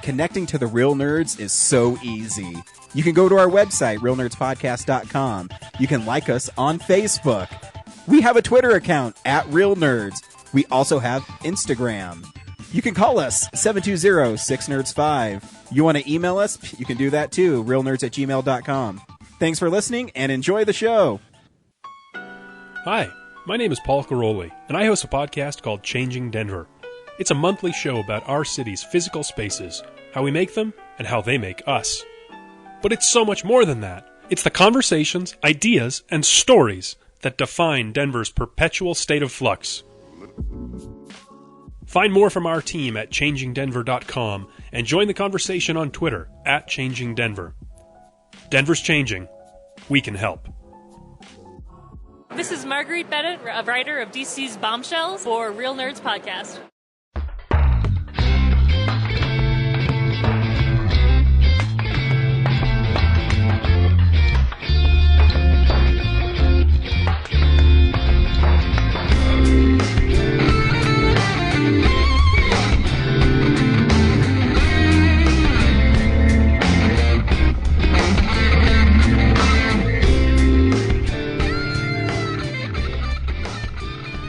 Connecting to the real nerds is so easy. You can go to our website, realnerdspodcast.com. You can like us on Facebook. We have a Twitter account, @RealNerds. We also have Instagram. You can call us, 720-6nerds5. You want to email us? You can do that too, realnerds@gmail.com. Thanks for listening, and enjoy the show. Hi, my name is Paul Caroli, and I host a podcast called Changing Denver. It's a monthly show about our city's physical spaces, how we make them, and how they make us. But it's so much more than that. It's the conversations, ideas, and stories that define Denver's perpetual state of flux. Find more from our team at changingdenver.com and join the conversation on Twitter @ChangingDenver. Denver's changing. We can help. This is Marguerite Bennett, a writer of DC's Bombshells for Real Nerds Podcast.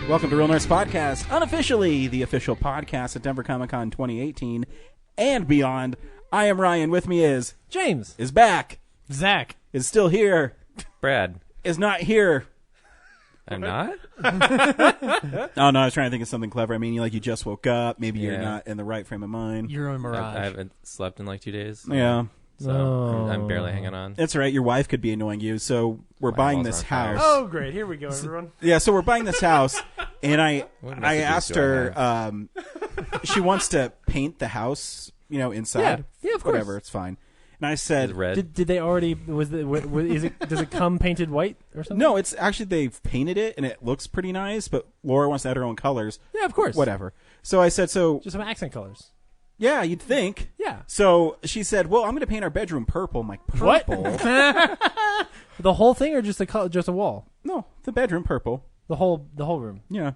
Welcome to Real Nerds Podcast, unofficially the official podcast at Denver Comic Con 2018 and beyond. I am Ryan. With me is James. Is back. Zach. Is still here. Brad. Is not here. I'm not? Oh, no, I was trying to think of something clever. I mean, you just woke up. Maybe you're Yeah. not in the right frame of mind. You're a mirage. I haven't slept in like 2 days. Yeah. So I'm barely hanging on. That's all right. Your wife could be annoying you. So we're My buying walls this are on fire. house. Oh, great. Here we go, everyone. Yeah, so we're buying this house, and I What messages asked do I her, she wants to paint the house, inside. Yeah, of course. Whatever, it's fine. And I said, Is it red? Did they already? Does it come painted white or something? no, it's actually, they've painted it, and it looks pretty nice, but Laura wants to add her own colors. Yeah, of course. Whatever. So I said, Just some accent colors. yeah, you'd think. Yeah. So she said, well, I'm going to paint our bedroom purple. I'm like, purple? What? The whole thing, or just just a wall? No, the bedroom purple. The whole room. Yeah.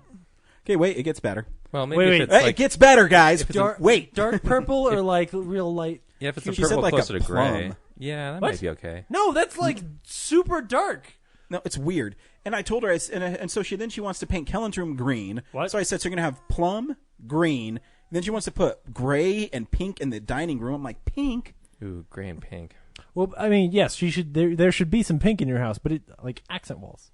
Okay, wait, it gets better. Well, maybe Wait, if it's Hey, like... it gets better, guys. Wait. Dark purple or like real light? Yeah, if it's a She said purple like a closer to gray. plum. Yeah, that What? might be okay. No, that's like super dark. No, it's weird. And I told her, and so she wants to paint Kellen's room green. What? So I said, so you're going to have plum, green, and then she wants to put gray and pink in the dining room. I'm like, pink? Ooh, gray and pink. Well, I mean, yes, she should. There should be some pink in your house, but like accent walls.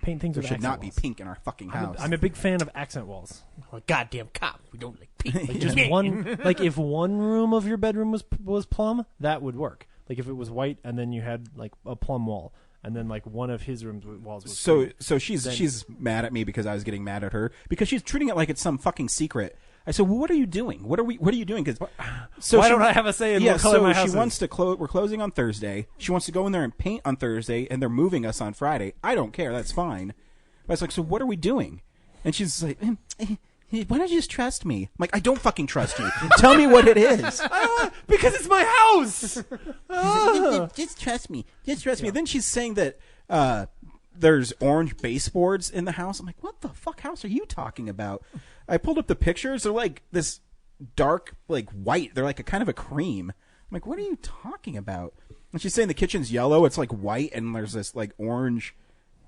Paint things There with should accent not be walls. pink in our fucking house. I'm a big fan of accent walls. A goddamn cop. We don't like pink. Like just one, like if one room of your bedroom was plum, that would work. Like if it was white and then you had like a plum wall, and then like one of his rooms walls was plum. So she's mad at me because I was getting mad at her because she's treating it like it's some fucking secret. I said, well, what are you doing? What are you doing? Because Why don't I have a say in what color my house she is? wants to close. We're closing on Thursday. She wants to go in there and paint on Thursday, and they're moving us on Friday. I don't care. That's fine. But I was like, so what are we doing? And she's like, why don't you just trust me? I'm like, I don't fucking trust you. Tell me what it is. because it's my house. Just trust me. Just trust me. And then she's saying that there's orange baseboards in the house. I'm like, what the fuck house are you talking about? I pulled up the pictures. They're like this dark, like white. They're like a kind of a cream. I'm like, what are you talking about? And she's saying the kitchen's yellow. It's like white, and there's this like orange.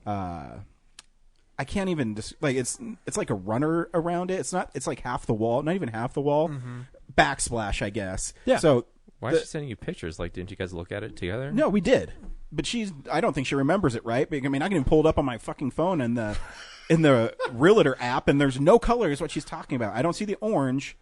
I can't even like it's like a runner around it. It's not. It's like half the wall. Not even half the wall. Mm-hmm. Backsplash, I guess. Yeah. So Why is she sending you pictures? Like, didn't you guys look at it together? no, we did, but I don't think she remembers it, right? I mean, I can even pull it up on my fucking phone and in the Realtor app, and there's no color is what she's talking about. I don't see the orange,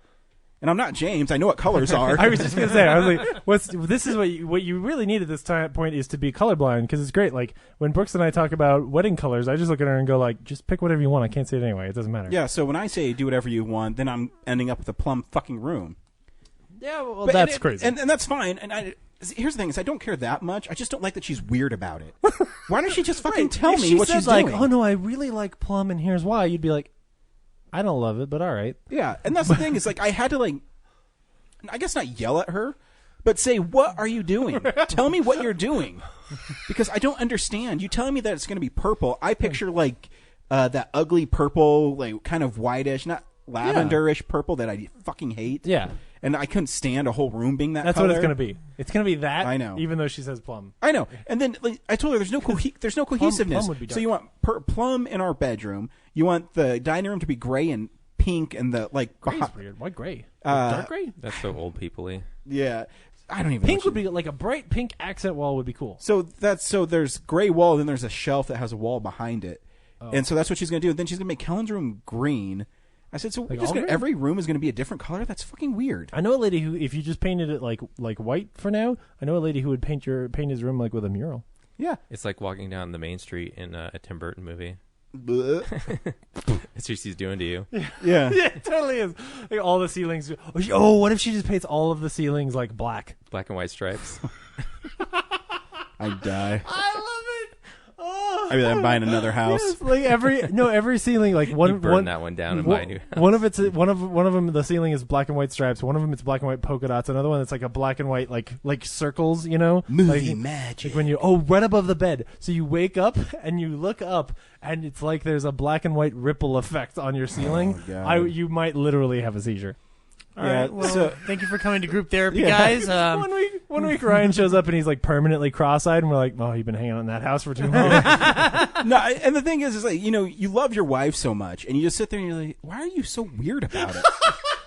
and I'm not James. I know what colors are. I was just gonna say, I was like, this is what you really need at this point is to be colorblind, because it's great. Like when Brooks and I talk about wedding colors, I just look at her and go like, just pick whatever you want. I can't say it anyway. It doesn't matter. Yeah. So when I say do whatever you want, then I'm ending up with a plum fucking room. Yeah, well, But- that's and- crazy. and that's fine. And here's the thing: is I don't care that much. I just don't like that she's weird about it. Why don't she just fucking tell if me she what said, she's like, doing? oh no, I really like plum, and here's why. You'd be like, I don't love it, but all right. Yeah, and that's the thing. Is like I had to like, I guess not yell at her, but say, what are you doing? Tell me what you're doing, because I don't understand. You telling me that it's going to be purple? I picture like that ugly purple, like kind of whitish, not lavenderish purple that I fucking hate. Yeah. and I couldn't stand a whole room being that That's color. what it's going to be. It's going to be that. I know. Even though she says plum. I know. And then I told her there's no cohesiveness. Plum would be dark. So you want plum in our bedroom. You want the dining room to be gray and pink, and the Gray's weird. Why gray? Dark gray? That's so old people-y. Yeah. I don't even. Pink would be like a bright pink accent wall would be cool. So there's gray wall, and then there's a shelf that has a wall behind it, and so that's what she's gonna do. And then she's gonna make Kellen's room green. I said, so every room is gonna be a different color? That's fucking weird. I know a lady who, if you just painted it like white for now, I know a lady who would paint his room like with a mural. Yeah. It's like walking down the main street in a Tim Burton movie. Blech. That's what she's doing to you. Yeah. Yeah, it totally is. Like all the ceilings. Oh, what if she just paints all of the ceilings like black? Black and white stripes. I'd die. I love it. Oh. I mean, I'm buying another house. Yes, like every ceiling, like You burn that one down and buy a new house. One of them, the ceiling is black and white stripes. One of them, it's black and white polka dots. Another one, it's like a black and white like circles. You know, Movie like, magic. Like when you right above the bed, so you wake up and you look up, and it's like there's a black and white ripple effect on your ceiling. Oh, God. You might literally have a seizure. All right. Well, thank you for coming to group therapy, guys. One week Ryan shows up and he's like permanently cross-eyed, and we're like, "Oh, you've been hanging out in that house for too long." No, and the thing is like, you love your wife so much, and you just sit there and you're like, why are you so weird about it?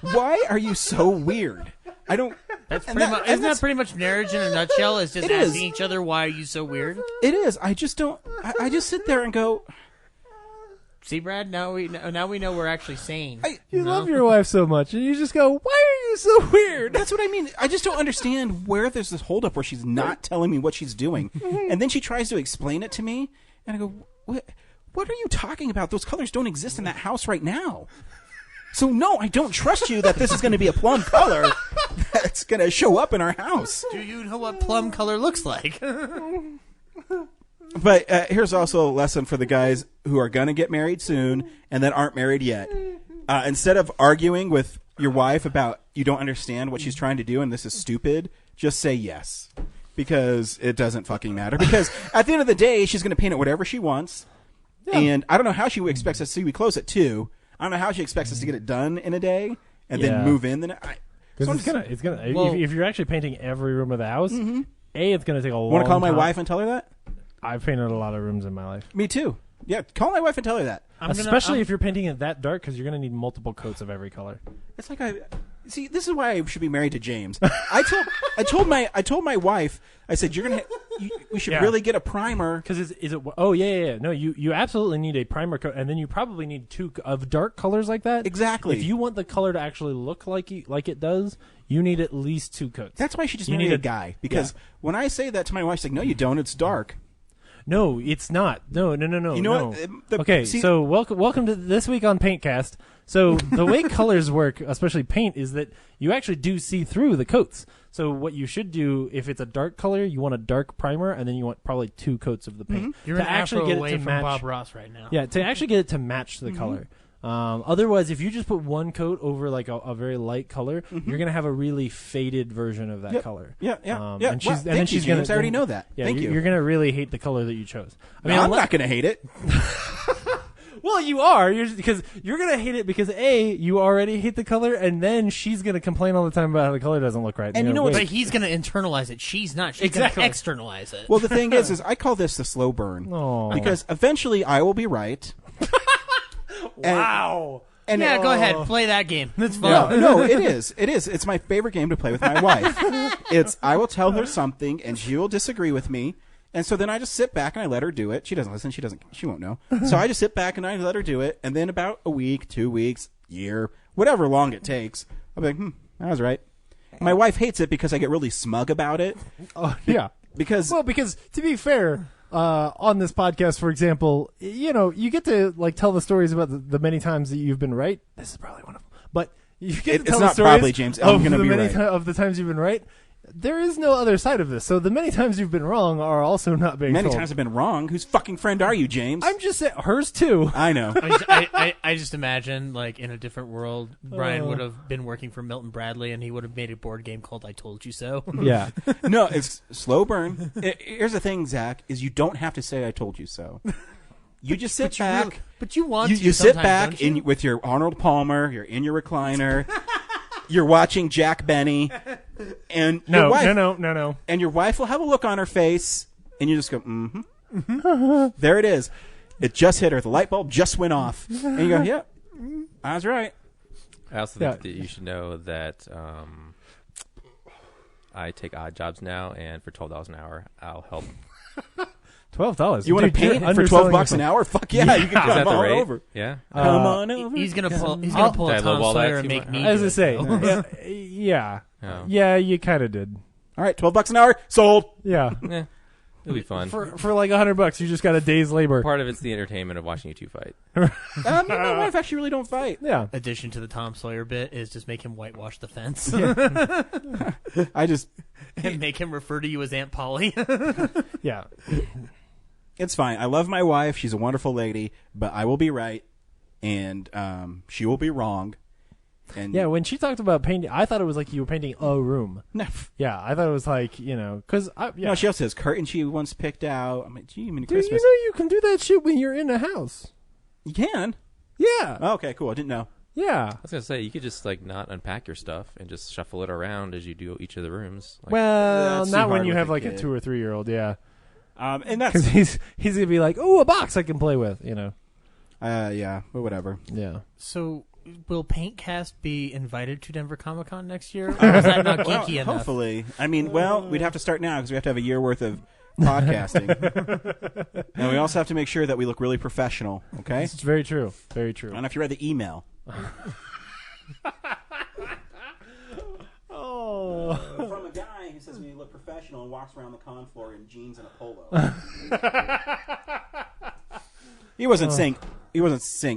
Why are you so weird? I don't. That's pretty much. Isn't that pretty much marriage in a nutshell? Is just asking each other, "Why are you so weird?" It is. I just don't. I just sit there and go. See, Brad. Now we know we're actually sane. You love your wife so much, and you just go, "Why are you so weird?" That's what I mean. I just don't understand where there's this holdup where she's not telling me what she's doing, and then she tries to explain it to me, and I go, "What are you talking about? Those colors don't exist in that house right now." So no, I don't trust you that this is going to be a plum color that's going to show up in our house. Do you know what plum color looks like? But here's also a lesson for the guys who are going to get married soon and that aren't married yet. Instead of arguing with your wife about you don't understand what she's trying to do and this is stupid, just say yes. Because it doesn't fucking matter. Because at the end of the day, she's going to paint it whatever she wants. Yeah. And I don't know how she expects us to. We close at 2. I don't know how she expects us to get it done in a day and then move in. Because it's gonna. If you're actually painting every room of the house, it's gonna take a long time. Want to call my wife and tell her that? I've painted a lot of rooms in my life. Me too. Yeah, call my wife and tell her that. Especially if you're painting it that dark, because you're going to need multiple coats of every color. It's like see. This is why I should be married to James. I told my wife. I said we should really get a primer because is it? Oh yeah. No, you absolutely need a primer coat, and then you probably need 2 of dark colors like that. Exactly. If you want the color to actually look like it does, you need at least 2 coats. That's why she just married a guy. Because when I say that to my wife, she's like, "No, you don't. It's dark." No, it's not. No. You know what? Okay, so welcome to this week on Paintcast. So the way colors work, especially paint, is that you actually do see through the coats. So what you should do, if it's a dark color, you want a dark primer, and then you want probably 2 coats of the paint. You're to actually get away it to from match. Bob Ross right now. Yeah, to actually get it to match the color. Otherwise, if you just put 1 coat over like a very light color, you're gonna have a really faded version of that color. Yeah. And she's James. gonna. I already know that. Yeah, Thank you. You're gonna really hate the color that you chose. I mean, I'm not gonna hate it. Well, you are, because you're gonna hate it because you already hate the color, and then she's gonna complain all the time about how the color doesn't look right. And you know what? But he's going to internalize it. She's not. She's Exactly. going to externalize it. Well, the thing is I call this the slow burn. Oh. Because eventually I will be right. Wow. And yeah, go ahead. Play that game. That's fun. No, it is. It is. It's my favorite game to play with my wife. I will tell her something, and she will disagree with me. And so then I just sit back and I let her do it. She doesn't listen. She won't know. So I just sit back and I let her do it. And then about a week, 2 weeks, year, whatever long it takes, I'll be like, I was right. My wife hates it because I get really smug about it. Oh, yeah. Because to be fair, on this podcast, for example, you get to tell the stories about the many times that you've been right. This is probably one of them. But you get to tell the stories probably, James. I'm going to be right. Of the times you've been right. There is no other side of this. So the many times you've been wrong are also not being Many told. times I've been wrong. Whose fucking friend are you, James? I'm just saying, hers too. I know. I just imagine, in a different world, Brian would have been working for Milton Bradley, and he would have made a board game called "I Told You So." Yeah. No, it's slow burn. Here's the thing, Zach, is you don't have to say "I told you so." You just sit back. But you want you to. sit sometimes, back don't you? with your Arnold Palmer. You're in your recliner. you're watching Jack Benny, and your No, wife, no. and your wife will have a look on her face, and you just go, mm-hmm. There it is. It just hit her. The light bulb just went off, and you go, "Yep, I was right." I also think that you should know that I take odd jobs now, and for $12 an hour, I'll help. $12. You want to paint for $12 an hour? Fuck yeah, you can Is that come the on rate? over. Yeah. Come on over. He's gonna pull. He's gonna pull a Did I Tom lowball that Sawyer and too make much? me. As do I it, say, though. Oh. yeah, you kind of did. All right, $12 an hour, sold. Yeah, It'll be fun. for like $100, you just got a day's labor. Part of it's the entertainment of watching you two fight. Me and my wife actually really don't fight. Yeah, Addition to the Tom Sawyer bit is just make him whitewash the fence I just, and make him refer to you as Aunt Polly. yeah. it's fine. I love my wife. She's a wonderful lady, but I will be right, and she will be wrong. And Yeah, when she talked about painting, I thought it was like you were painting a room. no, Yeah, I thought it was like, because no, she also has curtains she once picked out. I'm like, gee, many Dude, Christmas. you can do that shit when you're in a house. You can. Yeah, Oh, okay, cool. I didn't know. yeah. I was gonna say you could just like not unpack your stuff and just shuffle it around as you do each of the rooms. Like, Well, That's too not when hard you with have a like a kid. 2 or 3 year old. Yeah, And that's because he's gonna be like, oh, a box I can play with. yeah, but whatever. Yeah. So, will Paintcast be invited to Denver Comic Con next year? Or is that not geeky enough? Hopefully. I mean, we'd have to start now because we have to have a year worth of podcasting, and we also have to make sure that we look really professional. Okay. It's very true. Very I true. don't know if you read the email. Oh. From a guy who says we look professional and walks around the con floor in jeans and a polo. He wasn't saying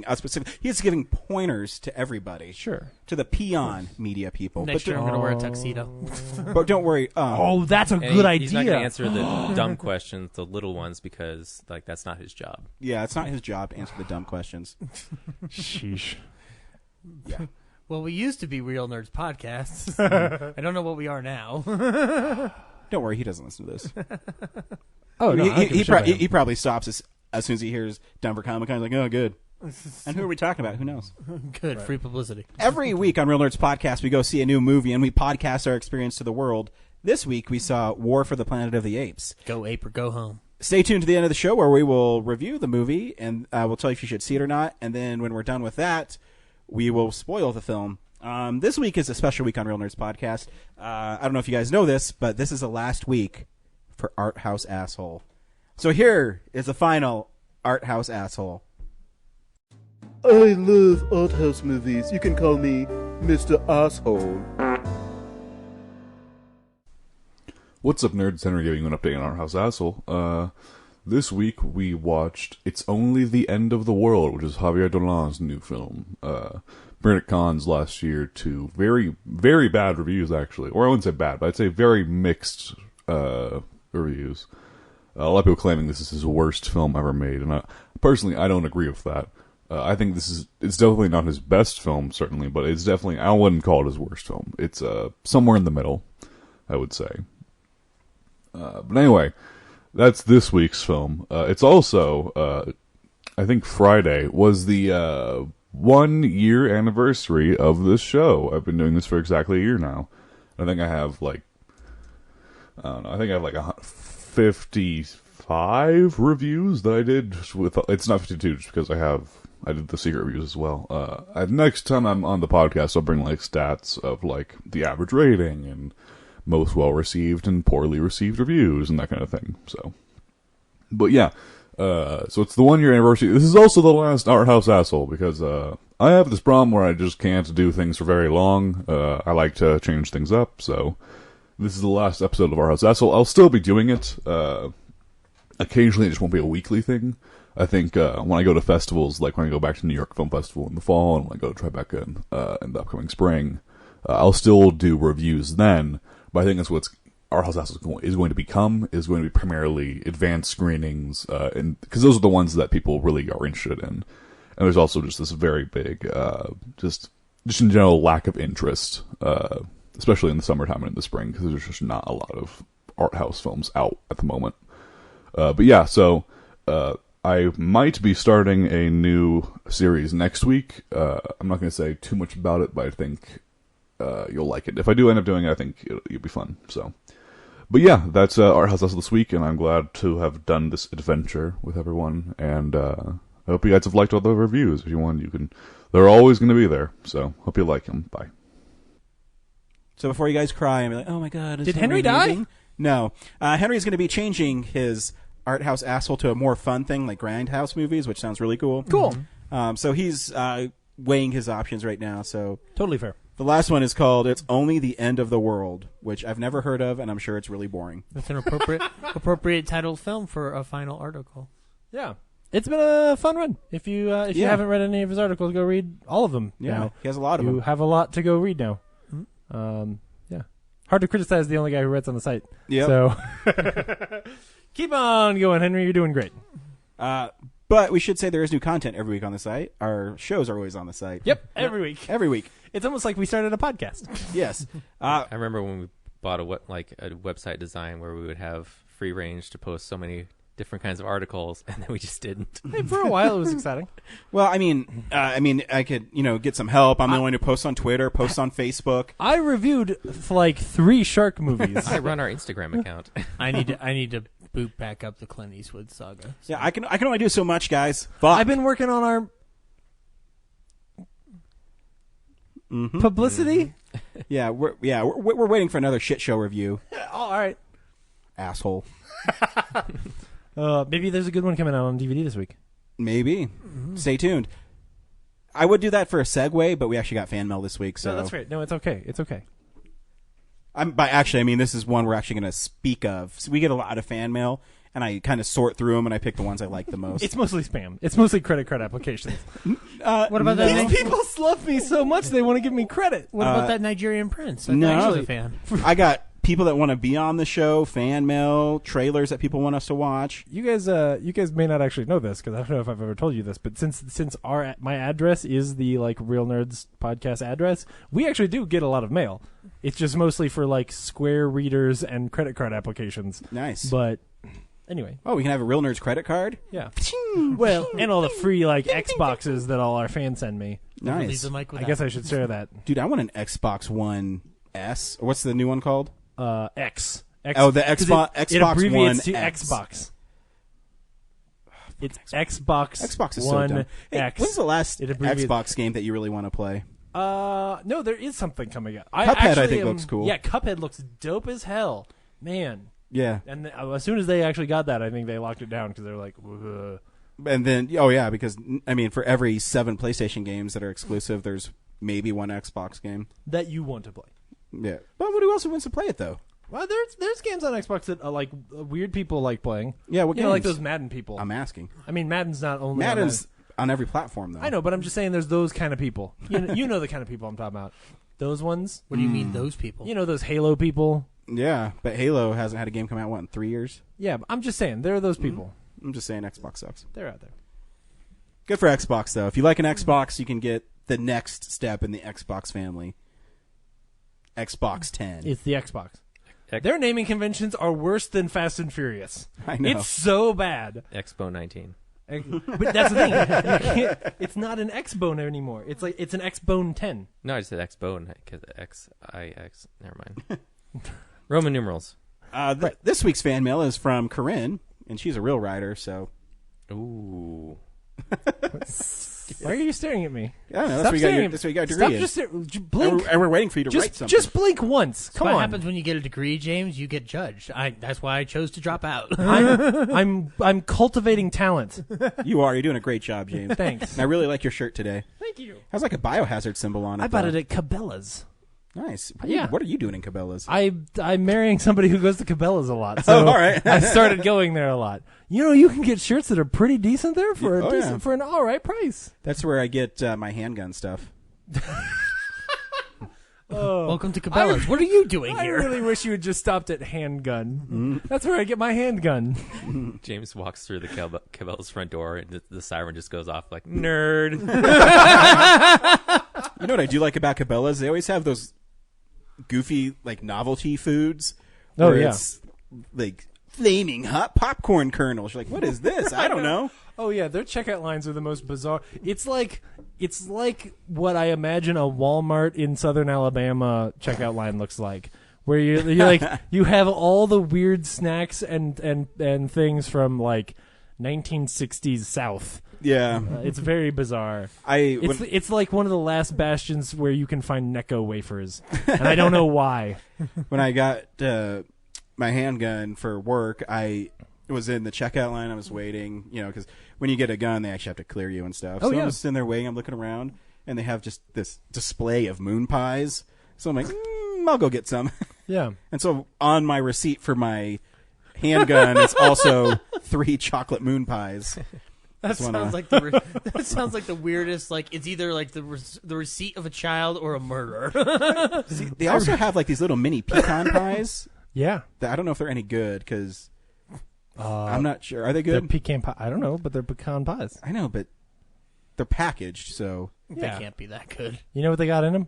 us specific. He's giving pointers to everybody. Sure. To the peon media people. Next year, I'm going to wear a tuxedo. But don't worry. Oh, that's a and good idea. He's not gonna answer the dumb questions, the little ones, because like that's not his job. Yeah, it's not his job to answer the dumb questions. Sheesh. Yeah. Well, we used to be Real Nerds Podcasts. I don't know what we are now. Don't worry, he doesn't listen to this. Oh, no, he probably stops as soon as he hears Denver Comic Con. He's like, oh, good. And who are we talking about? Who knows? Good, free publicity. Every week on Real Nerds Podcast, we go see a new movie and we podcast our experience to the world. This week, we saw War for the Planet of the Apes. Go ape or go home. Stay tuned to the end of the show where we will review the movie and we'll tell you if you should see it or not. And then when we're done with that, we will spoil the film. This week is a special week on Real Nerds Podcast. I don't know if you guys know this, but this is the last week for Art House Asshole. So here is the final Art House Asshole. I love art house movies. You can call me Mr. Asshole. What's up, nerds? Henry giving you an update on Art House Asshole. This week we watched It's Only the End of the World, which is Javier Dolan's new film. Premiered at Cannes last year to very, very bad reviews, actually. Or I wouldn't say bad, but I'd say very mixed reviews. A lot of people claiming this is his worst film ever made, and personally, I don't agree with that. I think it's definitely not his best film, certainly, but it's definitely, I wouldn't call it his worst film. It's somewhere in the middle, I would say. But anyway, that's this week's film. It's also, I think Friday was the 1 year anniversary of this show. I've been doing this for exactly a year now. I think I have like 55 reviews that I did with. It's not 52 just because I did the secret reviews as well. Next time I'm on the podcast, I'll bring like stats of like the average rating and most well received and poorly received reviews and that kind of thing. So, but yeah, so it's the 1 year anniversary. This is also the last Art House Asshole because I have this problem where I just can't do things for very long. I like to change things up, so this is the last episode of Art House Asshole. I'll still be doing it. Occasionally, it just won't be a weekly thing. I think when I go to festivals, like when I go back to New York Film Festival in the fall, and when I go to Tribeca in the upcoming spring, I'll still do reviews then. But I think that's what Art House Asshole is going to become. Is going to be primarily advanced screenings, and because those are the ones that people really are interested in. And there's also just this very big, just in general lack of interest, especially in the summertime and in the spring, because there's just not a lot of art house films out at the moment. But yeah, so I might be starting a new series next week. I'm not going to say too much about it, but I think you'll like it. If I do end up doing it, I think it'll be fun. So, but yeah, that's Art House this week, and I'm glad to have done this adventure with everyone. And I hope you guys have liked all the reviews. If you want, you can. They're always going to be there. So, hope you like them. Bye. So before you guys cry and be like, "Oh my God, is Did Henry die?" leaving?" No, Henry's going to be changing his Art House asshole to a more fun thing like Grindhouse movies, which sounds really cool. Cool. So he's weighing his options right now. So Totally fair. the last one is called "It's Only the End of the World," which I've never heard of, and I'm sure it's really boring. That's an appropriate titled film for a final article. Yeah. It's been a fun run. If you haven't read any of his articles, go read all of them. Yeah, now. he has a lot of You them. have a lot to go read now. Yeah. Hard to criticize the only guy who writes on the site. Yep. So keep on going, Henry. You're doing great. But we should say there is new content every week on the site. Our shows are always on the site. Yep. Every week. Every week. It's almost like we started a podcast. Yes. I remember when we bought a website design where we would have free range to post so many different kinds of articles, and then we just didn't. Hey, for a while, it was exciting. Well, I mean, I could, get some help. I'm the one who posts on Twitter, posts on Facebook. I reviewed like 3 shark movies. I run our Instagram account. I need to boot back up the Clint Eastwood saga. Yeah, I can only do so much, guys. Fuck. I've been working on our publicity. Yeah, we're waiting for another shit show review. All right. Asshole. Maybe there's a good one coming out on DVD this week. Maybe. Stay tuned. I would do that for a segue, but we actually got fan mail this week, so No, that's right. No, it's okay. It's okay. This is one we're actually going to speak of. So we get a lot of fan mail, and I kind of sort through them, and I pick the ones I like the most. It's mostly spam. It's mostly credit card applications. What about that? These people love me so much they want to give me credit. What about that Nigerian prince? I'm no. actually a fan. I got people that want to be on the show, fan mail, trailers that people want us to watch. You guys may not actually know this because I don't know if I've ever told you this, but since my address is the Real Nerds podcast address, we actually do get a lot of mail. It's just mostly for Square readers and credit card applications. Nice. But anyway, we can have a Real Nerds credit card. yeah. Well, and all the free Xboxes that all our fans send me. Nice. Leave the mic with I guess I should share that. Dude, I want an Xbox One S. Or what's the new one called? X. Oh, the Xbox It abbreviates One to X. Xbox. It's Xbox. Xbox is One so dumb. Hey, X. when's the last It abbreviates- Xbox game that you really want to play? No, there is something coming up. Cuphead, I think, looks cool. Yeah, Cuphead looks dope as hell, man. Yeah. And as soon as they actually got that, I think they locked it down because they were like, ugh. And then, because, for every 7 PlayStation games that are exclusive, there's maybe one Xbox game. That you want to play. Yeah. But who else wants to play it, though? Well, there's games on Xbox that weird people like playing. Yeah, what like games? those Madden people. I'm asking. I mean, Madden's not only Madden's on every platform, though. I know, but I'm just saying there's those kind of people. You know the kind of people I'm talking about. Those ones. What do you mean, those people? You know those Halo people. Yeah, but Halo hasn't had a game come out, in 3 years? Yeah, but I'm just saying there are those people. I'm just saying Xbox sucks. They're out there. Good for Xbox, though. If you like an Xbox, you can get the next step in the Xbox family. Xbox 10. It's the Xbox. Their naming conventions are worse than Fast and Furious. I know. It's so bad. Expo 19. But that's the thing. You can't, it's not an X-Bone anymore. It's an X-Bone 10. No, I just said Expo because X. Never mind. Roman numerals. This week's fan mail is from Corinne, and she's a real writer, so... Ooh. Why are you staring at me? I don't know. Stop staring. That's what you got a degree Stop in. just blink. And we're waiting for you to write something. Just blink once. Come what on. happens when you get a degree, James? You get judged. That's why I chose to drop out. I'm cultivating talent. You are. You're doing a great job, James. Thanks. And I really like your shirt today. Thank you. Has like a biohazard symbol on it. I bought though. it at Cabela's. Nice. Yeah. What are you doing in Cabela's? I'm marrying somebody who goes to Cabela's a lot. So all right. I started going there a lot. You can get shirts that are pretty decent there for Yeah. for an all right price. That's where I get my handgun stuff. Welcome to Cabela's. What are you doing I here? really wish you had just stopped at handgun. That's where I get my handgun. James walks through the Cabela's front door, and the siren just goes off like, nerd. You know what I do like about Cabela's? They always have those goofy, novelty foods. Oh, where yeah. It's, flaming hot popcorn kernels. You're like, what is this? I don't know. Oh yeah, their checkout lines are the most bizarre. It's like what I imagine a Walmart in Southern Alabama checkout line looks like, where you're like you have all the weird snacks and things from like 1960s South. Yeah, it's very bizarre. It's like one of the last bastions where you can find Necco wafers, and I don't know why. When I got my handgun for work, I was in the checkout line. I was waiting, because when you get a gun, they actually have to clear you and stuff. Oh, so yeah. I'm just sitting there waiting. I'm looking around, and they have just this display of moon pies. So I'm like, I'll go get some. Yeah. And so on my receipt for my handgun, it's also 3 chocolate moon pies. That sounds like the weirdest. Like it's either like the receipt of a child or a murderer. See, they also have like these little mini pecan pies. Yeah. I don't know if they're any good because I'm not sure. Are they They're good? pecan pie. I don't know, but they're pecan pies. I know, but they're packaged, so They can't be that good. You know what they got in them?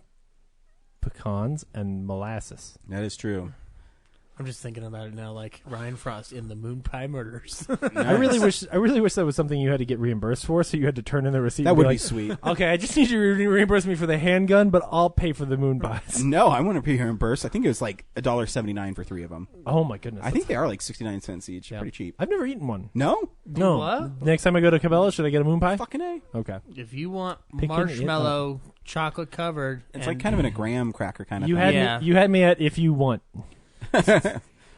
Pecans and molasses. that is true. I'm just thinking about it now, like Ryan Frost in the Moon Pie Murders. I really wish that was something you had to get reimbursed for, so you had to turn in the receipt. That and would be be like, sweet. Okay, I just need you to reimburse me for the handgun, but I'll pay for the moon pies. No, I want to be reimbursed. I think it was like $1.79 for 3 of them. Oh my goodness! I think they are like 69 cents each. Yeah. Pretty cheap. I've never eaten one. No? No. What? Next time I go to Cabela's, should I get a moon pie? Fucking A. Okay. If you want Picking marshmallow chocolate covered, It's like kind of in a graham cracker kind of You thing. had you had me at if you want.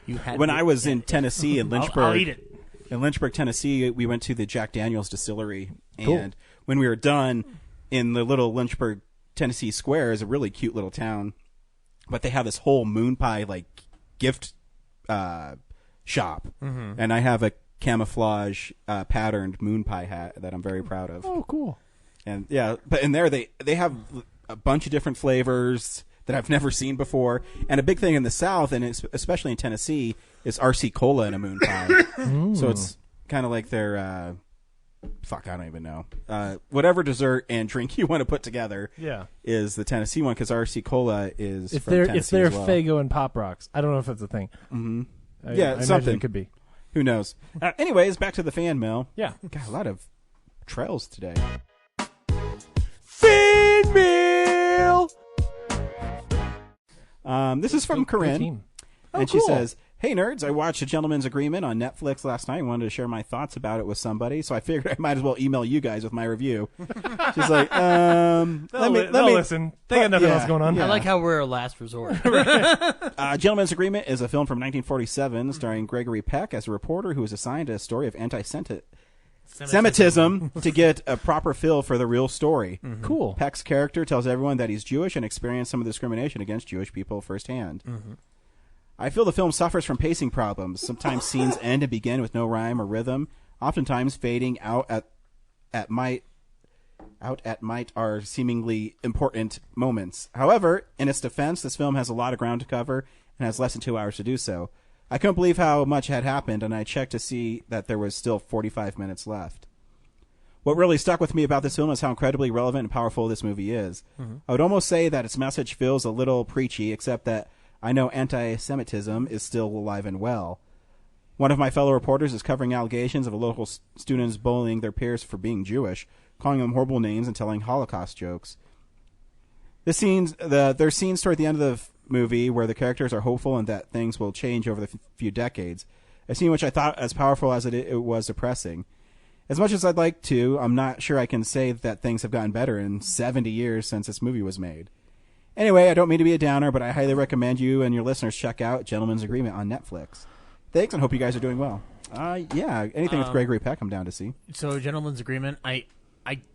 you had When I was in Tennessee, in Lynchburg, I'll eat it. in Lynchburg, Tennessee, we went to the Jack Daniels distillery, Cool. and when we were done, in the little Lynchburg, Tennessee square is a really cute little town, but they have this whole moon pie like gift shop, and I have a camouflage patterned moon pie hat that I'm very proud of. Oh, cool. And yeah, but in there they have a bunch of different flavors that I've never seen before, and a big thing in the South, and especially in Tennessee, is RC Cola in a moon pie. So it's kind of like their I don't even know. Whatever dessert and drink you want to put together, Yeah. is the Tennessee one, because RC Cola is It's from their Tennessee as well. Faygo and Pop Rocks. I don't know if that's a thing. Mm-hmm. I something imagine it could be. Who knows? Anyways, back to the fan mail. Yeah. Got a lot of trails today. Fan mail. This is from Good Corinne. team. And Oh, she cool. says, "Hey nerds, I watched A Gentleman's Agreement on Netflix last night and wanted to share my thoughts about it with somebody, so I figured I might as well email you guys with my review." She's like, They'll listen. They got nothing yeah, else going on. yeah. I like how we're a last resort. Gentleman's Agreement is a film from 1947 starring Gregory Peck as a reporter who was assigned a story of anti-Semitism to get a proper feel for the real story. Cool. Peck's character tells everyone that he's Jewish and experienced some of the discrimination against Jewish people firsthand. I feel the film suffers from pacing problems. Sometimes scenes end and begin with no rhyme or rhythm, oftentimes fading out at might are seemingly important moments. However, in its defense, this film has a lot of ground to cover and has less than 2 hours to do so. I couldn't believe how much had happened, and I checked to see that there was still 45 minutes left. What really stuck with me about this film is how incredibly relevant and powerful this movie is. I would almost say that its message feels a little preachy, except that I know anti-Semitism is still alive and well. One of my fellow reporters is covering allegations of a local students bullying their peers for being Jewish, calling them horrible names and telling Holocaust jokes. There's scenes toward the end of the movie where the characters are hopeful and that things will change over the few decades. A scene which I thought as powerful as it was depressing. As much as I'd like to, I'm not sure I can say that things have gotten better in 70 years since this movie was made. Anyway, I don't mean to be a downer, but I highly recommend you and your listeners check out Gentleman's Agreement on Netflix. Thanks, and hope you guys are doing well. Yeah, anything with Gregory Peck I'm down to see. So, Gentleman's Agreement, I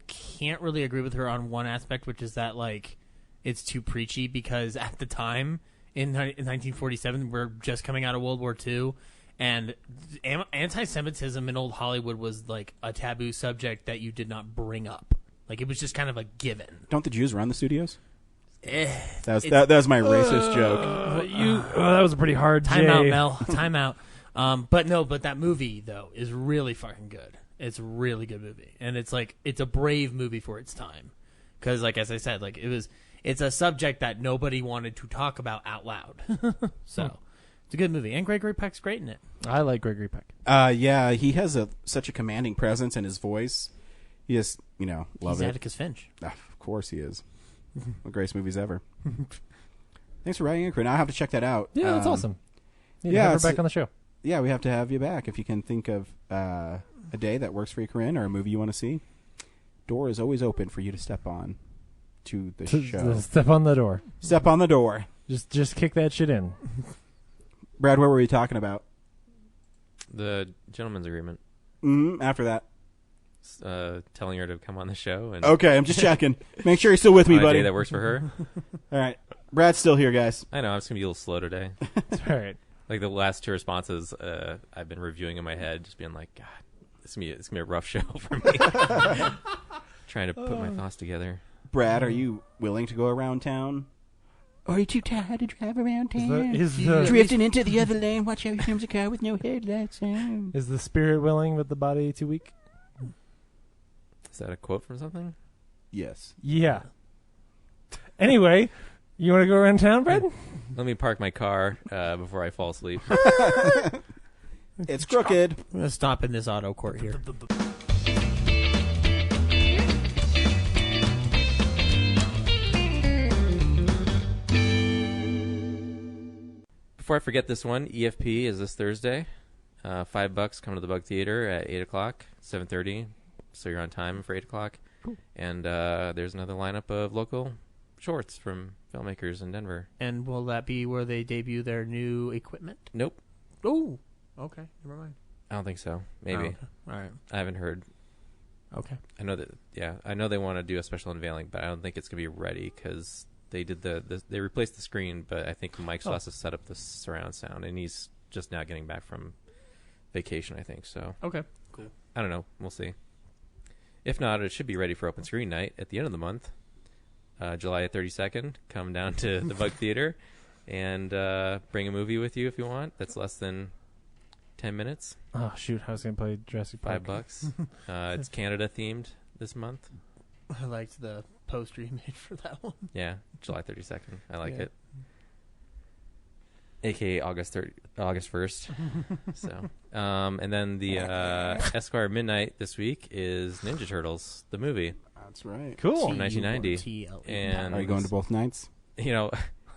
can't really agree with her on one aspect, which is that, like, it's too preachy, because at the time, in 1947, we're just coming out of World War II, and anti-Semitism in old Hollywood was, like, a taboo subject that you did not bring up. Like, it was just kind of a given. Don't the Jews run the studios? That was my racist joke. That was a pretty hard Time out, Mel. Time out. But that movie, though, is really fucking good. It's a really good movie. And it's a brave movie for its time. Because, like, as I said, like, it's a subject that nobody wanted to talk about out loud. So, It's a good movie, and Gregory Peck's great in it. I like Gregory Peck. Yeah, he has such a commanding presence in his voice. He just, love He's it. Atticus Finch. Of course he is. One of the greatest movies ever. Thanks for writing in, Corinne. I'll have to check that out. Yeah, that's awesome. Need to yeah, have her it's- back on the show. Yeah, we have to have you back. If you can think of a day that works for you, Corinne, or a movie you want to see, door is always open for you to step on to the show. Step on the door. Step on the door. Just kick that shit in. Brad, what were we talking about? The gentleman's agreement. After that. Telling her to come on the show. And Okay, I'm just checking. Make sure you're still with me, on a buddy. day that works for her. All right. Brad's still here, guys. I know, I'm just going to be a little slow today. All right. Like the last two responses I've been reviewing in my head, just being like, God, it's gonna be a rough show for me. Trying to put my thoughts together. Brad, are you willing to go around town? Or are you too tired to drive around town? Drifting into the other lane, watch how he comes a car with no headlights on. Is the spirit willing but the body too weak? Is that a quote from something? Yes. Yeah. Anyway, you want to go around town, Brad? Let me park my car before I fall asleep. It's crooked. I'm going to stop in this auto court here. Before I forget this one, EFP is this Thursday. $5. Come to the Bug Theater at 8 o'clock, 7:30. So you're on time for 8 o'clock. Cool. And there's another lineup of local shorts from filmmakers in Denver. And will that be where they debut their new equipment? Nope. Oh, okay. Never mind. I don't think so. Maybe. Oh, okay. All right. I haven't heard. Okay. I know that. Yeah, I know they want to do a special unveiling, but I don't think it's gonna be ready because they did they replaced the screen, but I think Mike still has to set up the surround sound, and he's just now getting back from vacation. I think so. Okay. Cool. I don't know. We'll see. If not, it should be ready for open screen night at the end of the month, July 32nd. Come down to the Bug Theater and bring a movie with you if you want. That's less than 10 minutes. Oh, shoot. I was going to play Jurassic Park. $5. It's Canada themed this month. I liked the poster you made for that one. Yeah, July 32nd. I like Yeah. it. AKA August 1st. So, and then the Esquire Midnight this week is Ninja Turtles, the movie. That's right. Cool. From 1990. TLE. And Are you going to both nights? so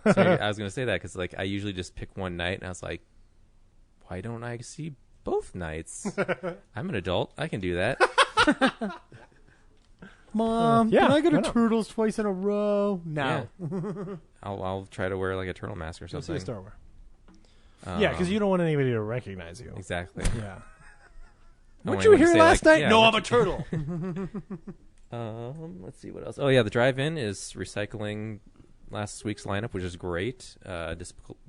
I was going to say that because I usually just pick one night, and I was like, why don't I see both nights? I'm an adult. I can do that. Mom, Yeah, can I go why to not? Turtles twice in a row? No. Yeah. I'll try to wear like a turtle mask or Go see something. a Star Wars. Yeah, because you don't want anybody to recognize you. Exactly. Yeah. I Weren't want you anyone to here say, last like, night? yeah, No, let's- I'm a turtle. Let's see what else. Oh yeah, the drive-in is recycling last week's lineup, which is great.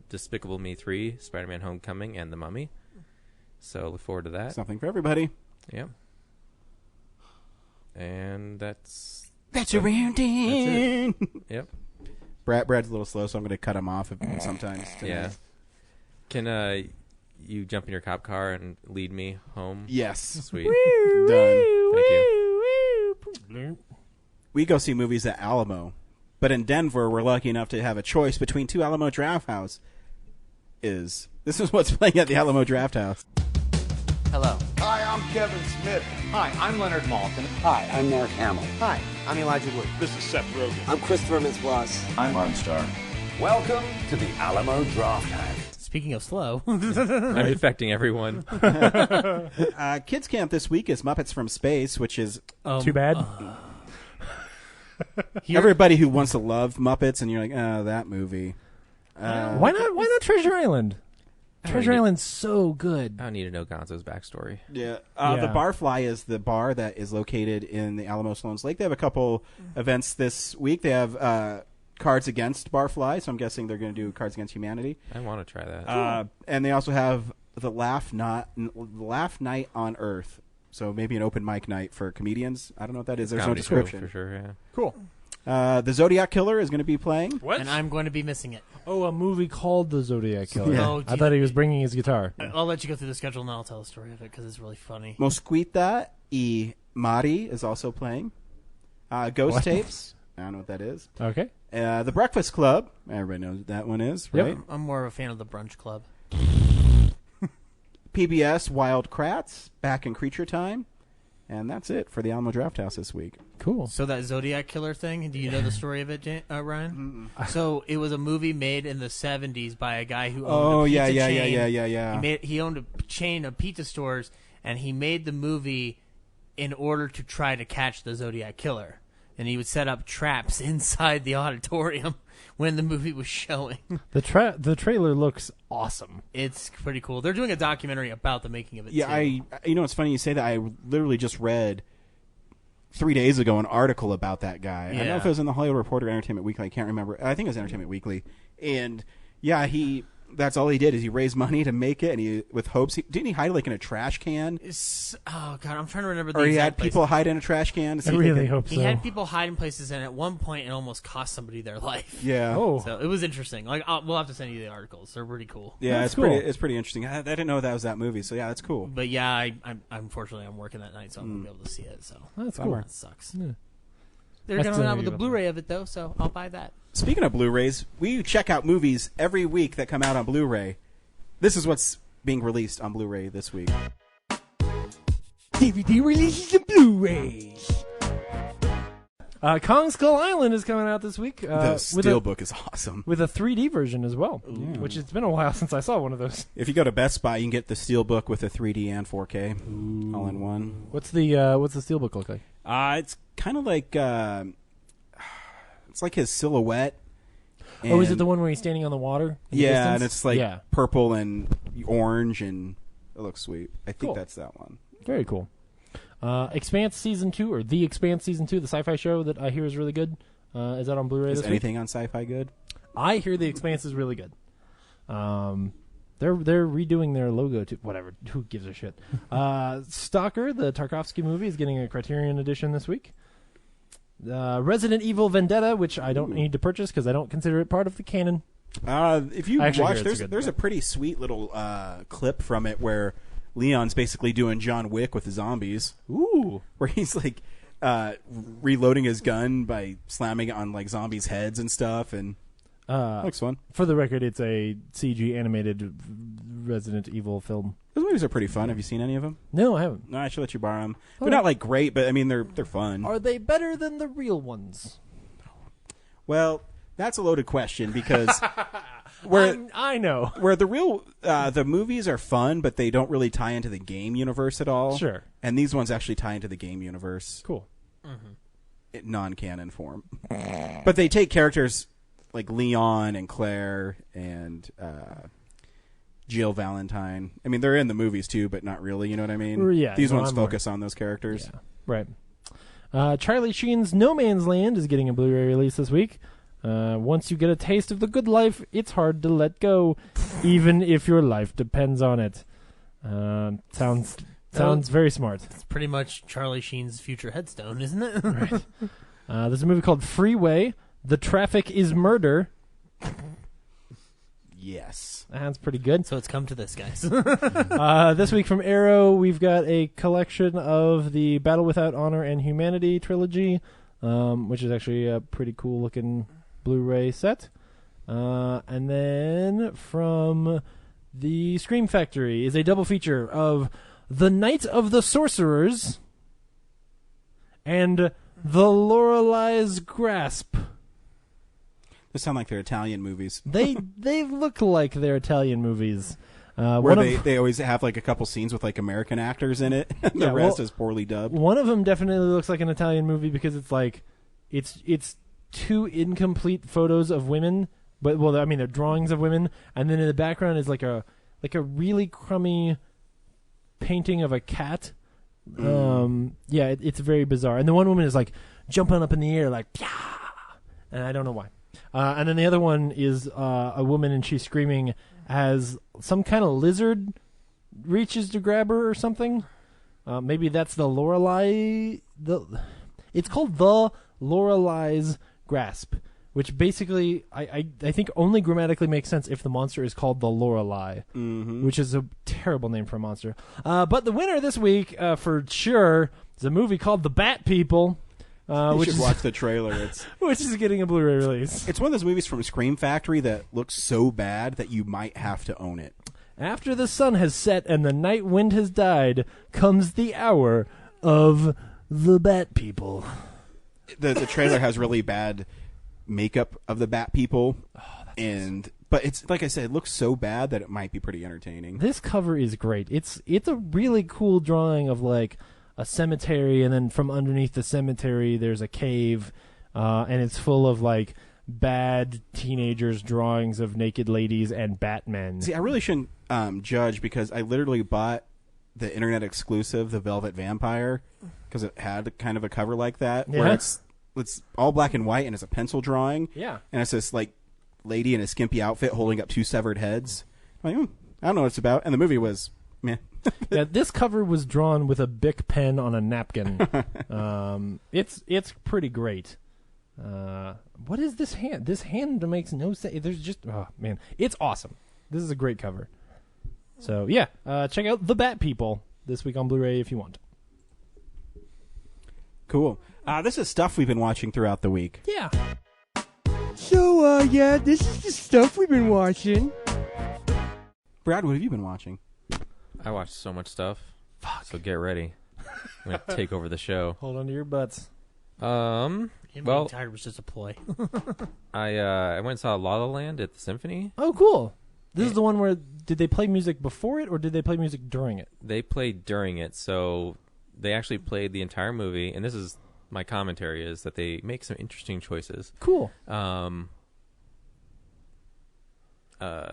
Despicable Me 3, Spider-Man: Homecoming, and The Mummy. So look forward to that. Something for everybody. Yeah. And that's around town. yep. Brad's a little slow, so I'm going to cut him off sometimes. Yeah. Can you jump in your cop car and lead me home? Yes. Sweet. Done. Thank you. We go see movies at Alamo. But in Denver, we're lucky enough to have a choice between two Alamo Draft House. This is what's playing at the Alamo Draft House. Hello. Hi, I'm Kevin Smith. Hi, I'm Leonard Maltin. Hi, I'm Mark Hamill. Hi, I'm Elijah Wood. This is Seth Rogen. I'm Christopher Mintz-Plasse. I'm Martin Starr. Welcome to the Alamo Draft House. Speaking of slow. I'm infecting everyone. Kids Camp this week is Muppets from Space, which is Too bad. everybody who wants to love Muppets, and you're like, oh, that movie. Why not Treasure Island? Treasure Island's so good. I don't need to know Gonzo's backstory. Yeah. Yeah. The Barfly is the bar that is located in the Alamo Sloan's Lake. They have a couple events this week. They have Cards Against Barfly, so I'm guessing they're going to do Cards Against Humanity. I want to try that. And they also have the Laugh Night on Earth. So maybe an open mic night for comedians. I don't know what that is. There's no Comedy description. show, for sure, yeah. Cool. The Zodiac Killer is going to be playing. What? And I'm going to be missing it. Oh, a movie called The Zodiac Killer. Yeah. Oh, I thought he was bringing his guitar. I'll let you go through the schedule and I'll tell the story of it because it's really funny. Mosquita y Mari is also playing. Ghost What? Tapes. I don't know what that is. Okay. The Breakfast Club. Everybody knows what that one is, right? I'm more of a fan of the Brunch Club. PBS Wild Kratts back in Creature Time. And that's it for the Alamo Drafthouse this week. Cool. So that Zodiac Killer thing, do you know the story of it, Ryan? So it was a movie made in the 70s by a guy who owned a pizza chain. He owned a chain of pizza stores, and he made the movie in order to try to catch the Zodiac Killer. And he would set up traps inside the auditorium when the movie was showing. The trailer looks awesome. It's pretty cool. They're doing a documentary about the making of it, Yeah, too. It's funny you say that. I literally just read 3 days ago an article about that guy. I don't know if it was in the Hollywood Reporter or Entertainment Weekly. I can't remember. I think it was Entertainment Weekly. And, yeah, that's all he did is he raised money to make it, and he with hopes. Didn't he hide like in a trash can? Oh God, I'm trying to remember. Or he had people hide in a trash can. I really hope so. He had people hide in places, and at one point, it almost cost somebody their life. Yeah. Oh. So it was interesting. Like we'll have to send you the articles. They're pretty cool. Yeah, That's it's cool. It's pretty interesting. I didn't know that was that movie. So yeah, that's cool. But yeah, I'm unfortunately I'm working that night, so I'm gonna be able to see it. So That's cool. that sucks. Yeah. They're That's gonna the run out with movie a about Blu-ray of it though, so I'll buy that. Speaking of Blu-rays, we check out movies every week that come out on Blu-ray. This is what's being released on Blu-ray this week. DVD releases and Blu-rays. Kong Skull Island is coming out this week. The with Steelbook is awesome. with a 3D version as well, which it's been a while since I saw one of those. If you go to Best Buy, you can get the Steelbook with a 3D and 4K all in one. What's the Steelbook look like? It's kind of like it's like his silhouette. Oh, is it the one where he's standing on the water? In the Yeah, distance? and it's like purple and orange, and it looks sweet. I think Cool. that's that one. Very cool. Expanse Season 2, or The Expanse Season 2, the sci-fi show that I hear is really good. Is that on Blu-ray Is this anything on Sci-Fi good? I hear The Expanse is really good. They're redoing their logo to whatever. Who gives a shit? Stalker, the Tarkovsky movie, is getting a Criterion edition this week. Resident Evil Vendetta, which I don't need to purchase because I don't consider it part of the canon. If you I actually watch, hear it's there's a pretty sweet little clip from it where Leon's basically doing John Wick with the zombies. Ooh. Where he's like reloading his gun by slamming it on like zombies' heads and stuff, and looks fun. For the record, it's a CG animated Resident Evil film. Those movies are pretty fun. Have you seen any of them? No, I haven't. No, I should let you borrow them. They're not like great, but I mean they're fun. Are they better than the real ones? Well, that's a loaded question because I know where the real the movies are fun, but they don't really tie into the game universe at all. Sure. And these ones actually tie into the game universe. Cool. In non-canon form, but they take characters like Leon and Claire and Jill Valentine. I mean, they're in the movies too, but not really. You know what I mean? Yeah. These no, ones I'm focus on those characters. Yeah. Right. Charlie Sheen's No Man's Land is getting a Blu-ray release this week. Once you get a taste of the good life, it's hard to let go, even if your life depends on it. Sounds very smart. It's pretty much Charlie Sheen's future headstone, isn't it? Right. There's a movie called Freeway. The Traffic is Murder. Yes. That's pretty good. So it's come to this, guys. This week from Arrow, we've got a collection of the Battle Without Honor and Humanity trilogy, which is actually a pretty cool-looking Blu-ray set. And then from the Scream Factory is a double feature of The Night of the Sorcerers and The Lorelei's Grasp. They sound like they're Italian movies. They look like they're Italian movies. Where they always have like a couple scenes with like American actors in it. The rest is poorly dubbed. One of them definitely looks like an Italian movie because it's like it's two incomplete photos of women, but they're drawings of women, and then in the background is like a really crummy painting of a cat. It's very bizarre. And the one woman is like jumping up in the air like Pya! And I don't know why. And then the other one is a woman, and she's screaming as some kind of lizard reaches to grab her or something. Maybe that's the Lorelei. It's called The Lorelei's Grasp, which basically I think only grammatically makes sense if the monster is called the Lorelei, which is a terrible name for a monster. But the winner this week, for sure, is a movie called The Bat People. You should watch the trailer. Which is getting a Blu-ray release. It's one of those movies from Scream Factory that looks so bad that you might have to own it. After the sun has set and the night wind has died, comes the hour of the Bat People. The trailer has really bad makeup of the Bat People, but it's like I said, it looks so bad that it might be pretty entertaining. This cover is great. It's a really cool drawing of like a cemetery, and then from underneath the cemetery there's a cave, and it's full of like bad teenagers' drawings of naked ladies and Batmen. See, I really shouldn't judge because I literally bought the internet exclusive, The Velvet Vampire, because it had kind of a cover like that, where it's all black and white and it's a pencil drawing. Yeah. And it's this like lady in a skimpy outfit holding up 2 severed heads. I'm like, I don't know what it's about. And the movie was meh. Yeah, this cover was drawn with a Bic pen on a napkin. It's pretty great. What is this hand? This hand makes no sense. There's just, oh man, it's awesome. This is a great cover. So yeah, check out The Bat People this week on Blu-ray if you want. Cool. This is stuff we've been watching throughout the week. Yeah. So, yeah, this is the stuff we've been watching. Brad, what have you been watching? I watched so much stuff. Fuck. So get ready. I'm gonna take over the show. Hold on to your butts. Him being tired was just a ploy. I went and saw La La Land at the Symphony. Oh, cool. This is the one where, did they play music before it, or did they play music during it? They played during it, so they actually played the entire movie, and this is my commentary, is that they make some interesting choices. Cool.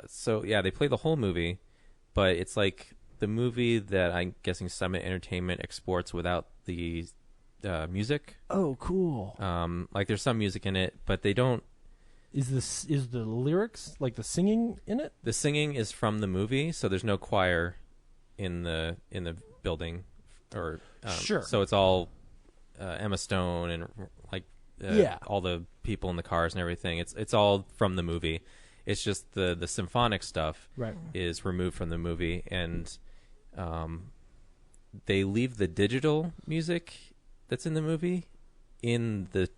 So, yeah, they play the whole movie, but it's like the movie that I'm guessing Summit Entertainment exports without the music. Oh, cool. Like, there's some music in it, but they don't. Is the lyrics, like the singing in it? The singing is from the movie, so there's no choir in the building, or sure. So it's all Emma Stone and like all the people in the cars and everything. It's all from the movie. It's just the symphonic stuff is removed from the movie, and they leave the digital music that's in the movie in the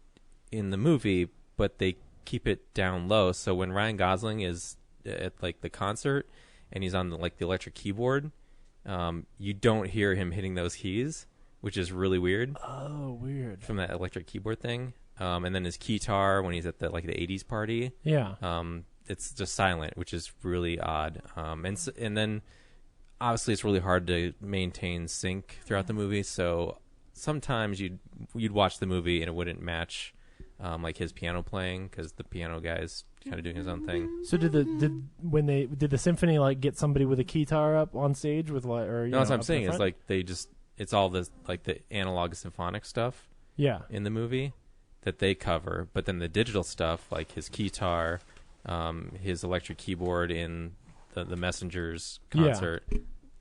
movie, but they keep it down low. So when Ryan Gosling is at like the concert and he's on the electric keyboard, you don't hear him hitting those keys, which is really weird. Oh, weird. From that electric keyboard thing. And then his keytar when he's at the 80s party. Yeah. It's just silent, which is really odd. And then obviously it's really hard to maintain sync throughout the movie. So sometimes you'd watch the movie and it wouldn't match like his piano playing, because the piano guy's kind of doing his own thing. So did the symphony get somebody with a keytar up on stage with or no, that's what I'm saying. Is like it's all this the analog symphonic stuff. Yeah. In the movie that they cover, but then the digital stuff like his keytar, his electric keyboard in the Messengers concert,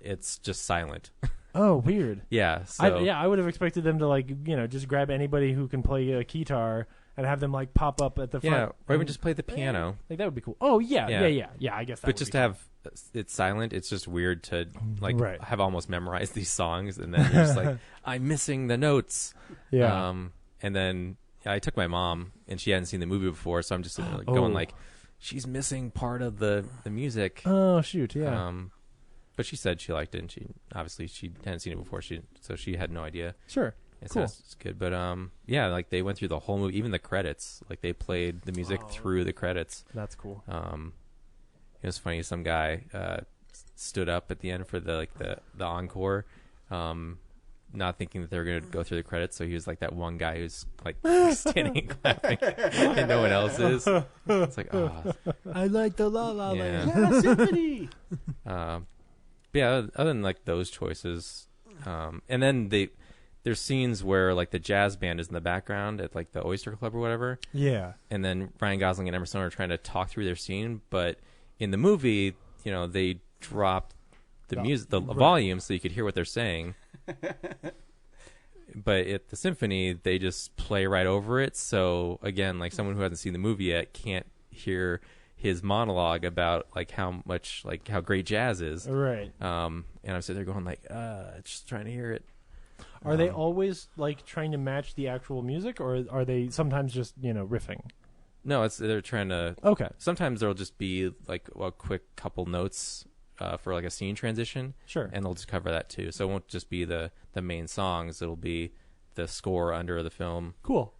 it's just silent. Oh, weird. Yeah. So I would have expected them to just grab anybody who can play a keytar and have them pop up at the front. Yeah, or even just play the piano. That would be cool. Oh yeah. I guess. But just to have it's silent, it's just weird to have almost memorized these songs, and then you're just like, I'm missing the notes. Yeah. And then I took my mom, and she hadn't seen the movie before, so I'm just sitting there going she's missing part of the music. Oh shoot, yeah. But she said she liked it, and she hadn't seen it before, so she had no idea. Sure. Cool. It's good, but they went through the whole movie, even the credits. They played the music through the credits. That's cool. It was funny. Some guy stood up at the end for the encore, not thinking that they were going to go through the credits. So he was like that one guy who's standing and clapping, and no one else is. It's like, I like the La La Land. Yeah, symphony. Yeah, other than those choices, and then there's scenes where the jazz band is in the background at the Oyster Club or whatever. Yeah. And then Ryan Gosling and Emma Stone are trying to talk through their scene, but in the movie, they dropped the music, the volume, so you could hear what they're saying. But at the symphony, they just play right over it. So again, someone who hasn't seen the movie yet can't hear his monologue about how much how great jazz is. Right. And I'm sitting there going just trying to hear it. Are they always trying to match the actual music, or are they sometimes just riffing? No, they're trying to. Okay. Sometimes there'll just be a quick couple notes for like a scene transition. Sure. And they'll just cover that too. So it won't just be the main songs. It'll be the score under the film. Cool.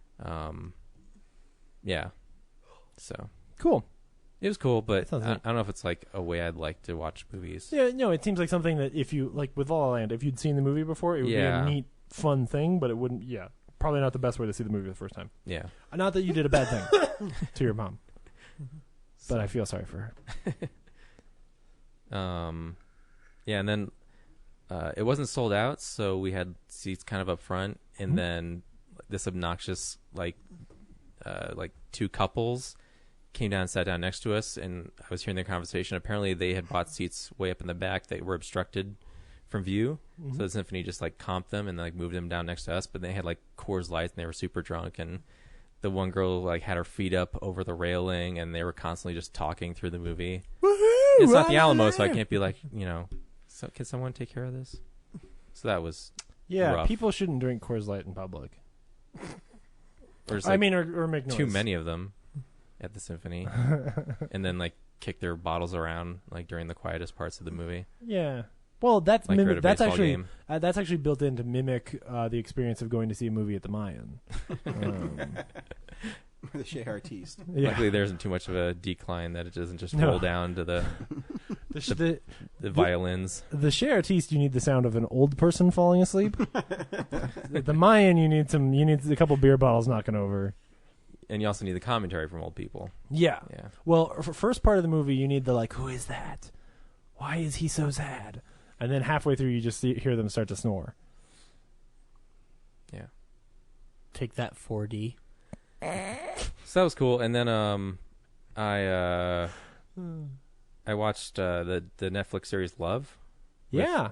Yeah. So cool. It was cool, but I neat. don't know if it's like a way I'd like to watch movies. Yeah, no, it seems like something that if you, like with La La Land, if you'd seen the movie before, it would be a neat, fun thing, but it wouldn't, probably not the best way to see the movie the first time. Yeah. Not that you did a bad thing to your mom, but I feel sorry for her. Yeah, and then it wasn't sold out, so we had seats kind of up front, and then this obnoxious, like two couples came down and sat down next to us, and I was hearing their conversation. Apparently they had bought seats way up in the back that were obstructed from view, so the symphony just like comped them and like moved them down next to us, but they had like Coors Lights and they were super drunk, and the one girl like had her feet up over the railing, and they were constantly just talking through the movie. Woohoo! It's not the Alamo, so I can't be like, so can someone take care of this? So that was rough. People shouldn't drink Coors Light in public. Or just, like, or make noise. Too many of them at the symphony, and then like kick their bottles around like during the quietest parts of the movie. Yeah. Well, that's like that's actually built in to mimic the experience of going to see a movie at the Mayan. The Chez Artiste. Yeah. Luckily, there isn't too much of a decline that it doesn't just roll down to the violins. The Chez Artiste, you need the sound of an old person falling asleep. The Mayan, you need a couple beer bottles knocking over. And you also need the commentary from old people. Yeah. Yeah. Well, for first part of the movie, you need the like, who is that? Why is he so sad? And then halfway through, you just hear them start to snore. Yeah. Take that 4D. So that was cool. And then I watched the Netflix series Love. Yeah.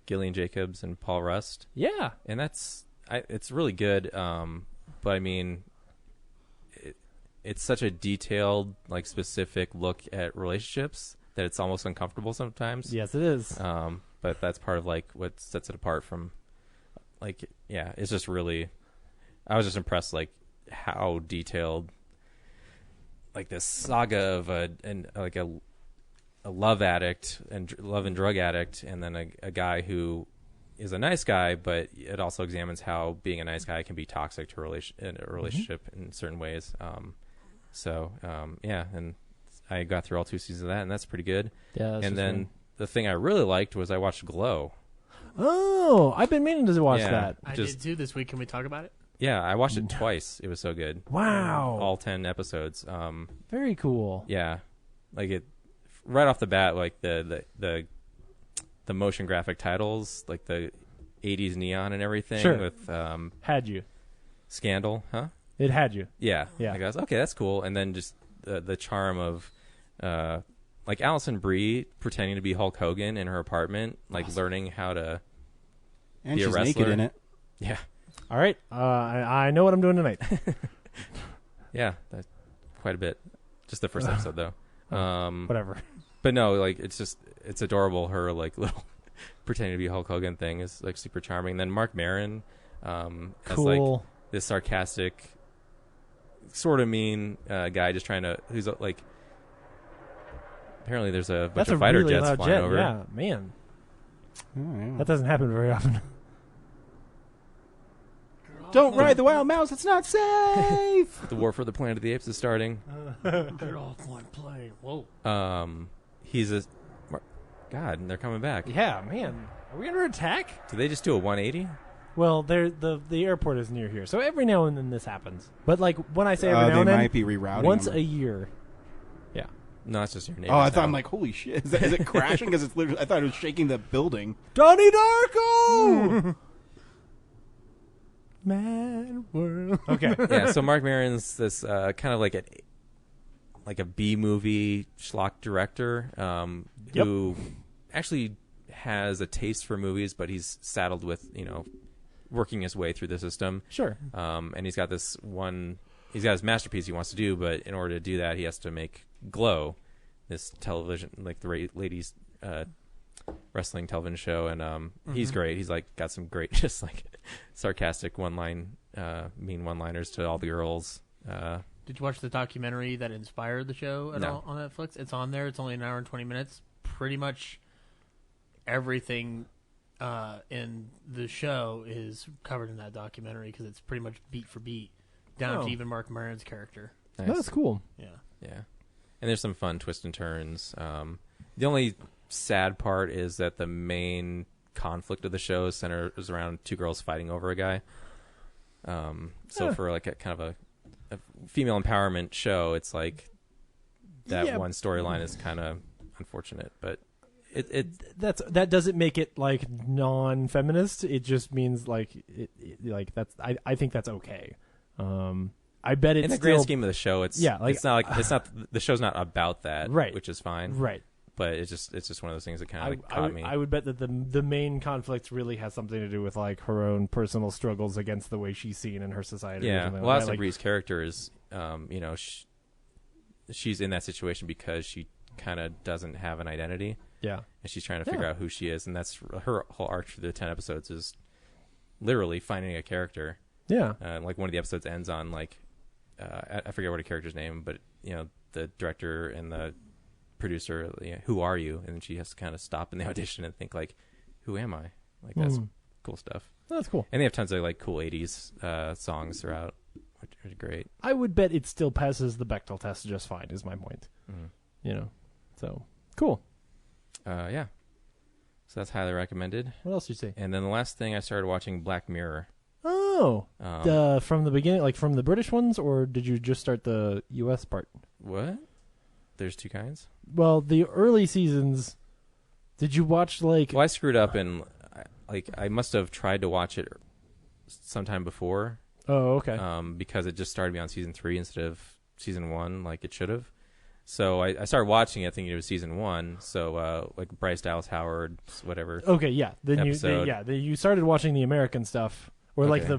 Gillian Jacobs and Paul Rust. Yeah. And it's really good. But I mean, it's such a detailed, like specific look at relationships that it's almost uncomfortable sometimes. Yes, it is. But that's part of like what sets it apart from, like, it's just really, I was just impressed, like how detailed, like this saga of a love addict and love and drug addict, and then a guy who is a nice guy, but it also examines how being a nice guy can be toxic to a relationship in certain ways. And I got through all 2 seasons of that, and that's pretty good. Yeah. And then the thing I really liked was I watched Glow. Oh, I've been meaning to watch that. I did too this week. Can we talk about it? Yeah, I watched it twice. It was so good. Wow. All 10 episodes. Very cool. Yeah. Like it right off the bat, like the motion graphic titles, like the 80s neon and everything. Sure. With Had you. Scandal, huh? It had you. Yeah. Yeah. I guess, okay, that's cool. And then just the charm of like Alison Brie pretending to be Hulk Hogan in her apartment, like learning how to be a she's wrestler. naked in it. Yeah. All right. I know what I'm doing tonight. Yeah, that's quite a bit. Just the first episode, though. Whatever. But no, like it's adorable. Her like little pretending to be Hulk Hogan thing is like super charming. Then Mark Maron, as like this sarcastic, sort of mean guy, just trying to who's like. Apparently, there's a bunch of fighter really jets loud flying jet. over. Yeah, man. Oh, yeah. That doesn't happen very often. Don't ride the wild mouse. It's not safe. The War for the Planet of the Apes is starting. Get off my plane. Whoa. He's a. God, they're coming back. Yeah, man. Are we under attack? Did they just do a 180? Well, the airport is near here, so every now and then this happens. But like when I say every now they and then, might be rerouting once them. a year. Yeah. No, it's just your neighbor. Oh, I thought I'm like, holy shit! Is it crashing? Because it's literally. I thought it was shaking the building. Donnie Darko. Mad world. Okay. Yeah. So Mark Maron's this kind of like a B movie schlock director who actually has a taste for movies, but he's saddled with working his way through the system. Sure. And he's got this one. He's got his masterpiece he wants to do, but in order to do that, he has to make Glow, this television, like the ladies wrestling television show, and he's great. He's like got some great, just like sarcastic mean one-liners to all the girls. Did you watch the documentary that inspired the show at all on Netflix? It's on there. It's only an hour and 20 minutes. Pretty much everything in the show is covered in that documentary because it's pretty much beat for beat down to even Mark Maron's character. Nice. That's cool. Yeah. Yeah. And there's some fun twists and turns. The only sad part is that the main conflict of the show centers around two girls fighting over a guy. So for like a kind of a female empowerment show, it's like that one storyline is kind of unfortunate, but that doesn't make it like non-feminist. It just means like like that's I think that's okay. I bet it's in the grand scheme of the show, it's not the show's not about that, right? Which is fine, right? But it's just one of those things that kind of caught me. I would bet that the main conflict really has something to do with like her own personal struggles against the way she's seen in her society. Yeah, well, Alison Brie's character is, she's in that situation because she kind of doesn't have an identity. Yeah, and she's trying to figure out who she is, and that's her whole arc through the 10 episodes is literally finding a character. Yeah, like one of the episodes ends on like I forget what a character's name, but the director and the producer, who are you? And she has to kind of stop in the audition and think like, who am I? Like that's cool stuff. That's cool. And they have tons of like cool 80s songs throughout, which are great. I would bet it still passes the Bechdel test just fine. Is my point. So cool. Yeah. So that's highly recommended. What else do you see? And then the last thing, I started watching Black Mirror. Oh, from the beginning, like from the British ones, or did you just start the U.S. part? What? There's two kinds? Well, the early seasons, did you watch like... Well, I screwed up and I must have tried to watch it sometime before. Oh, okay. Because it just started me on season 3 instead of season 1 like it should have. So I started watching it thinking it was season 1. So like Bryce Dallas Howard, whatever. Okay, yeah. Then episode. you started watching the American stuff. Or like I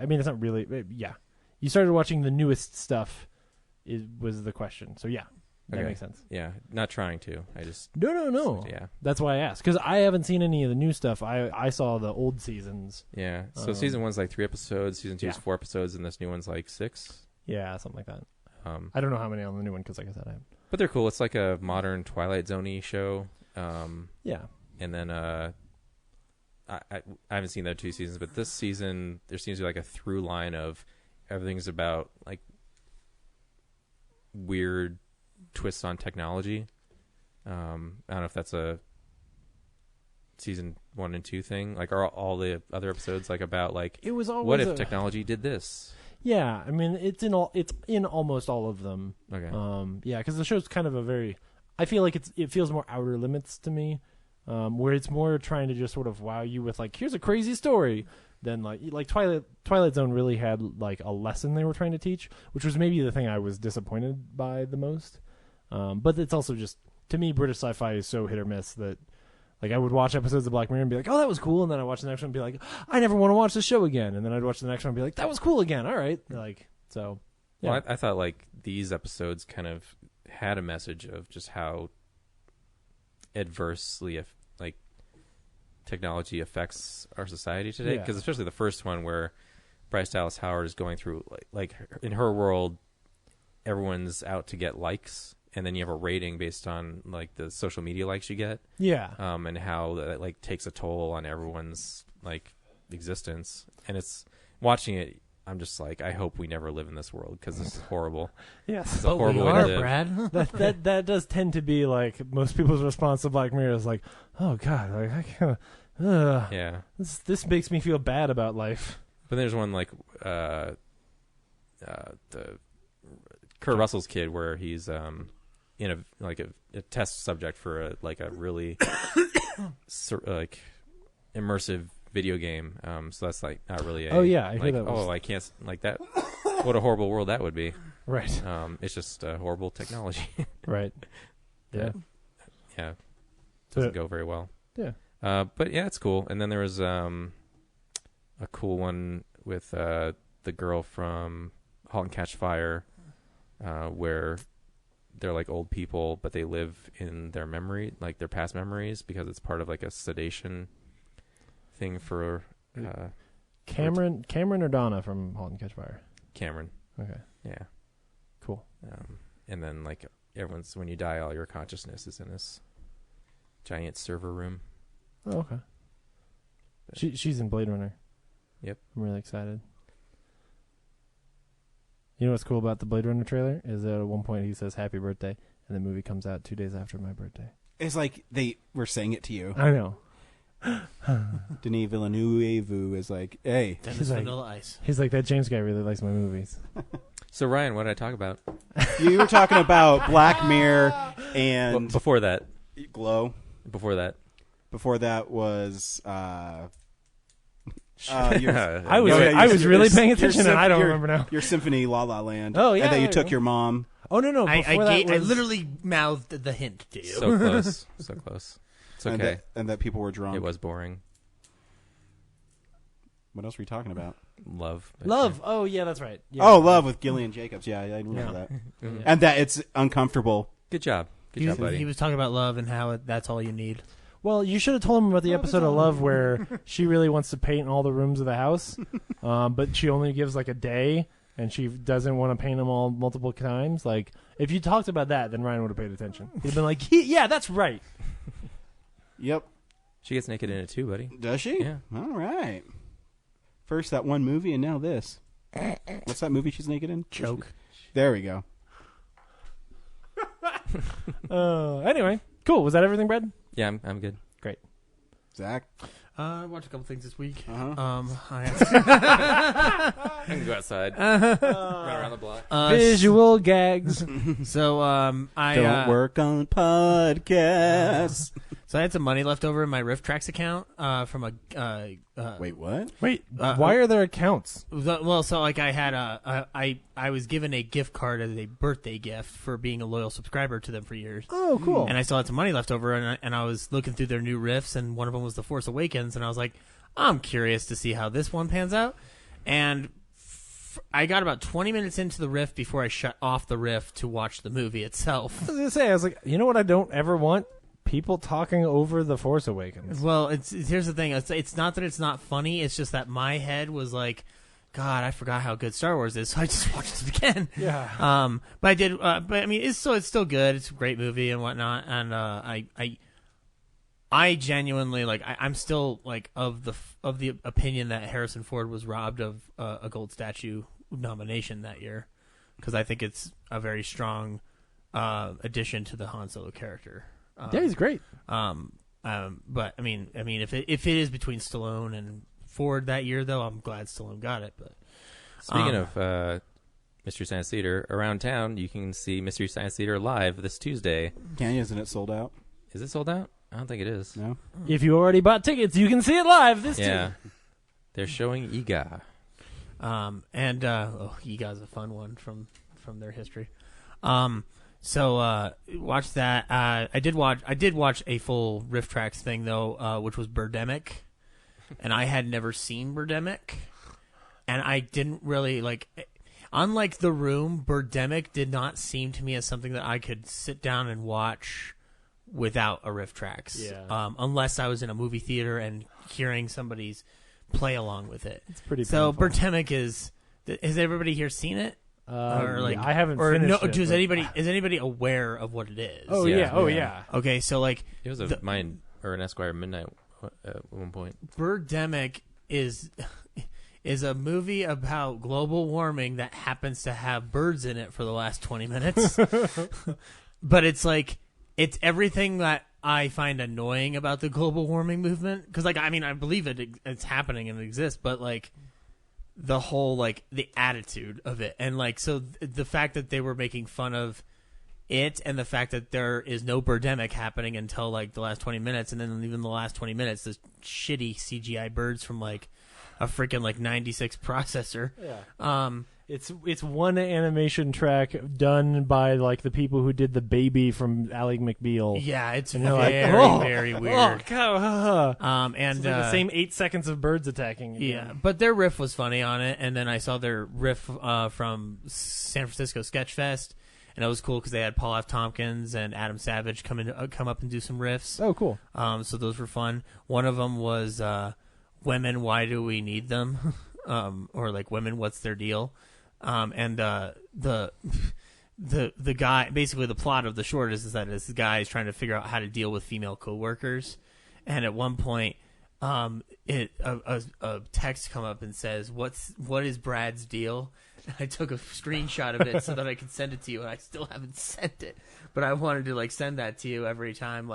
mean, it's not really... Yeah. You started watching the newest stuff was the question. So yeah. That makes sense. Yeah, not trying to. I just... No. Yeah. That's why I asked. Because I haven't seen any of the new stuff. I saw the old seasons. Yeah. So season 1's like 3 episodes. Season 2 is 4 episodes. And this new one's like 6. Yeah, something like that. I don't know how many on the new one because, like I said, I haven't. But they're cool. It's like a modern Twilight Zone-y show. Yeah. And then I haven't seen the other 2 seasons, but this season there seems to be like a through line of everything's about like weird twists on technology. I don't know if that's a season 1 and 2 thing. Like, are all the other episodes like about like it was always what if technology did this? Yeah, I mean it's in almost all of them. Okay. Yeah, because the show's kind of a very. I feel like it feels more Outer Limits to me, where it's more trying to just sort of wow you with like here's a crazy story. Than like Twilight Zone really had like a lesson they were trying to teach, which was maybe the thing I was disappointed by the most. But it's also just, to me, British sci-fi is so hit or miss that like I would watch episodes of Black Mirror and be like, oh, that was cool, and then I watch the next one and be like, I never want to watch this show again, and then I'd watch the next one and be like, that was cool again. All right, like so. Yeah. Well, I thought like these episodes kind of had a message of just how adversely like technology affects our society today, because especially the first one where Bryce Dallas Howard is going through like in her world everyone's out to get likes, and then you have a rating based on like the social media likes you get, and how that like takes a toll on everyone's like existence. And it's watching it, I'm just like, I hope we never live in this world because this is horrible. Yes, it's a horrible way to live. Brad. that does tend to be like most people's response to Black Mirror is like, oh god, like I can't. Yeah, this makes me feel bad about life. But there's one like the Kurt Russell's kid where he's in a test subject for a really like immersive video game. So that's like not really a I hear that I can't like that. What a horrible world that would be. Right. It's just horrible technology. Right. Yeah. Yeah. Doesn't go very well. Yeah. But yeah, it's cool. And then there was a cool one with the girl from *Halt and Catch Fire*, where they're like old people, but they live in their memory, like their past memories, because it's part of like a sedation thing for Cameron or Donna from *Halt and Catch Fire*. Cameron. Okay. Yeah. Cool. And then like when you die, all your consciousness is in this giant server room. Oh, okay. She's in Blade Runner. Yep. I'm really excited. You know what's cool about the Blade Runner trailer is that at one point he says "Happy Birthday," and the movie comes out 2 days after my birthday. It's like they were saying it to you. I know. Denis Villeneuve is like, hey. Dennis Vanilla Ice. He's like, that James guy really likes my movies. So Ryan, what did I talk about? You were talking about Black Mirror and Well, before that. Glow. Before that. Before that was I was really paying attention, and I don't remember now. Your Symphony La La Land. Oh, yeah. And that you took your mom. Oh, no. I literally mouthed the hint to you. So close. So close. It's okay. And that people were drunk. It was boring. What else were you talking about? Love. Love. Oh, yeah, that's right. Yeah. Oh, Love with Gillian Jacobs. Yeah, I remember that. Mhm. And that it's uncomfortable. Good job. Good job, buddy. He was talking about love and how that's all you need. Well, you should have told him about the episode of Love where she really wants to paint all the rooms of the house, but she only gives like a day, and she doesn't want to paint them all multiple times. Like, if you talked about that, then Ryan would have paid attention. He'd been like, yeah, that's right. Yep. She gets naked in it too, buddy. Does she? Yeah. All right. First that one movie, and now this. What's that movie she's naked in? Choke. There we go. Anyway, cool. Was that everything, Brad? Yeah, I'm good. Great. Zach? I watched a couple things this week. Uh-huh. I can go outside. Run around the block. Visual gags. So I don't work on podcasts. So I had some money left over in my RiffTrax account from a. Wait, what? Wait, why are there accounts? Well, so like I had I was given a gift card as a birthday gift for being a loyal subscriber to them for years. Oh, cool. And I still had some money left over, and I was looking through their new riffs, and one of them was The Force Awakens, and I was like, I'm curious to see how this one pans out. And I got about 20 minutes into the riff before I shut off the riff to watch the movie itself. I was gonna say, I was like, you know what I don't ever want? People talking over The Force Awakens. Well, here's the thing. It's not that it's not funny. It's just that my head was like, God, I forgot how good Star Wars is, so I just watched it again. Yeah. But I did. But I mean, it's still good. It's a great movie and whatnot. And I genuinely like. I'm still like of the opinion that Harrison Ford was robbed of a gold statue nomination that year, because I think it's a very strong addition to the Han Solo character. Yeah, he's great. But I mean, if it is between Stallone and Ford that year, though, I'm glad Stallone got it. But speaking of Mystery Science Theater, around town you can see Mystery Science Theater live this Tuesday. Isn't it sold out? Is it sold out? I don't think it is. No. If you already bought tickets, you can see it live this Yeah. Tuesday. They're showing Ega. Ega's a fun one from their history. So watch that. I did watch a full RiffTrax thing though, which was Birdemic, and I had never seen Birdemic, and I didn't really like. Unlike The Room, Birdemic did not seem to me as something that I could sit down and watch without a RiffTrax. Yeah. Unless I was in a movie theater and hearing somebody's play along with it. It's pretty. So painful. Birdemic has everybody here seen it? I haven't or finished no, it. Is anybody aware of what it is? Oh yeah. Oh yeah. Okay, so like It was a Mine or an Esquire Midnight at one point. Birdemic is a movie about global warming that happens to have birds in it for the last 20 minutes. But it's like it's everything that I find annoying about the global warming movement, because like I mean I believe it's happening and it exists, but like the whole like the attitude of it, and like so the fact that they were making fun of it, and the fact that there is no Birdemic happening until like the last 20 minutes, and then even the last 20 minutes there's shitty CGI birds from like a freaking like 96 processor. Yeah. It's one animation track done by like the people who did the baby from Ally McBeal. Yeah, it's and very like, very weird. Oh god. And it's like the same 8 seconds of birds attacking. Yeah, but their riff was funny on it, and then I saw their riff from San Francisco Sketchfest, and it was cool because they had Paul F. Tompkins and Adam Savage come up and do some riffs. Oh, cool. So those were fun. One of them was "Women, Why Do We Need Them?" Or like "Women, What's Their Deal?" And the guy, basically the plot of the short is that this guy is trying to figure out how to deal with female coworkers, and at one point, a text come up and says, "What is Brad's deal?" And I took a screenshot of it so that I could send it to you, and I still haven't sent it. But I wanted to send that to you every time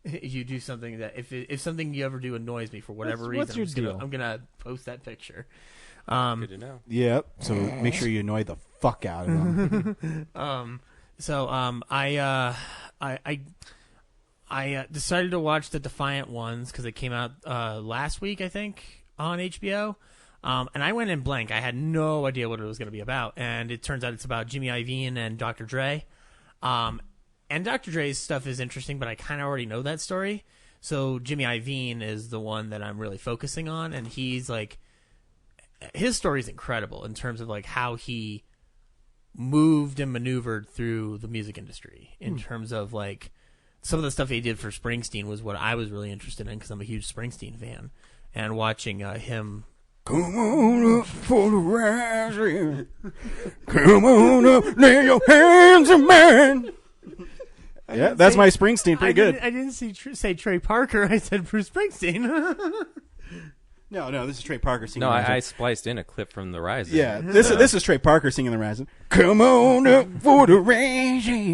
you do something that if something you ever do annoys me for whatever reason, what's your I'm gonna post that picture. Good to know. Yep. So make sure you annoy the fuck out of them. I decided to watch the Defiant Ones because it came out last week, I think, on HBO. And I went in blank. I had no idea what it was going to be about. And it turns out it's about Jimmy Iovine and Dr. Dre. And Dr. Dre's stuff is interesting, but I kind of already know that story. So Jimmy Iovine is the one that I'm really focusing on. And he's his story is incredible in terms of how he moved and maneuvered through the music industry in terms of some of the stuff he did for Springsteen was what I was really interested in because I'm a huge Springsteen fan, and watching him. Come on up for the rising. Come on up, lay your hands on mine. Yeah, that's my Springsteen. Pretty good. I didn't say Trey Parker. I said Bruce Springsteen. No, this is Trey Parker singing. No, The Rising. I spliced in a clip from The Rising. Yeah, this is Trey Parker singing The Rising. Come on up for the rising.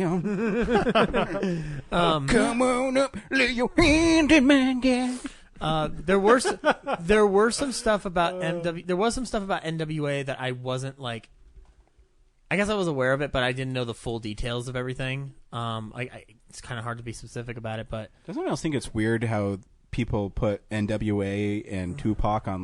Come on up, lay your hand in mine, yeah. There were some stuff about There was some stuff about NWA that I wasn't I guess I was aware of it, but I didn't know the full details of everything. It's kind of hard to be specific about it, but Doesn't anyone else think it's weird how people put NWA and Tupac on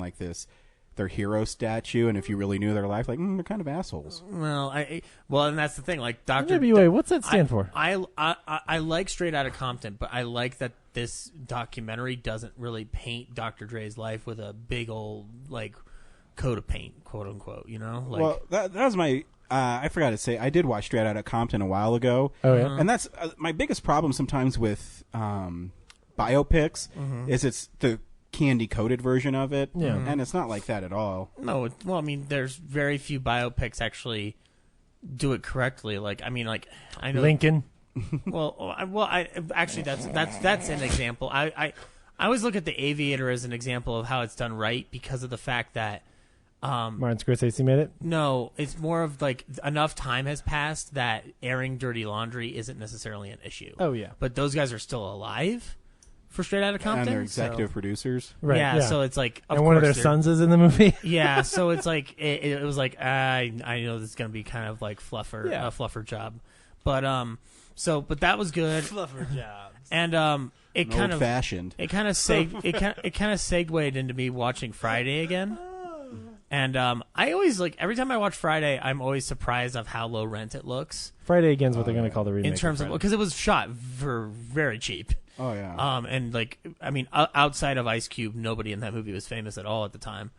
their hero statue, and if you really knew their life, they're kind of assholes. Well, and that's the thing. Dr. NWA, what's that stand for? I like Straight Outta Compton, but I like that this documentary doesn't really paint Dr. Dre's life with a big old coat of paint, quote unquote. Well, that was my. I forgot to say, I did watch Straight Outta Compton a while ago. Oh yeah, and that's my biggest problem sometimes with biopics is it's the candy coated version of it, and it's not like that at all. No, well, I mean, there's very few biopics actually do it correctly. I know Lincoln. I actually that's an example. I always look at The Aviator as an example of how it's done right because of the fact that Martin Scorsese made it. No, it's more of enough time has passed that airing dirty laundry isn't necessarily an issue. Oh yeah, but those guys are still alive for Straight Outta Compton, and they're executive producers, right? Yeah, so it's and one of their sons is in the movie. Yeah, so it's it was I know this is gonna be kind of a fluffer job, but but that was good. Fluffer jobs. And it kind of fashioned. It kind of segued into me watching Friday again. And I always every time I watch Friday, I'm always surprised of how low rent it looks. Friday again is what they're going to call the remake. In terms of because it was shot for very cheap. Oh yeah. And outside of Ice Cube, nobody in that movie was famous at all at the time.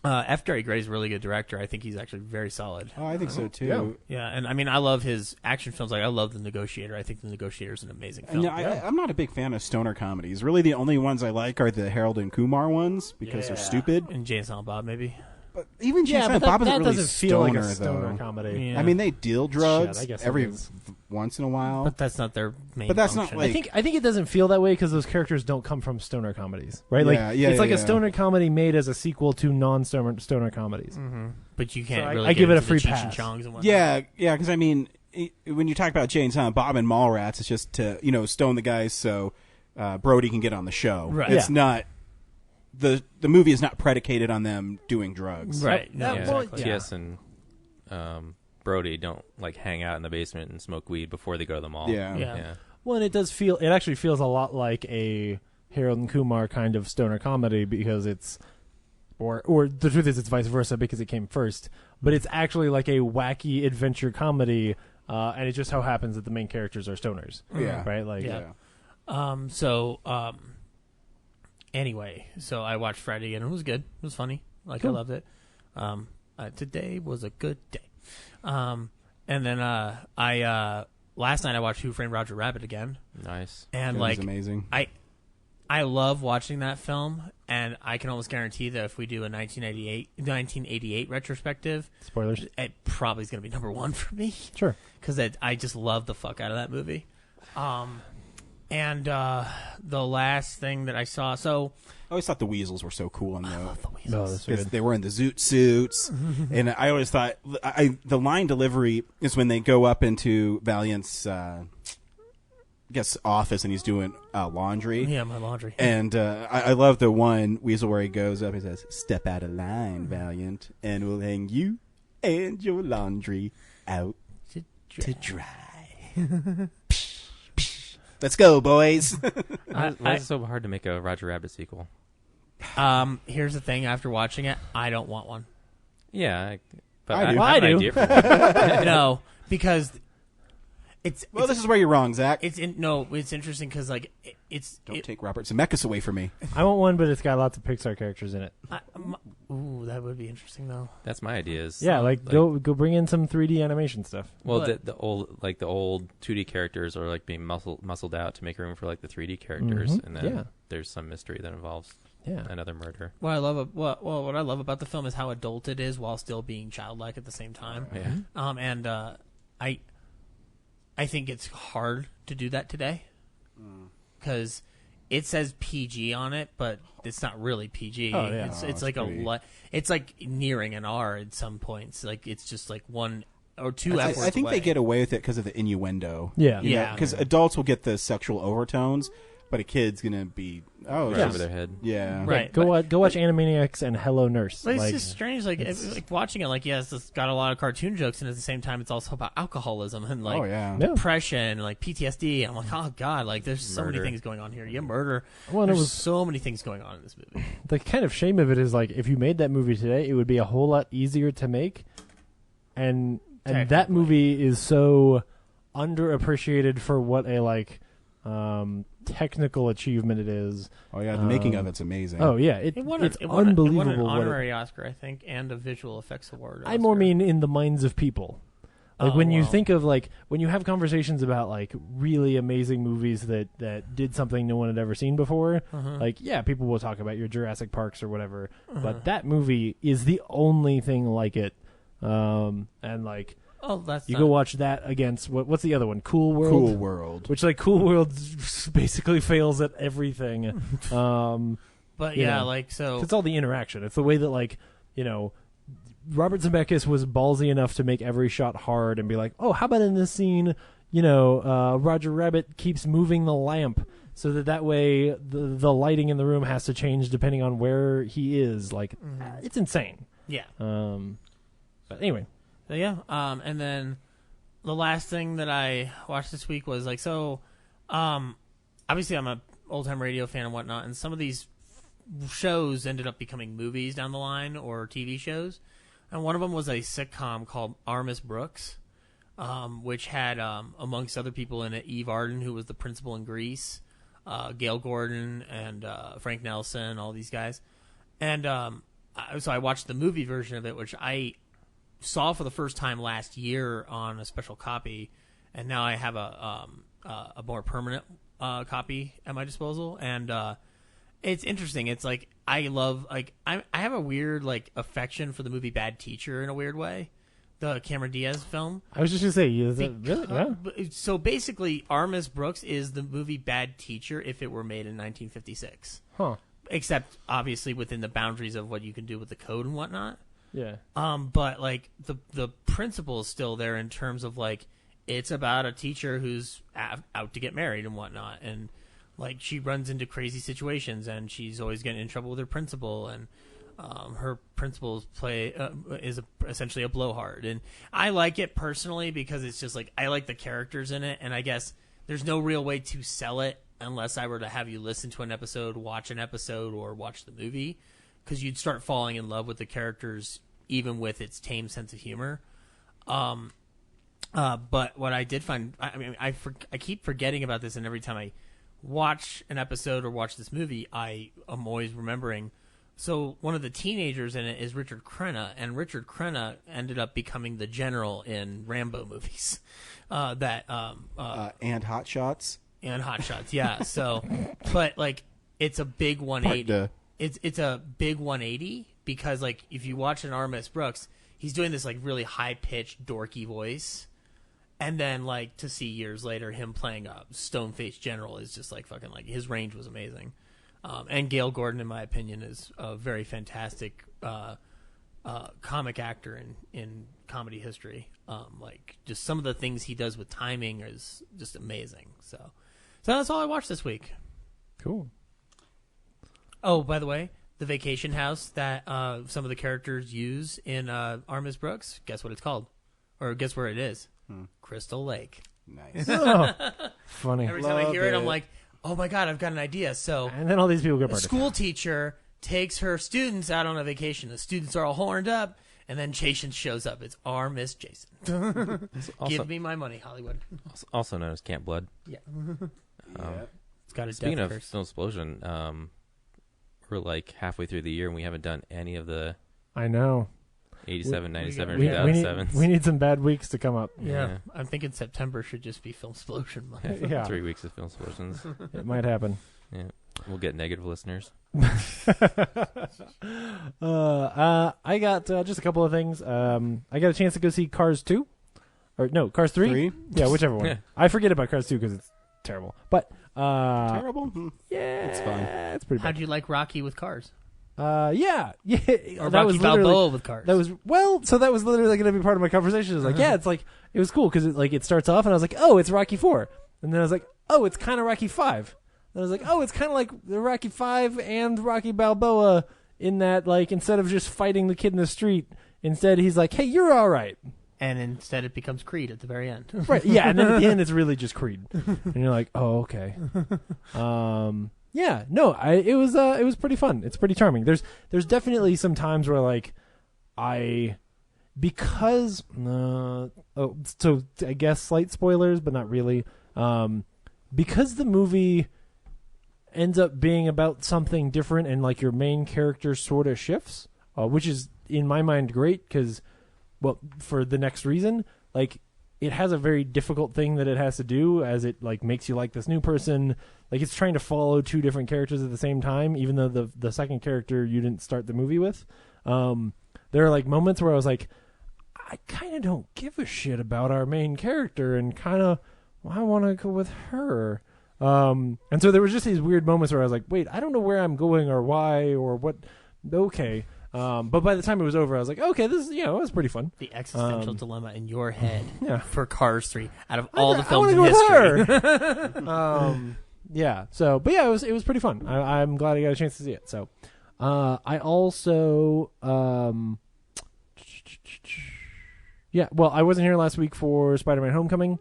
F. Gary Gray's a really good director. I think he's actually very solid. Oh, I think so too. Yeah, and I love his action films. I love The Negotiator. I think The Negotiator is an amazing film. I'm not a big fan of stoner comedies. Really, the only ones I like are the Harold and Kumar ones because they're stupid. And Jay and Silent Bob, maybe. But even Jay and Silent Bob isn't really feel like a stoner though. comedy. Yeah. I mean, they deal drugs I guess every once in a while. But that's not their main. But that's function. not I think it doesn't feel that way because those characters don't come from stoner comedies, right? Yeah, It's a stoner comedy made as a sequel to non-stoner comedies. Mm-hmm. But you can't So really. I give it a into the free Cheech and pass. Chongs and whatnot. Yeah, because I mean, when you talk about Jay and Silent Bob and Mallrats, it's just to stone the guys so Brody can get on the show. Right. It's not the movie is not predicated on them doing drugs. Right. No, exactly. T.S. and Brody don't hang out in the basement and smoke weed before they go to the mall. Yeah. Well, and it actually feels a lot like a Harold and Kumar kind of stoner comedy because it's, or the truth is it's vice versa because it came first, but it's actually like a wacky adventure comedy, and it just so happens that the main characters are stoners. Yeah. Right? Anyway, so I watched Friday and it was good. It was funny. Cool. I loved it. Today was a good day. And then last night I watched Who Framed Roger Rabbit again. Nice. And That was amazing. I love watching that film, and I can almost guarantee that if we do a 1988 retrospective, Spoilers. it probably is going to be number one for me. Sure. Because I just love the fuck out of that movie. And the last thing that I saw, so I always thought the weasels were so cool in the No, that's because good. they were in the zoot suits, and I always thought the line delivery is when they go up into Valiant's office and he's doing laundry. Yeah, my laundry. And I love the one weasel where he goes up and says, "Step out of line, Valiant, and we'll hang you and your laundry out to dry." Let's go, boys. Why is it so hard to make a Roger Rabbit sequel? Here's the thing. After watching it, I don't want one. Yeah, but I do. I have an I do. idea for one. No, because it's Well, this is where you're wrong, Zach. it's interesting because like Don't take Robert Zemeckis away from me. I want one, but it's got lots of Pixar characters in it. Ooh, that would be interesting though. That's my ideas. Yeah, like go bring in some 3D animation stuff. Well, But- the old 2D characters are like being muscled out to make room for like the 3D characters, and then Yeah. there's some mystery that involves Yeah. another murder. What I love about the film is how adult it is while still being childlike at the same time. Yeah. And I think it's hard to do that today because it says PG on it, but it's not really PG. Oh, yeah. It's it's like pretty- it's like nearing an R at some points. Like it's just like one or two F words I think away. they get away with it because of the innuendo. Yeah. Yeah. Because adults will get the sexual overtones, but a kid's gonna be Right just- over their head. Yeah. Right. Go watch Animaniacs and Hello Nurse. But it's Like, just strange, like watching it. Like, yes, it's got a lot of cartoon jokes, and at the same time, it's also about alcoholism and like Oh yeah. Yeah. depression, and like PTSD. I'm like, oh god, like there's so many Murder. things going on here. Yeah, murder. Well, and it There's was- so many things going on in this movie. the kind of shame of it is like if you made that movie today, it would be a whole lot easier to make, and that Technically. movie is so underappreciated for what a technical achievement it is. Oh yeah. The making of it's amazing. Oh yeah, It won, it's it won unbelievable. an what it- honorary Oscar, I think, and a visual effects award. I more Oscar. mean in the minds of people. Like Oh, when you well. think of like when you have conversations about like really amazing movies that did something no one had ever seen before, like yeah, people will talk about your Jurassic Parks or whatever, but that movie is the only thing like it. And like Oh, that's you not- go watch that against what's the other one? Cool World. Cool World. Which like Cool World basically fails at everything. But you yeah, know, like so. it's all the interaction. It's the way that like Robert Zemeckis was ballsy enough to make every shot hard and be like, oh, how about in this scene, Roger Rabbit keeps moving the lamp so that way the lighting in the room has to change depending on where he is. Like, it's insane. Yeah. But anyway. So, yeah. And then the last thing that I watched this week was like, obviously I'm a old time radio fan and whatnot, and some of these shows ended up becoming movies down the line or TV shows. And one of them was a sitcom called Armis Brooks, which had, amongst other people in it, Eve Arden, who was the principal in Grease, Gail Gordon, and Frank Nelson, all these guys. And so I watched the movie version of it, which I saw for the first time last year on a special copy, and now I have a more permanent copy at my disposal. And it's interesting. It's like I have a weird like affection for the movie Bad Teacher in a weird way, the Cameron Diaz film. I was just going to say, is that really? Yeah. So basically, Armis Brooks is the movie Bad Teacher if it were made in 1956. Huh. Except obviously within the boundaries of what you can do with the code and whatnot. Yeah. But like the principle is still there in terms of like it's about a teacher who's out to get married and whatnot, and like she runs into crazy situations and she's always getting in trouble with her principal, and her principal's is essentially a blowhard. And I like it personally because it's just like I like the characters in it, and I guess there's no real way to sell it unless I were to have you listen to an episode, watch an episode, or watch the movie, because you'd start falling in love with the characters even with its tame sense of humor. But what I did find, I keep forgetting about this, and every time I watch an episode or watch this movie, I am always remembering. So one of the teenagers in it is Richard Crenna, and Richard Crenna ended up becoming the general in Rambo movies. And Hot Shots. And Hot Shots, yeah. So, but like, it's a big 180. It's a big 180 because like if you watch an Armis Brooks, he's doing this like really high pitched dorky voice, And then, like, to see years later him playing a stone-faced general is just, like, fucking, like, his range was amazing. And Gale Gordon, in my opinion, is a very fantastic comic actor in comedy history. Like, just some of the things he does with timing is just amazing. So that's all I watched this week. Cool. Oh, by the way, the vacation house that some of the characters use in Armis Brooks, guess what it's called? Or guess where it is? Crystal Lake. Nice. Funny. Every time I hear it, I'm like, oh my God, I've got an idea. So, and then all these people get a murdered. school teacher takes her students out on a vacation. The students are all horned up, and then Jason shows up. It's our Miss Jason. Give me my money, Hollywood. Also known as Camp Blood. Yeah. It's got a Speaking death of curse. Film Explosion, we're like halfway through the year and we haven't done any of the I know. 87, 97, or We 2007. need, we need some bad weeks to come up. Yeah. I'm thinking September should just be Film Explosion month. Yeah. 3 weeks of Film Explosions. It might happen. Yeah. We'll get negative listeners. I got just a couple of things. I got a chance to go see Cars 2. Or no, Cars 3? 3? Yeah, whichever one. Yeah. I forget about Cars 2 because it's terrible. But Terrible? yeah, It's fine. It's pretty How'd bad. you like Rocky with cars? Yeah. Or that Rocky was literally Balboa with cars? That was so that was literally going to be part of my conversation. It was like, yeah, it's like it was cool because it starts off and I was like, oh, it's Rocky 4, and then I was like, oh, it's kind of Rocky 5. And I was like, oh, it's kind of like the Rocky 5 and Rocky Balboa in that, like, instead of just fighting the kid in the street, instead he's like, hey, you're all right. And instead it becomes Creed at the very end. Right, yeah, and then at the end it's really just Creed. And you're like, oh, okay. Yeah, no, it was pretty fun. It's pretty charming. There's definitely some times where, like, because so I guess slight spoilers, but not really. Because the movie ends up being about something different and, like, your main character sort of shifts, which is, in my mind, great because, well, for the next reason, like, it has a very difficult thing that it has to do as it, like, makes you like this new person. Like, it's trying to follow two different characters at the same time, even though the second character you didn't start the movie with. There are, like, moments where I was like, I kind of don't give a shit about our main character and kind of I want to go with her. And so there was just these weird moments where I was like, wait, I don't know where I'm going or why or what. Okay. But by the time it was over, I was like, okay, this it was pretty fun. The existential dilemma in your head Yeah. for Cars 3 out of all the films I in wanna history. go with her. Yeah. So, but yeah, it was pretty fun. I'm glad I got a chance to see it. So, I also, yeah. Well, I wasn't here last week for Spider-Man: Homecoming.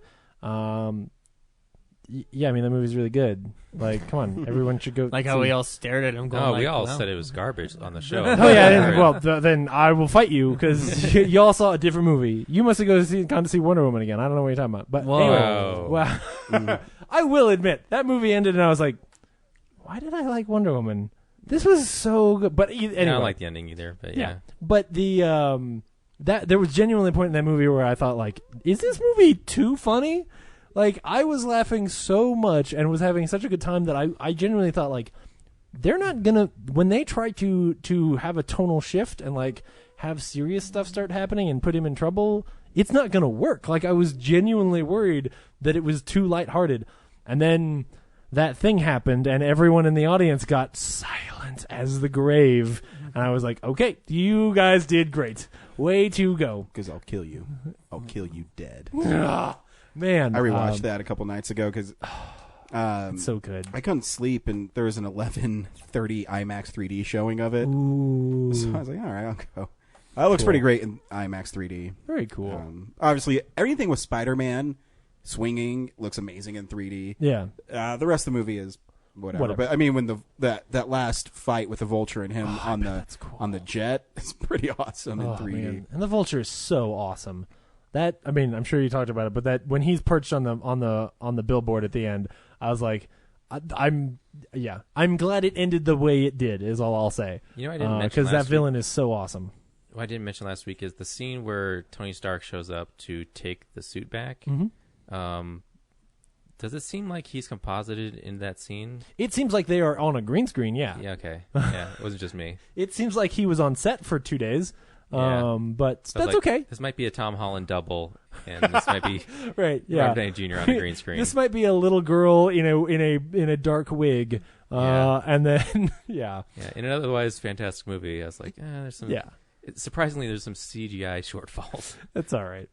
Yeah, I mean, the movie's really good. Like, come on, everyone should go. Like how we all stared at him going, Oh, like, we all wow. said it was garbage on the show. Oh yeah, I didn't, well then I will fight you because y'all saw a different movie. You must have gone to see Wonder Woman again. I don't know what you're talking about. But Whoa. anyway, wow. I will admit that movie ended and I was like, why did I like Wonder Woman? This was so good. But anyway, I don't like the ending either. But yeah. But the that there was genuinely a point in that movie where I thought, like, is this movie too funny? Like, I was laughing so much and was having such a good time that I genuinely thought, like, they're not gonna, when they try to have a tonal shift and, like, have serious stuff start happening and put him in trouble, it's not gonna work. Like, I was genuinely worried that it was too lighthearted. And then that thing happened and everyone in the audience got silent as the grave. And I was like, okay, you guys did great. Way to go. Because I'll kill you. I'll kill you dead. Man, I rewatched that a couple nights ago because it's so good. I couldn't sleep, and there was an 11:30 IMAX 3D showing of it. Ooh. So I was like, all right, I'll go. It looks pretty great in IMAX 3D. Very cool. Obviously, everything with Spider-Man swinging looks amazing in 3D. Yeah. The rest of the movie is whatever. But I mean, when that last fight with the Vulture and him on the jet is pretty awesome in 3D. Man. And the Vulture is so awesome. That, I mean, I'm sure you talked about it, but that when he's perched on the billboard at the end, I was like, I'm glad it ended the way it did. Is all I'll say. You know, I didn't mention because that villain is so awesome. What I didn't mention last week is the scene where Tony Stark shows up to take the suit back. Mm-hmm. Does it seem like he's composited in that scene? It seems like they are on a green screen. Yeah. Yeah. Okay. Yeah. It wasn't just me. It seems like he was on set for 2 days. Yeah. But I was that's okay. This might be a Tom Holland double, and this might be right. Yeah, Robert Downey Jr. on the green screen. This might be a little girl in a dark wig, and then yeah, in an otherwise fantastic movie. I was like, there's some. Yeah. Surprisingly, there's some CGI shortfalls. That's all right.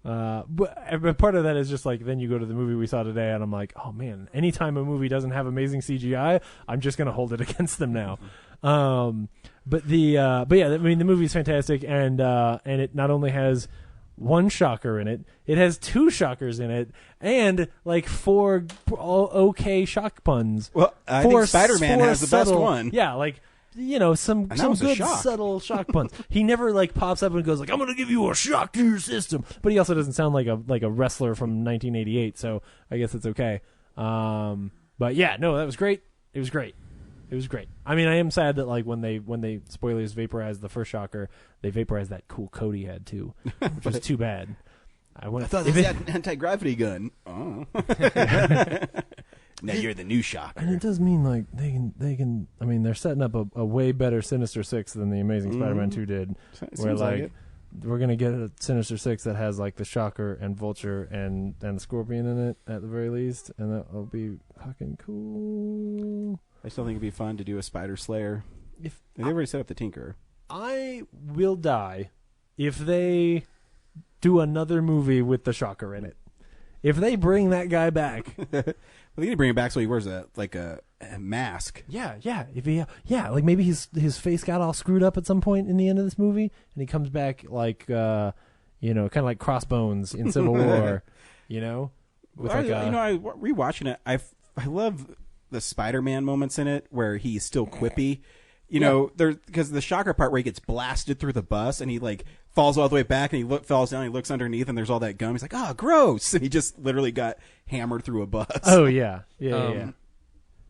But part of that is just like then you go to the movie we saw today, and I'm like, oh man, anytime a movie doesn't have amazing CGI, I'm just gonna hold it against them now. But yeah, I mean the movie's fantastic, and it not only has one shocker in it, it has two shockers in it, and like four okay shock puns. Well, I think Spider-Man has the best one. Yeah, like. Some good subtle shock puns. He never like pops up and goes like, "I'm going to give you a shock to your system," but he also doesn't sound like a wrestler from 1988. So I guess it's okay. But yeah, no, that was great. It was great. I mean, I am sad that like when they spoilers vaporized the first shocker, they vaporized that cool coat he had too, which was too bad. I thought this was an anti-gravity gun. Oh. Now you're the new shocker. And it does mean like they can. I mean, they're setting up a way better Sinister Six than the Amazing Spider-Man 2 did. Where like we're gonna get a Sinister Six that has like the Shocker and Vulture and Scorpion in it at the very least, and that'll be fucking cool. I still think it'd be fun to do a Spider Slayer. They already set up the Tinker. I will die if they do another movie with the Shocker in it. If they bring that guy back. Well, they need to bring him back so he wears a mask. Yeah. Like maybe his face got all screwed up at some point in the end of this movie, and he comes back like kind of like Crossbones in Civil War, with I rewatching it. I love the Spider-Man moments in it where he's still quippy. Because the shocker part where he gets blasted through the bus and he like falls all the way back and he falls down, he looks underneath and there's all that gum. He's like, gross. And he just literally got hammered through a bus. Oh, yeah. Yeah.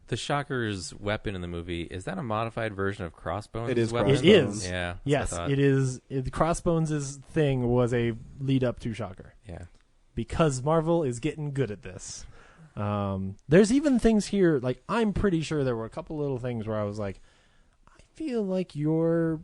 The Shocker's weapon in the movie, is that a modified version of Crossbones' It is weapon? It is. Yeah. Yes, it is. Crossbones' thing was a lead up to Shocker. Yeah. Because Marvel is getting good at this. There's even things here, like I'm pretty sure there were a couple little things where I was like, I feel like you're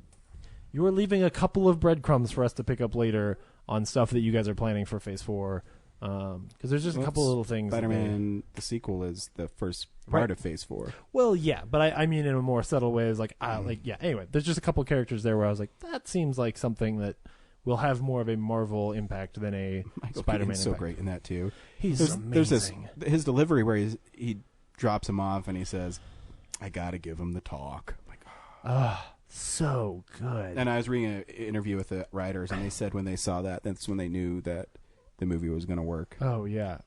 leaving a couple of breadcrumbs for us to pick up later on stuff that you guys are planning for Phase 4. Because there's just a couple little things. Spider-Man, the sequel, is the first part of Phase 4. Well, yeah, but I mean in a more subtle way. It was like, anyway, there's just a couple characters there where I was like, that seems like something that will have more of a Marvel impact than a Spider-Man He's impact. So great in that, too. There's amazing. His delivery where he drops him off and he says, I got to give him the talk. I'm like, so good. And I was reading an interview with the writers, and they said when they saw that's when they knew that the movie was going to work. Oh, yeah.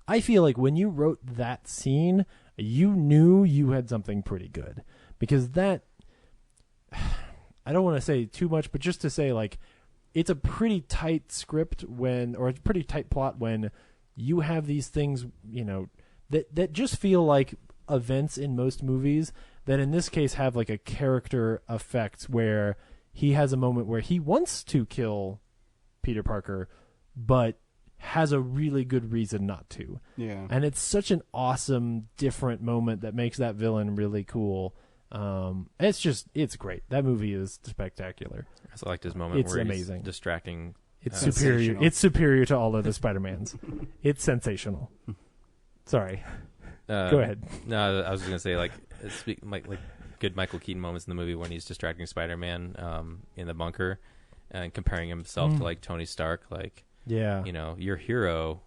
I feel like when you wrote that scene, you knew you had something pretty good. Because that... I don't want to say too much, but just to say, like, it's a pretty tight script or a pretty tight plot when you have these things, that just feel like events in most movies that in this case have like a character effect where he has a moment where he wants to kill Peter Parker, but has a really good reason not to. Yeah. And it's such an awesome, different moment that makes that villain really cool. It's great. That movie is spectacular. I also liked his moment where amazing. He's distracting. It's superior. It's superior to all of the Spider-Mans. It's sensational. Sorry. Go ahead. No, I was just gonna say like good Michael Keaton moments in the movie when he's distracting Spider-Man in the bunker and comparing himself to like Tony Stark. Like, your hero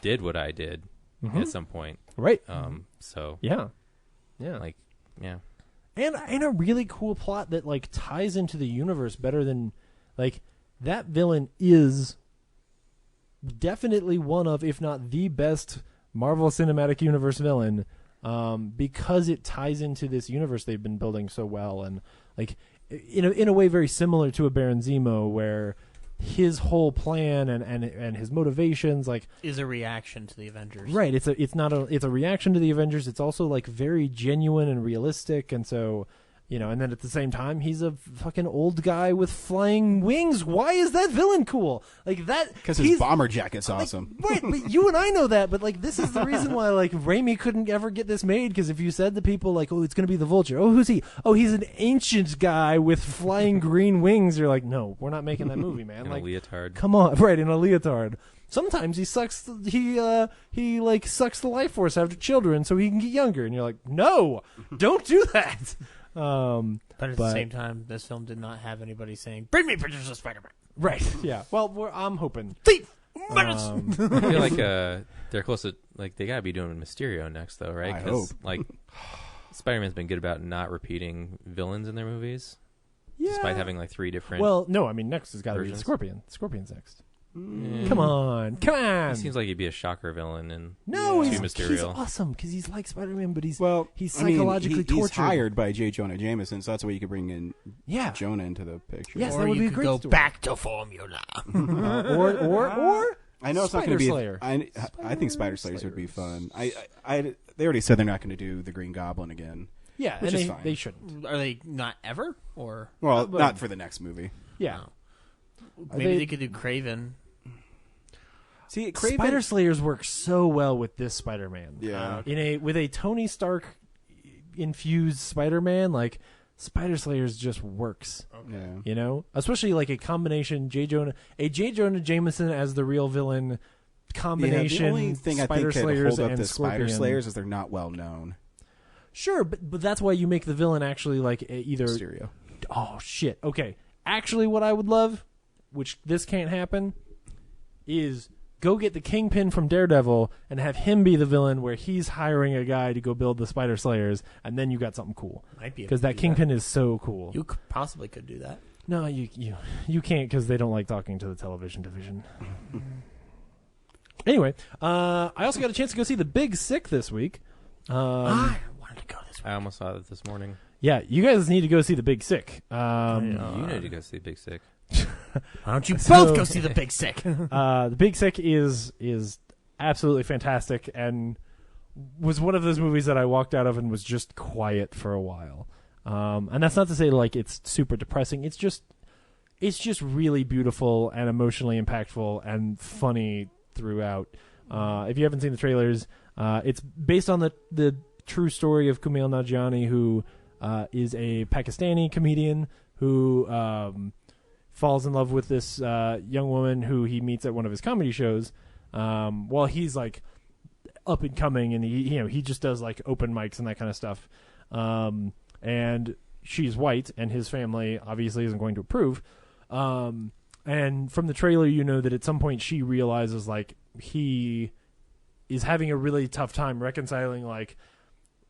did what I did at some point, right? So yeah. And a really cool plot that like ties into the universe better than like that villain is definitely one of, if not the best Marvel Cinematic Universe villain, because it ties into this universe they've been building so well, and like in a way very similar to a Baron Zemo, where his whole plan and his motivations like is a reaction to the Avengers. Right. It's a reaction to the Avengers. It's also like very genuine and realistic, and so And then at the same time, he's a fucking old guy with flying wings. Why is that villain cool? Like that? Because his bomber jacket's awesome. Right, but you and I know that. But like, this is the reason why like Raimi couldn't ever get this made. Because if you said to people like, "Oh, it's going to be the Vulture," "Oh, who's he?" "Oh, he's an ancient guy with flying green wings," you're like, "No, we're not making that movie, man." In Like, a leotard. come on, right? In a leotard. Sometimes he sucks. He like sucks the life force out of children so he can get younger, and you're like, "No, don't do that." But at the same time, this film did not have anybody saying, "Bring me pictures of Spider-Man." Right. Yeah. Well, I'm hoping. Thief! I feel like they're close to, like, they gotta be doing Mysterio next, though, right? I hope. Like, Spider-Man's been good about not repeating villains in their movies, Yeah. despite having like 3 different. Well, no, I mean next has got to be the versions. Scorpion. Scorpion's next. Yeah. Come on. He seems like he'd be a shocker villain, and No, too he's Mysterio. awesome because he's like Spider-Man, but he's I mean, psychologically tortured. He's hired by J. Jonah Jameson, so that's why you could bring in Yeah. Jonah into the picture. Yes, Or that would you be a could great go story. back to formula. Or I know it's not Spider going to be. Slayer. I think Spider Slayers would be fun. They already said they're not going to do the Green Goblin again. Yeah, which and is fine. they shouldn't. Are they not ever? Or Well, not for the next movie. Yeah. maybe they could do Kraven. See, Kraven, Spider Slayers work so well with this Spider-Man. Yeah. With a Tony Stark infused Spider-Man, like Spider Slayers just works. Yeah. Especially like a combination J. Jonah Jameson as the real villain combination. The only thing Spider I think Slayers could hold up and the Spider Scorpion. Slayers is they're not well known. Sure, but that's why you make the villain actually like either. Mysterio. Oh shit. Okay. Actually, what I would love, which this can't happen, is go get the Kingpin from Daredevil and have him be the villain, where he's hiring a guy to go build the Spider Slayers, and then you got something cool. Might be able Because to that do Kingpin is so cool. You possibly could do that. No, you can't because they don't like talking to the television division. Anyway, I also got a chance to go see The Big Sick this week. I wanted to go this week. I almost saw it this morning. Yeah, you guys need to go see The Big Sick. You need to go see Big Sick. Why don't you So- both go see The Big Sick? The Big Sick is absolutely fantastic and was one of those movies that I walked out of and was just quiet for a while. And that's not to say like it's super depressing. It's just really beautiful and emotionally impactful and funny throughout. If you haven't seen the trailers, it's based on the true story of Kumail Nanjiani, who is a Pakistani comedian who falls in love with this young woman who he meets at one of his comedy shows. While he's like up and coming, and he just does like open mics and that kind of stuff. And she's white, and his family obviously isn't going to approve. And from the trailer, you know that at some point she realizes like he is having a really tough time reconciling like,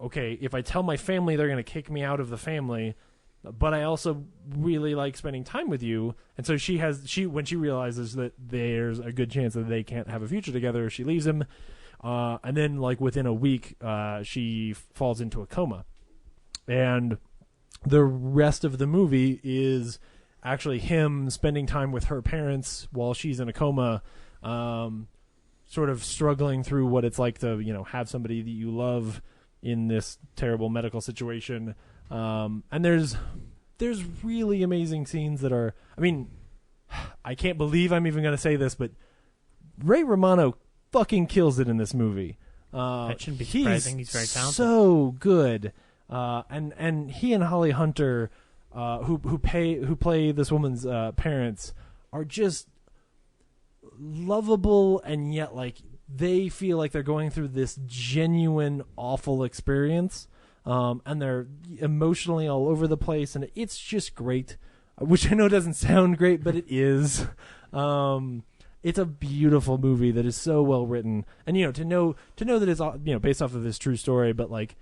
okay, if I tell my family, they're going to kick me out of the family, but I also really like spending time with you. And so when she realizes that there's a good chance that they can't have a future together, she leaves him. And then like within a week, she falls into a coma. And the rest of the movie is actually him spending time with her parents while she's in a coma, sort of struggling through what it's like to, have somebody that you love in this terrible medical situation. And there's really amazing scenes that are, I mean, I can't believe I'm even going to say this, but Ray Romano fucking kills it in this movie. That shouldn't be surprising. He's very talented. So good. And he and Holly Hunter, who play this woman's parents, are just lovable, and yet like they feel like they're going through this genuine awful experience, and they're emotionally all over the place, and it's just great. Which I know doesn't sound great, but it is. It's a beautiful movie that is so well written, and to know that it's based off of this true story, but like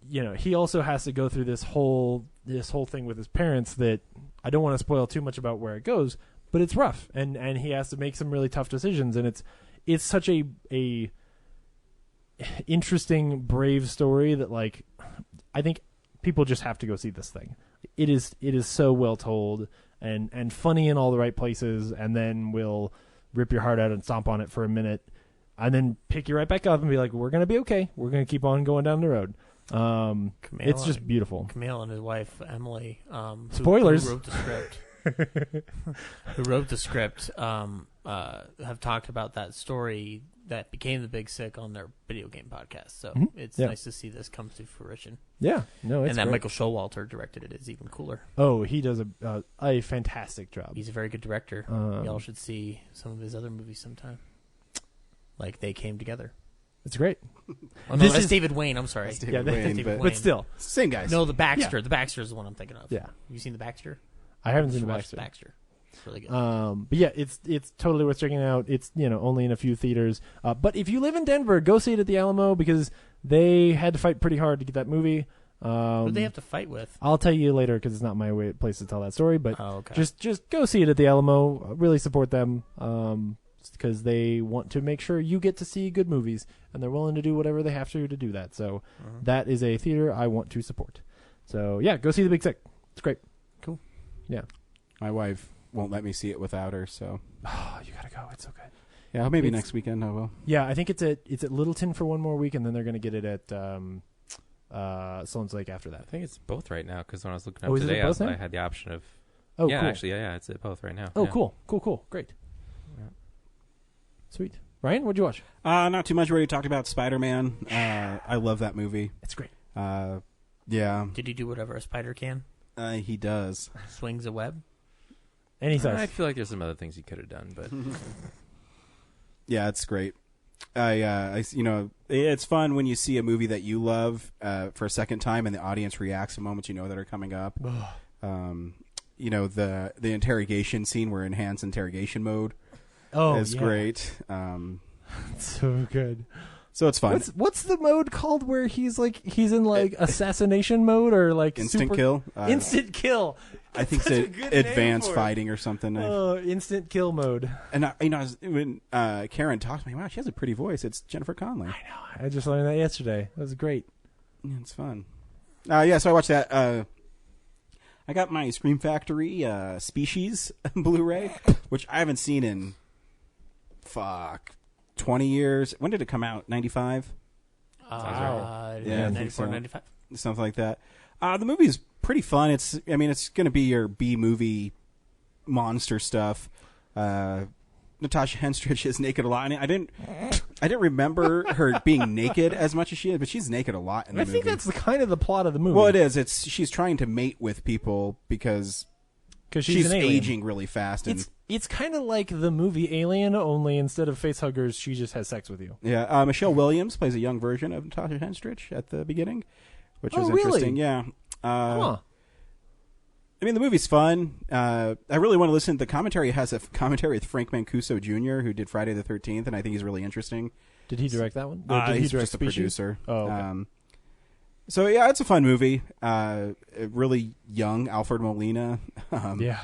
he also has to go through this whole thing with his parents that I don't want to spoil too much about where it goes, but it's rough, and he has to make some really tough decisions, and it's such a interesting, brave story that like I think people just have to go see this thing. It is so well told and funny in all the right places, and then will rip your heart out and stomp on it for a minute, and then pick you right back up and be like, we're gonna be okay. We're gonna keep on going down the road. It's just beautiful. Camille and his wife Emily. Spoilers. Who wrote the script? Who wrote the script? Have talked about that story that became The Big Sick on their video game podcast. So it's nice to see this come to fruition. Yeah, no, it's and that great. Michael Showalter directed it is even cooler. Oh, he does a fantastic job. He's a very good director. Y'all should see some of his other movies sometime. Like They Came Together. It's great. Oh, no, that's David Wayne. I'm sorry. That's David Wayne, but still, same guys. No, The Baxter. The Baxter is the one I'm thinking of. Yeah. Have you seen The Baxter? I haven't seen The Watch Baxter. Baxter. It's really good. But yeah, it's totally worth checking out. It's only in a few theaters. But if you live in Denver, go see it at the Alamo because they had to fight pretty hard to get that movie. Who they have to fight with? I'll tell you later because it's not my place to tell that story. But okay. just go see it at the Alamo. Really support them because they want to make sure you get to see good movies, and they're willing to do whatever they have to do that. So that is a theater I want to support. So yeah, go see The Big Sick. It's great. Cool. Yeah. My wife won't let me see it without her, so you gotta go. It's so good. Yeah, maybe next weekend I will. Yeah, I think it's at Littleton for one more week, and then they're gonna get it at Sloan's Lake after that. I think it's both right now because when I was looking Oh, up is it today, at both now? I had the option of. Oh, yeah, cool. actually, yeah, it's at both right now. Oh, yeah. cool, great. Yeah. Sweet. Ryan, what'd you watch? Not too much. We already talked about Spider-Man. I love that movie. It's great. Yeah. Did he do whatever a spider can? He does. Swings a web? And he says. I feel like there's some other things he could have done, but yeah, it's great. It's fun when you see a movie that you love for a second time, and the audience reacts to moments that are coming up. The interrogation scene, we're in Han's interrogation mode. Is great. So good. So it's fun. What's the mode called where he's in assassination mode or like instant kill? Instant kill. I think it's advanced fighting or something. Instant kill mode. And when Karen talks to me, wow, she has a pretty voice. It's Jennifer Connelly. I know. I just learned that yesterday. That was great. Yeah, it's fun. So I watched that. I got my Scream Factory Species Blu-ray, which I haven't seen in 20 years. When did it come out? 95? Yeah, 94, 95. Something like that. The movie's pretty fun. It's going to be your B-movie monster stuff. Natasha Henstridge is naked a lot. I didn't remember her being naked as much as she is, but she's naked a lot in the movie. I think that's kind of the plot of the movie. Well, it is. She's trying to mate with people because she's aging really fast. And it's kind of like the movie Alien, only instead of face huggers, she just has sex with you. Yeah, Michelle Williams plays a young version of Natasha Henstridge at the beginning, which was really? interesting. Yeah. The movie's fun. I really want to listen. The commentary has a commentary with Frank Mancuso Jr., who did Friday the 13th, and I think he's really interesting. Did he direct that one? He's just a producer. Oh, okay. So, yeah, it's a fun movie. Really young Alfred Molina. Yeah.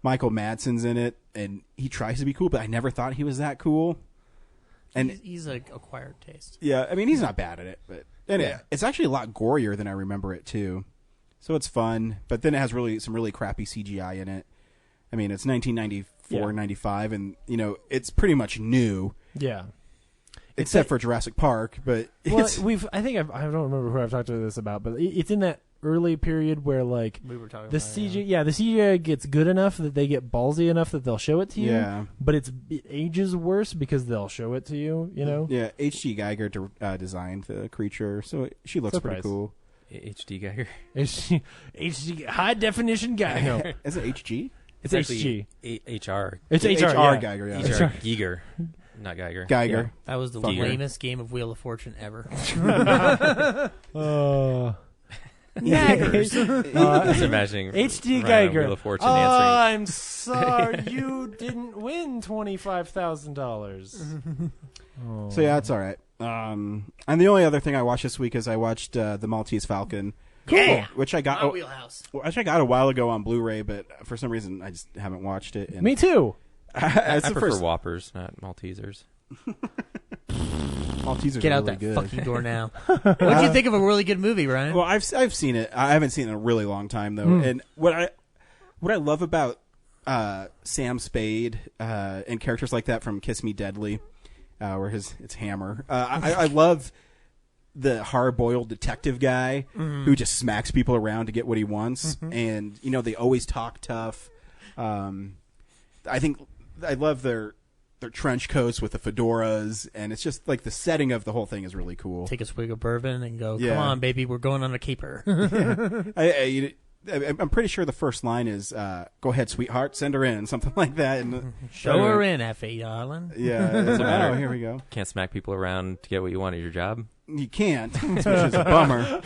Michael Madsen's in it, and he tries to be cool, but I never thought he was that cool. And he's like acquired taste. Yeah, he's not bad at it, but it's actually a lot gorier than I remember it, too. So it's fun, but then it has some really crappy CGI in it. It's 1994, 95, and, it's pretty much new. Yeah. Except for Jurassic Park, but I don't remember who I've talked to this about, but it's in that early period where like we were talking the about CGI, the CGI gets good enough that they get ballsy enough that they'll show it to you. Yeah. But it ages worse because they'll show it to you. Yeah. H.G. Geiger designed the creature, so she looks pretty cool. H.D. Geiger. H.D. High definition Geiger. No. Is it H.G.? It's H.G. H.R. It's H.R. H.R. Geiger. Yeah. H.R. Geiger. Not Geiger. Geiger. Yeah. That was the lamest game of Wheel of Fortune ever. Gaggers. Just imagining H.D. Ryan Geiger. Wheel of Fortune answering. I'm sorry, you didn't win $25,000. So yeah, it's all right. And the only other thing I watched this week is I watched The Maltese Falcon. Cool. Which I got. Wheelhouse. Which I got a while ago on Blu-ray, but for some reason I just haven't watched it. And Me too. I prefer Whoppers, not Maltesers. Maltesers Get are out really that good. fucking door now. What did you think of a really good movie, Ryan? Well, I've seen it. I haven't seen it in a really long time though. And what I love about Sam Spade and characters like that from Kiss Me Deadly, where it's Hammer. I love the hard-boiled detective guy who just smacks people around to get what he wants, and they always talk tough. I think I love their trench coats with the fedoras, and it's just like the setting of the whole thing is really cool. Take a swig of bourbon and go, Yeah. come on, baby, we're going on a caper. I'm pretty sure the first line is "Go ahead, sweetheart, send her in," something like that. And Show her in, Effie, darling. Yeah, it's matter. oh, here we go. Can't smack people around to get what you want at your job. You can't, which is a bummer.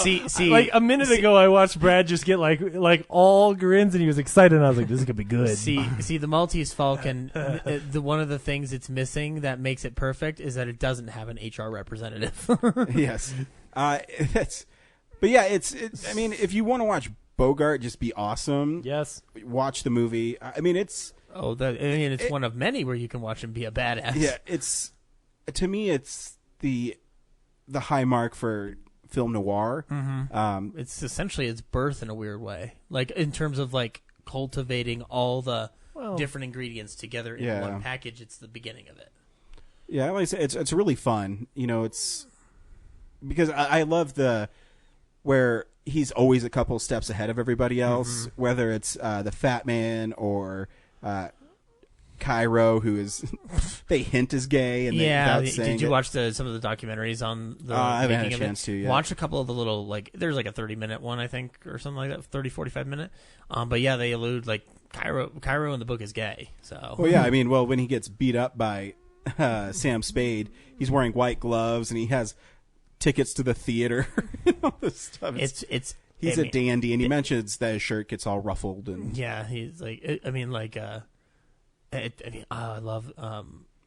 See, Like a minute ago, I watched Brad just get like all grins, and he was excited. And I was like, "This is gonna be good." See, the Maltese Falcon. One of the things it's missing that makes it perfect is that it doesn't have an HR representative. Yes, but yeah, it's. I mean, if you want to watch Bogart just be awesome, yes, watch the movie. I mean, it's. It's one of many where you can watch him be a badass. Yeah, to me, it's the high mark for film noir. It's essentially its birth in a weird way, like in terms of like cultivating all the different ingredients together in one package. It's the beginning of it. Yeah, like I said, it's really fun. It's because I love where he's always a couple steps ahead of everybody else, whether it's the Fat Man or Cairo, who is they hint is gay. And did you watch some of the documentaries on the I haven't had a making of chance it? to yet. Watch a couple of the little, like, there's like a 30-minute one, I think, or something like that, 30, 45 minute. But yeah, they allude, like, Cairo in the book is gay. So. Well, yeah, I mean, when he gets beat up by Sam Spade, he's wearing white gloves and he has tickets to the theater and all this stuff. He's a dandy, and he mentions that his shirt gets all ruffled. And yeah, he's like, I love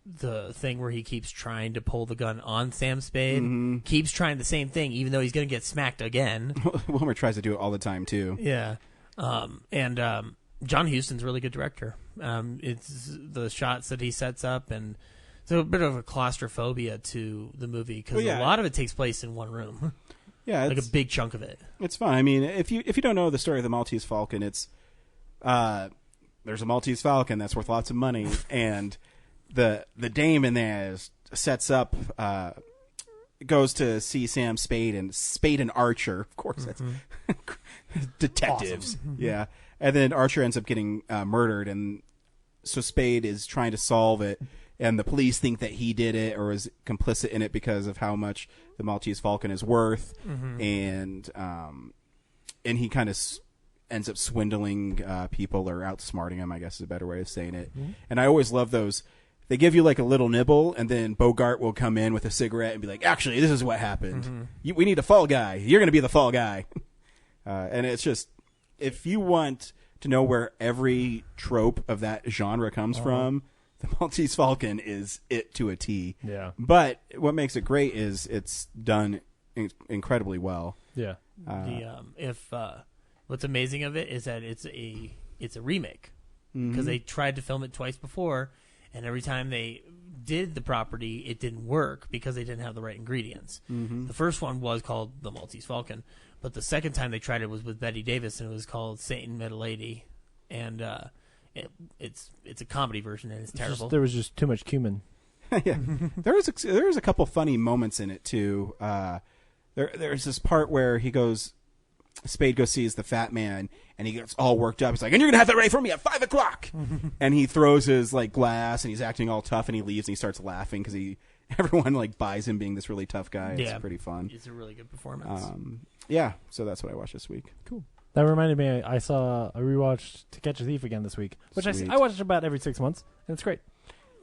the thing where he keeps trying to pull the gun on Sam Spade. Keeps trying the same thing, even though he's going to get smacked again. Wilmer tries to do it all the time too. Yeah, and John Huston's a really good director. It's the shots that he sets up, and so a bit of a claustrophobia to the movie because a lot of it takes place in one room. Yeah, like a big chunk of it. It's fun. I mean, if you don't know the story of the Maltese Falcon, it's there's a Maltese Falcon that's worth lots of money, and the dame in there sets up, goes to see Sam Spade and Archer, of course. That's detectives, awesome. Yeah. And then Archer ends up getting murdered, and so Spade is trying to solve it, and the police think that he did it or is complicit in it because of how much the Maltese Falcon is worth, and he kind of ends up swindling people or outsmarting them, I guess is a better way of saying it. And I always love those. They give you like a little nibble, and then Bogart will come in with a cigarette and be like, actually, this is what happened. We need a fall guy. You're going to be the fall guy. And it's just, if you want to know where every trope of that genre comes from, the Maltese Falcon is it to a T. Yeah. But what makes it great is it's done incredibly well. Yeah. What's amazing of it is that it's a remake because they tried to film it twice before, and every time they did the property, it didn't work because they didn't have the right ingredients. The first one was called The Maltese Falcon, but the second time they tried it was with Bette Davis, and it was called Satan Met a Lady, and it's a comedy version, and it's terrible. There was just too much cumin. Yeah, there was a couple funny moments in it too. There's this part where Spade goes sees the Fat Man, and he gets all worked up. He's like, "And you're gonna have that ready for me at 5:00." And he throws his like glass, and he's acting all tough, and he leaves, and he starts laughing because everyone like buys him being this really tough guy. It's pretty fun. It's a really good performance. Yeah, so that's what I watched this week. Cool. That reminded me, I rewatched To Catch a Thief again this week, which I watch about every 6 months, and it's great.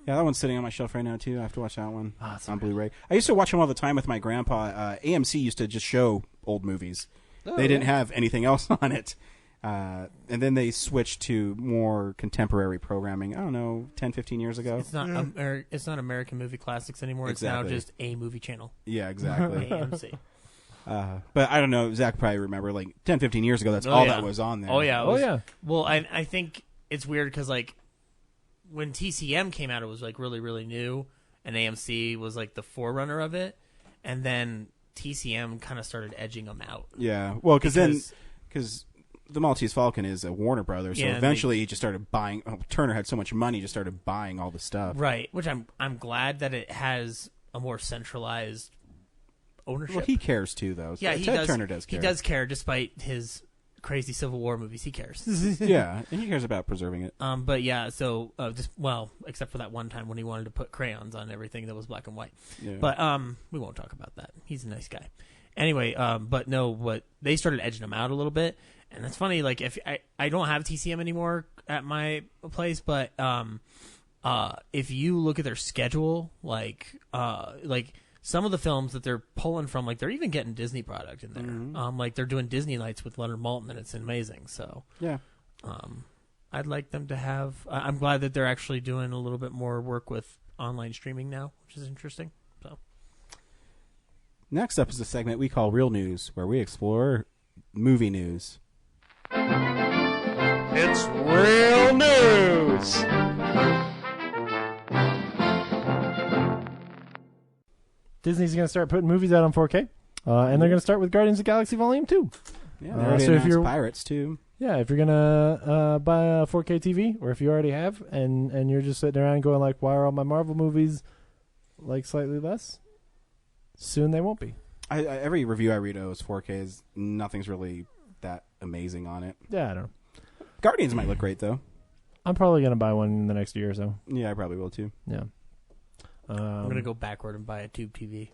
Yeah, that one's sitting on my shelf right now too. I have to watch that one on Blu-ray. I used to watch them all the time with my grandpa. AMC used to just show old movies. They didn't have anything else on it. And then they switched to more contemporary programming, I don't know, 10, 15 years ago. It's not it's not American Movie Classics anymore. Exactly. It's now just a movie channel. Yeah, exactly. AMC. But I don't know, Zach probably remember, like 10, 15 years ago, that's all that was on there. Oh, yeah. Well, I think it's weird because, like, when TCM came out, it was, like, really, really new, and AMC was, like, the forerunner of it, and then TCM kind of started edging them out. Yeah, well, because the Maltese Falcon is a Warner Brothers, so eventually he just started buying. Turner had so much money, he just started buying all the stuff. Right, which I'm glad that it has a more centralized ownership. Well, he cares too, though. Yeah, he Ted does. Turner does care. He does care, despite his crazy Civil War movies. He cares. Yeah, and he cares about preserving it. But yeah, so except for that one time when he wanted to put crayons on everything that was black and white. Yeah. But we won't talk about that. He's a nice guy. Anyway, but they started edging him out a little bit, and it's funny. Like if I don't have TCM anymore at my place, but if you look at their schedule, like some of the films that they're pulling from, like they're even getting Disney product in there. Mm-hmm. Like they're doing Disney nights with Leonard Maltin, and it's amazing. So yeah, I'd like them to have. I'm glad that they're actually doing a little bit more work with online streaming now, which is interesting. So next up is a segment we call Real News, where we explore movie news. It's real news. Disney's going to start putting movies out on 4K, and they're going to start with Guardians of the Galaxy Volume 2. Yeah, they already so if announced you're Pirates too. Yeah, if you're gonna buy a 4K TV, or if you already have, and you're just sitting around going like, why are all my Marvel movies like slightly less? Soon they won't be. Every review I read is 4K. Nothing's really that amazing on it. Yeah, I don't know. Guardians might look great though. I'm probably gonna buy one in the next year or so. Yeah, I probably will too. Yeah. I'm gonna go backward and buy a tube TV.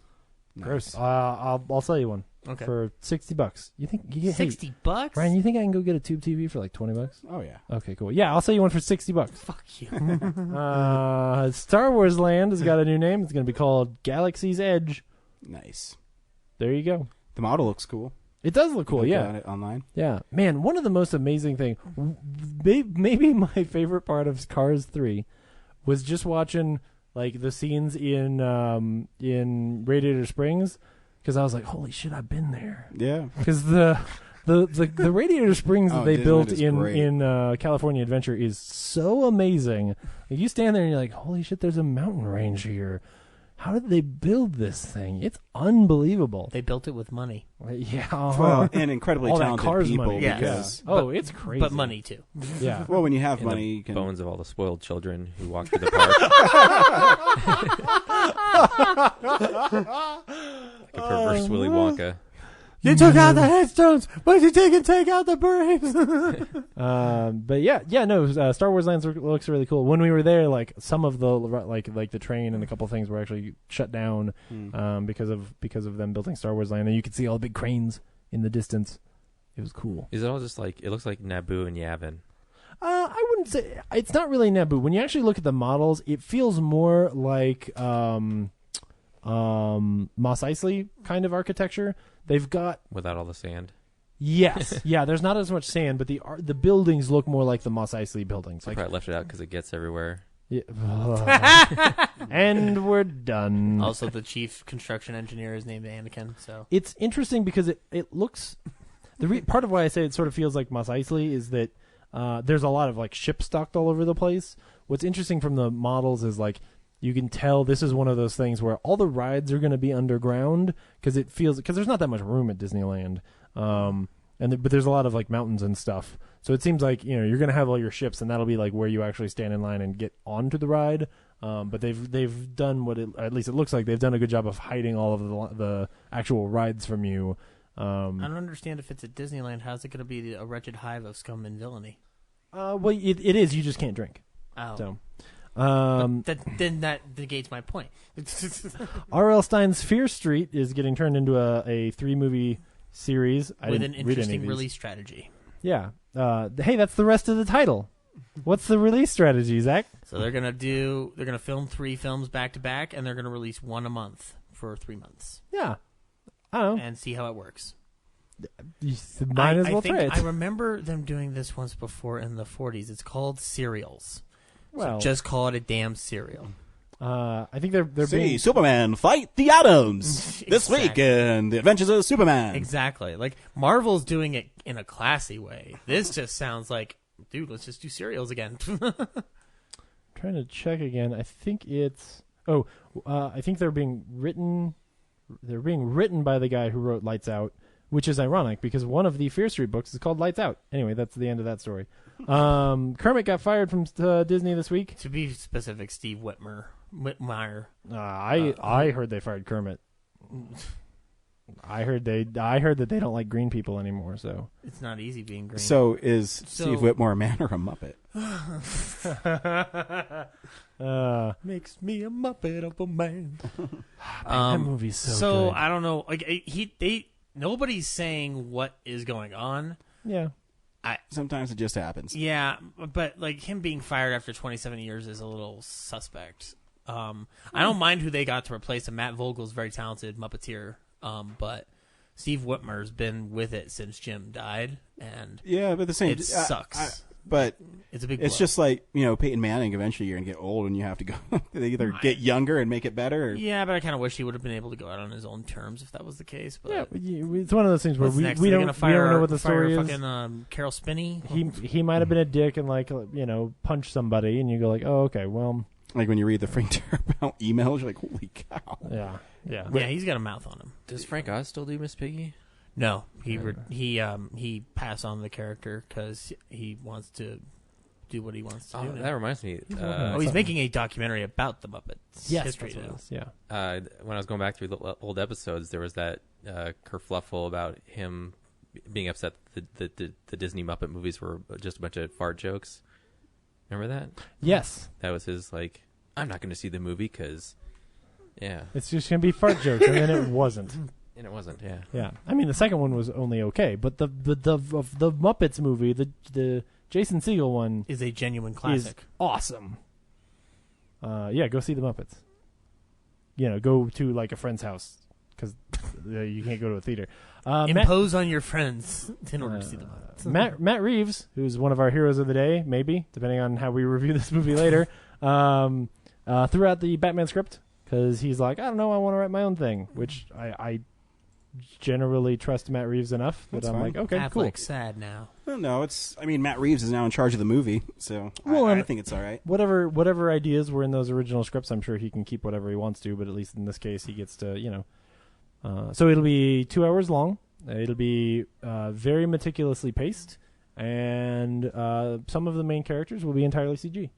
Gross. I'll sell you one. Okay. For $60. You think you get $60? Ryan, you think I can go get a tube TV for like $20? Oh yeah. Okay, cool. Yeah, I'll sell you one for $60. Fuck you. Star Wars Land has got a new name. It's gonna be called Galaxy's Edge. Nice. There you go. The model looks cool. It does look cool, yeah. On it online. Yeah, man. One of the most amazing things, maybe my favorite part of Cars 3, was just watching like the scenes in Radiator Springs, because I was like, holy shit, I've been there. Yeah. Because the Radiator Springs that they built Disneyland in California Adventure is so amazing. Like, you stand there and you're like, holy shit, there's a mountain range here. How did they build this thing? It's unbelievable. They built it with money. Yeah. Well, and incredibly all talented that Cars people. money. Yeah. Because, It's crazy. But money too. Yeah. well, when you have And money, the you can. bones of all the spoiled children who walk through the park. Like a perverse Willy Wonka. You took out the headstones, but you didn't take out the brains. But no. Star Wars Land looks really cool. When we were there, like some of the like the train and a couple things were actually shut down because of them building Star Wars Land, and you could see all the big cranes in the distance. It was cool. Is it all just like, it looks like Naboo and Yavin? I wouldn't say it's not really Naboo. When you actually look at the models, it feels more like Mos Eisley kind of architecture. They've got Without all the sand? yes, yeah. There's not as much sand, but the buildings look more like the Mos Eisley buildings. I probably left it out because it gets everywhere. Yeah. And we're done. Also, the chief construction engineer is named Anakin. So It's interesting because it looks. Part of why I say it sort of feels like Mos Eisley is that there's a lot of like ships docked all over the place. What's interesting from the models is like, you can tell this is one of those things where all the rides are going to be underground because there's not that much room at Disneyland, but there's a lot of like mountains and stuff. So it seems like you're going to have all your ships, and that'll be like where you actually stand in line and get onto the ride. But they've done at least it looks like they've done a good job of hiding all of the actual rides from you. I don't understand if it's at Disneyland. How's it going to be a wretched hive of scum and villainy? Well, it is. You just can't drink. Oh. So. Then that negates my point. R.L. Stein's Fear Street is getting turned into a 3-movie series. With an interesting release strategy. Yeah. Hey, that's the rest of the title. What's the release strategy, Zach? So they're gonna film 3 films back to back, and they're gonna release 1 a month for 3 months. Yeah. I don't know. And see how it works. You might as well try it. I remember them doing this once before in the 40s. It's called serials. Well, so just call it a damn serial. I think they're being Superman fight the Atoms this week in the Adventures of Superman. Exactly. Like Marvel's doing it in a classy way. This just sounds like, dude, let's just do serials again. trying to check again. I think it's I think they're being written by the guy who wrote Lights Out, which is ironic because one of the Fear Street books is called Lights Out. Anyway, that's the end of that story. Kermit got fired from Disney this week. To be specific, Steve Whitmire. I heard they fired Kermit. I heard that they don't like green people anymore. So It's not easy being green. So is Steve Whitmore a man or a Muppet? makes me a Muppet of a man. That movie's so good. I don't know. Like nobody's saying what is going on. Yeah. Sometimes it just happens. Yeah, but like him being fired after 27 years is a little suspect. I don't mind who they got to replace him. Matt Vogel's very talented Muppeteer, but Steve Whitmer's been with it since Jim died, and yeah, but the same it sucks. But it's a big. It's blow. just like Peyton Manning. Eventually, you're gonna get old, and you have to go. They either get younger and make it better. Or... Yeah, but I kind of wish he would have been able to go out on his own terms if that was the case. But yeah, it's one of those things where we don't know what the story is. Fucking Carol Spinney. He might have been a dick and punch somebody, and you go like, oh, okay, well. Like when you read the Frank Darabont emails, you're like, holy cow. Yeah. Yeah, he's got a mouth on him. Does Frank Oz still do Miss Piggy? No, he passed on the character because he wants to do what he wants to do. That reminds me. He's making a documentary about the Muppets. Yes, history that's now. what it is, yeah. When I was going back through the old episodes, there was that kerfluffle about him being upset that the Disney Muppet movies were just a bunch of fart jokes. Remember that? Yes. That was his I'm not going to see the movie because, yeah. It's just going to be fart jokes, and then it wasn't. And it wasn't, yeah. Yeah. I mean, the second one was only okay, but the Muppets movie, the Jason Segel one... is a genuine classic. Is awesome. Yeah, go see the Muppets. Go to, a friend's house, because you can't go to a theater. Impose on your friends in order to see the Muppets. Matt Reeves, who's one of our heroes of the day, maybe, depending on how we review this movie later, threw out the Batman script because he's like, I don't know, I want to write my own thing, which I generally trust Matt Reeves enough that I'm like, okay, cool. Affleck's sad now. Well, no, Matt Reeves is now in charge of the movie, so I think it's all right. Whatever ideas were in those original scripts, I'm sure he can keep whatever he wants to, but at least in this case, he gets to, so it'll be 2 hours long. It'll be very meticulously paced, and some of the main characters will be entirely CG.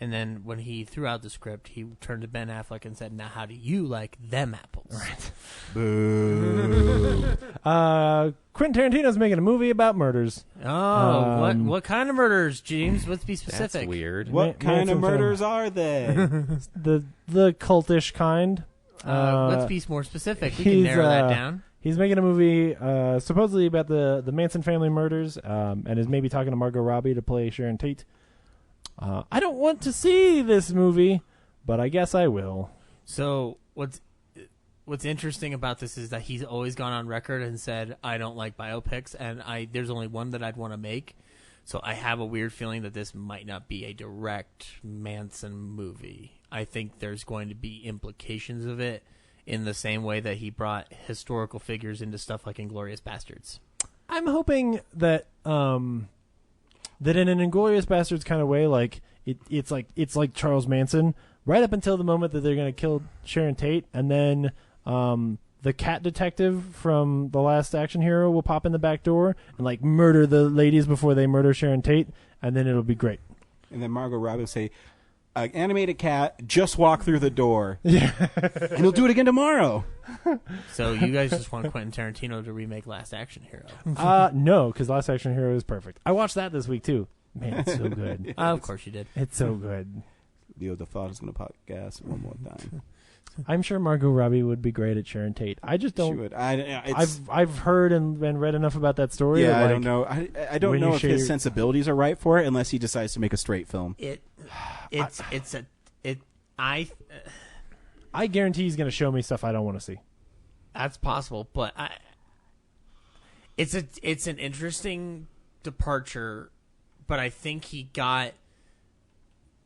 And then when he threw out the script, he turned to Ben Affleck and said, now how do you like them apples? Right. Boo. Quentin Tarantino's making a movie about murders. Oh, what kind of murders, James? Let's be specific. That's weird. What kind of murders are they? the cultish kind. Let's be more specific. We can narrow that down. He's making a movie supposedly about the Manson family murders, and is maybe talking to Margot Robbie to play Sharon Tate. I don't want to see this movie, but I guess I will. So what's interesting about this is that he's always gone on record and said, I don't like biopics, and there's only one that I'd want to make. So I have a weird feeling that this might not be a direct Manson movie. I think there's going to be implications of it in the same way that he brought historical figures into stuff like Inglourious Bastards. I'm hoping that that in an Inglourious Bastards kind of way, it's like Charles Manson, right up until the moment that they're going to kill Sharon Tate, and then the cat detective from The Last Action Hero will pop in the back door and murder the ladies before they murder Sharon Tate, and then it'll be great. And then Margot Robbie will say, an animated cat, just walk through the door. Yeah. And he'll do it again tomorrow. So you guys just want Quentin Tarantino to remake Last Action Hero? No, because Last Action Hero is perfect. I watched that this week, too. Man, it's so good. Of course you did. It's so good. Leo DeFont is going to podcast one more time. I'm sure Margot Robbie would be great at Sharon Tate. I just don't. She would. I've heard and read enough about that story. Yeah, I don't know. I don't know if his sensibilities are right for it unless he decides to make a straight film. I guarantee he's going to show me stuff I don't want to see. That's possible, but it's an interesting departure, but I think he got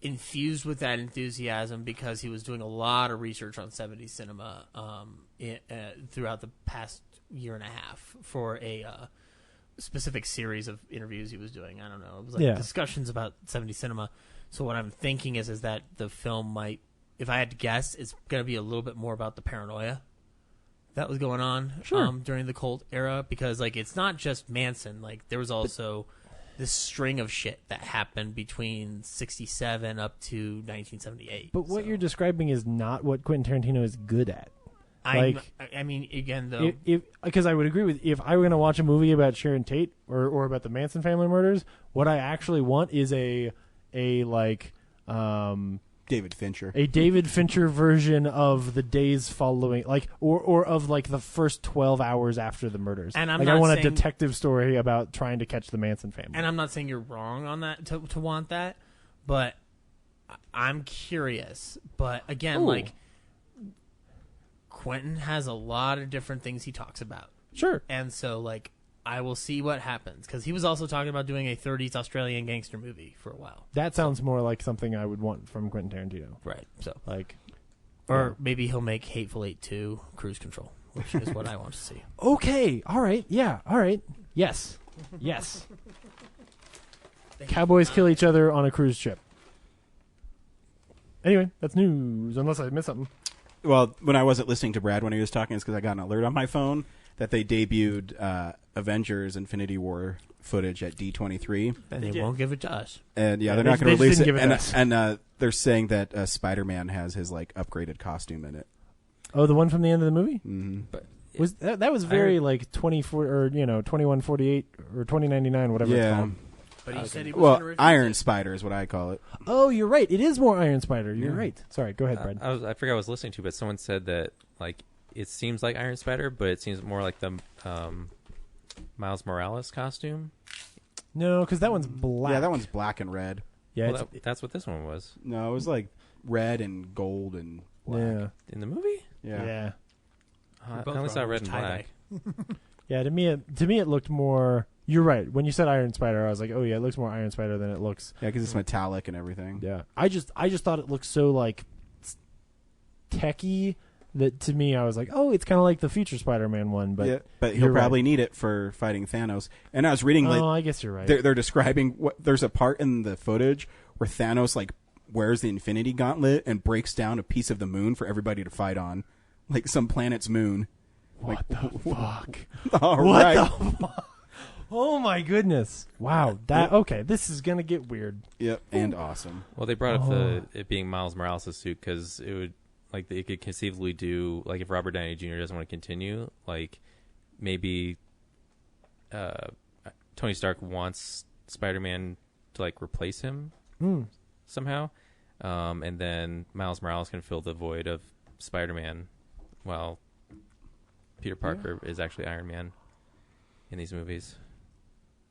infused with that enthusiasm because he was doing a lot of research on 70s cinema throughout the past year and a half for a specific series of interviews he was doing. I don't know. It was discussions about 70s cinema. So what I'm thinking is that the film might, if I had to guess, it's going to be a little bit more about the paranoia that was going on during the cult era, because it's not just Manson. There was also this string of shit that happened between 1967 up to 1978. But what you're describing is not what Quentin Tarantino is good at. I mean, again, though, because I would agree with if I were going to watch a movie about Sharon Tate or about the Manson family murders, what I actually want is a David Fincher. A David Fincher version of the days following, or of the first 12 hours after the murders. And I want a detective story about trying to catch the Manson family. And I'm not saying you're wrong on that to want that, but I'm curious. But again, Quentin has a lot of different things he talks about. Sure. And so, I will see what happens. Because he was also talking about doing a 30s Australian gangster movie for a while. That sounds more like something I would want from Quentin Tarantino. Right. So, or maybe he'll make Hateful Eight 2 Cruise Control, which is what I want to see. Okay. All right. Yeah. All right. Yes. Yes. Cowboys kill each other on a cruise ship. Anyway, that's news, unless I missed something. Well, when I wasn't listening to Brad when he was talking, it's because I got an alert on my phone that they debuted Avengers Infinity War footage at D23. And they won't give it to us. And they're not going to release it. And they're saying that Spider-Man has his upgraded costume in it. Oh, the one from the end of the movie? Mm-hmm. But was that was very 24 or 2148 or 2099, whatever it's called. But he said he was Iron Spider is what I call it. Oh, you're right. It is more Iron Spider. You're right. Sorry, go ahead, Brad. I forgot I was listening to, but someone said that it seems like Iron Spider, but it seems more like the Miles Morales costume. No, because that one's black. Yeah, that one's black and red. Yeah, well, that's what this one was. No, it was red and gold and black. Yeah. In the movie? Yeah. I only saw red and black. Yeah, to me it looked more. You're right. When you said Iron Spider, I was like, oh yeah, it looks more Iron Spider than it looks. Yeah, because it's metallic and everything. Yeah, I just thought it looked so techy that to me I was like, oh, it's kind of like the future Spider-Man one, but he'll probably need it for fighting Thanos. And I was reading, I guess you're right. They're describing there's a part in the footage where Thanos wears the Infinity Gauntlet and breaks down a piece of the moon for everybody to fight on, some planet's moon. What the fuck? All right. The fuck? Oh my goodness! Wow, okay. This is gonna get weird. Yep, and awesome. Well, they brought up it being Miles Morales' suit because it would it could conceivably do if Robert Downey Jr. doesn't want to continue, maybe Tony Stark wants Spider-Man to replace him somehow, and then Miles Morales can fill the void of Spider-Man, while Peter Parker is actually Iron Man in these movies.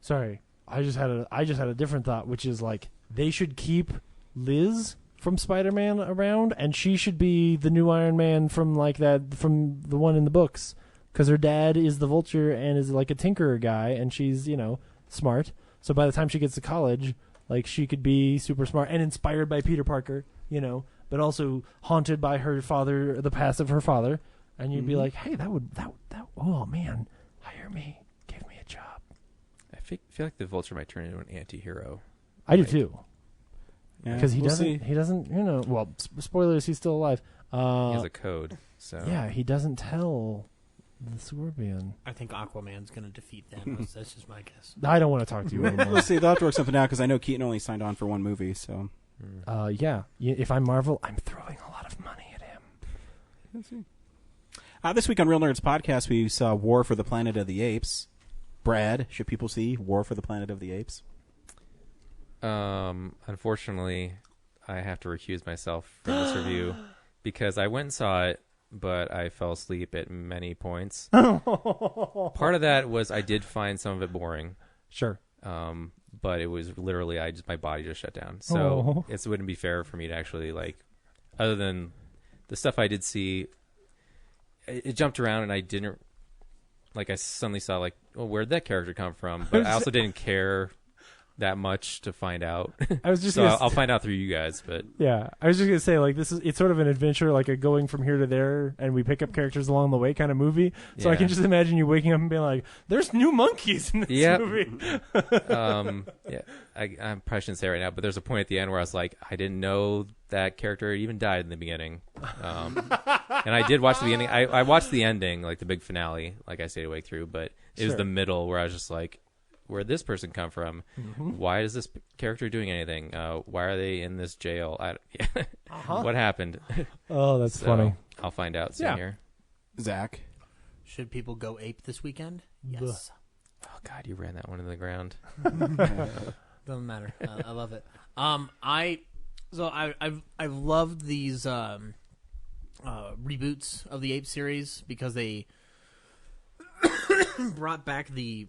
Sorry, I just had a different thought, which is they should keep Liz from Spider-Man around, and she should be the new Iron Man from from the one in the books, because her dad is the Vulture and is a tinkerer guy, and she's smart. So by the time she gets to college, she could be super smart and inspired by Peter Parker, but also haunted by her father, the past of her father, and you'd be like, hey, that oh man, hire me. I feel like the Vulture might turn into an anti-hero. I do too. Because he doesn't, well, spoilers, he's still alive. He has a code, so. Yeah, he doesn't tell the Scorpion. I think Aquaman's going to defeat Thanos. That's just my guess. I don't want to talk to you anymore. We'll see. They'll have to work something out because I know Keaton only signed on for one movie, so. Yeah. If I'm Marvel, I'm throwing a lot of money at him. Let's see. This week on Real Nerds Podcast, we saw War for the Planet of the Apes. Brad, should people see War for the Planet of the Apes? Unfortunately, I have to recuse myself from this review because I went and saw it, but I fell asleep at many points. Part of that was I did find some of it boring. Sure. But it was literally my body just shut down. So it wouldn't be fair for me to actually other than the stuff I did see, it jumped around and I didn't. I suddenly saw, where'd that character come from? But I also didn't care that much to find out. I was just I'll find out through you guys. But yeah, I was just gonna say it's sort of an adventure, a going from here to there, and we pick up characters along the way kind of movie. So I can just imagine you waking up and being like, "There's new monkeys in this movie." Yeah, I probably shouldn't say it right now, but there's a point at the end where I was like, I didn't know that character even died in the beginning. And I did watch the beginning. I watched the ending, the big finale, I stayed awake through, but it was the middle where I was just like, where'd this person come from? Mm-hmm. Why is this character doing anything? Why are they in this jail? What happened? Oh, that's funny. I'll find out soon here. Zach? Should people go ape this weekend? Yes. Oh God, you ran that one in the ground. Doesn't matter. I love it. I've loved these reboots of the Ape series because they brought back the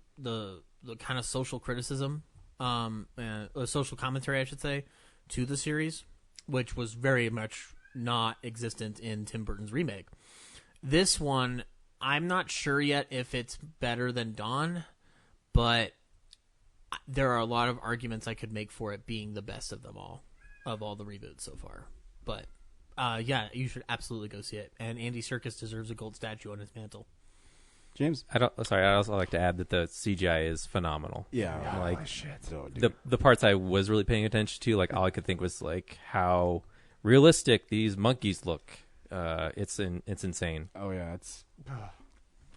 kind of social criticism, social commentary, I should say, to the series, which was very much not existent in Tim Burton's remake. This one, I'm not sure yet if it's better than Dawn, but there are a lot of arguments I could make for it being the best of them all, of all the reboots so far. But yeah, you should absolutely go see it. And Andy Serkis deserves a gold statue on his mantle. James? I'd also like to add that the CGI is phenomenal. Yeah. Like, So, the parts I was really paying attention to, like, all I could think was, like, how realistic these monkeys look. It's insane. Oh, yeah. It's...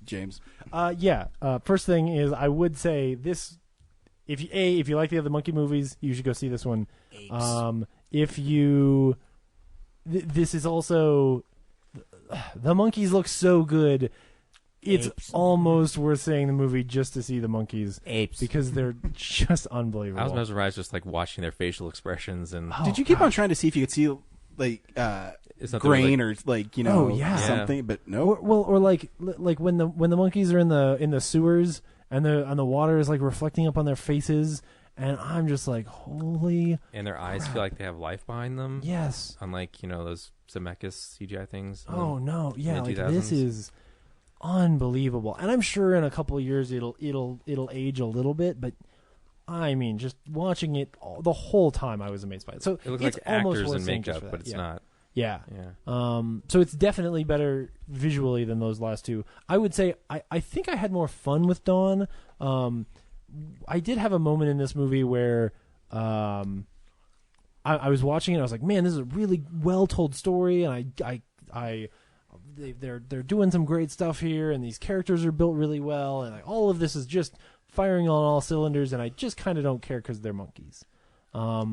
James? First thing is, I would say this... If you like the other monkey movies, you should go see this one. If you... this is also... The monkeys look so good... It's Apes. almost worth seeing the movie just to see the monkeys. Apes. Because they're just unbelievable. I was mesmerized just, like, watching their facial expressions. And Did you keep on trying to see if you could see, like, grain or, like, you know, something? But no. Or like when the monkeys are in the sewers and the water is, like, reflecting up on their faces, and I'm just like, holy. And their eyes crap. feel like they have life behind them. Yes. Unlike, you know, those Zemeckis CGI things. Oh no, yeah, like mid-2000s. this is unbelievable. And I'm sure in a couple of years it'll age a little bit, but I mean, just watching it the whole time, I was amazed by it. So it looks it's like almost actors worth in seeing just makeup, for that. but it's not. Yeah. Yeah. So it's definitely better visually than those last two. I would say I think I had more fun with Dawn. I did have a moment in this movie where I was watching it and I was like, man, this is a really well told story, and they're doing some great stuff here, and these characters are built really well, and all of this is just firing on all cylinders, and I just kind of don't care because they're monkeys.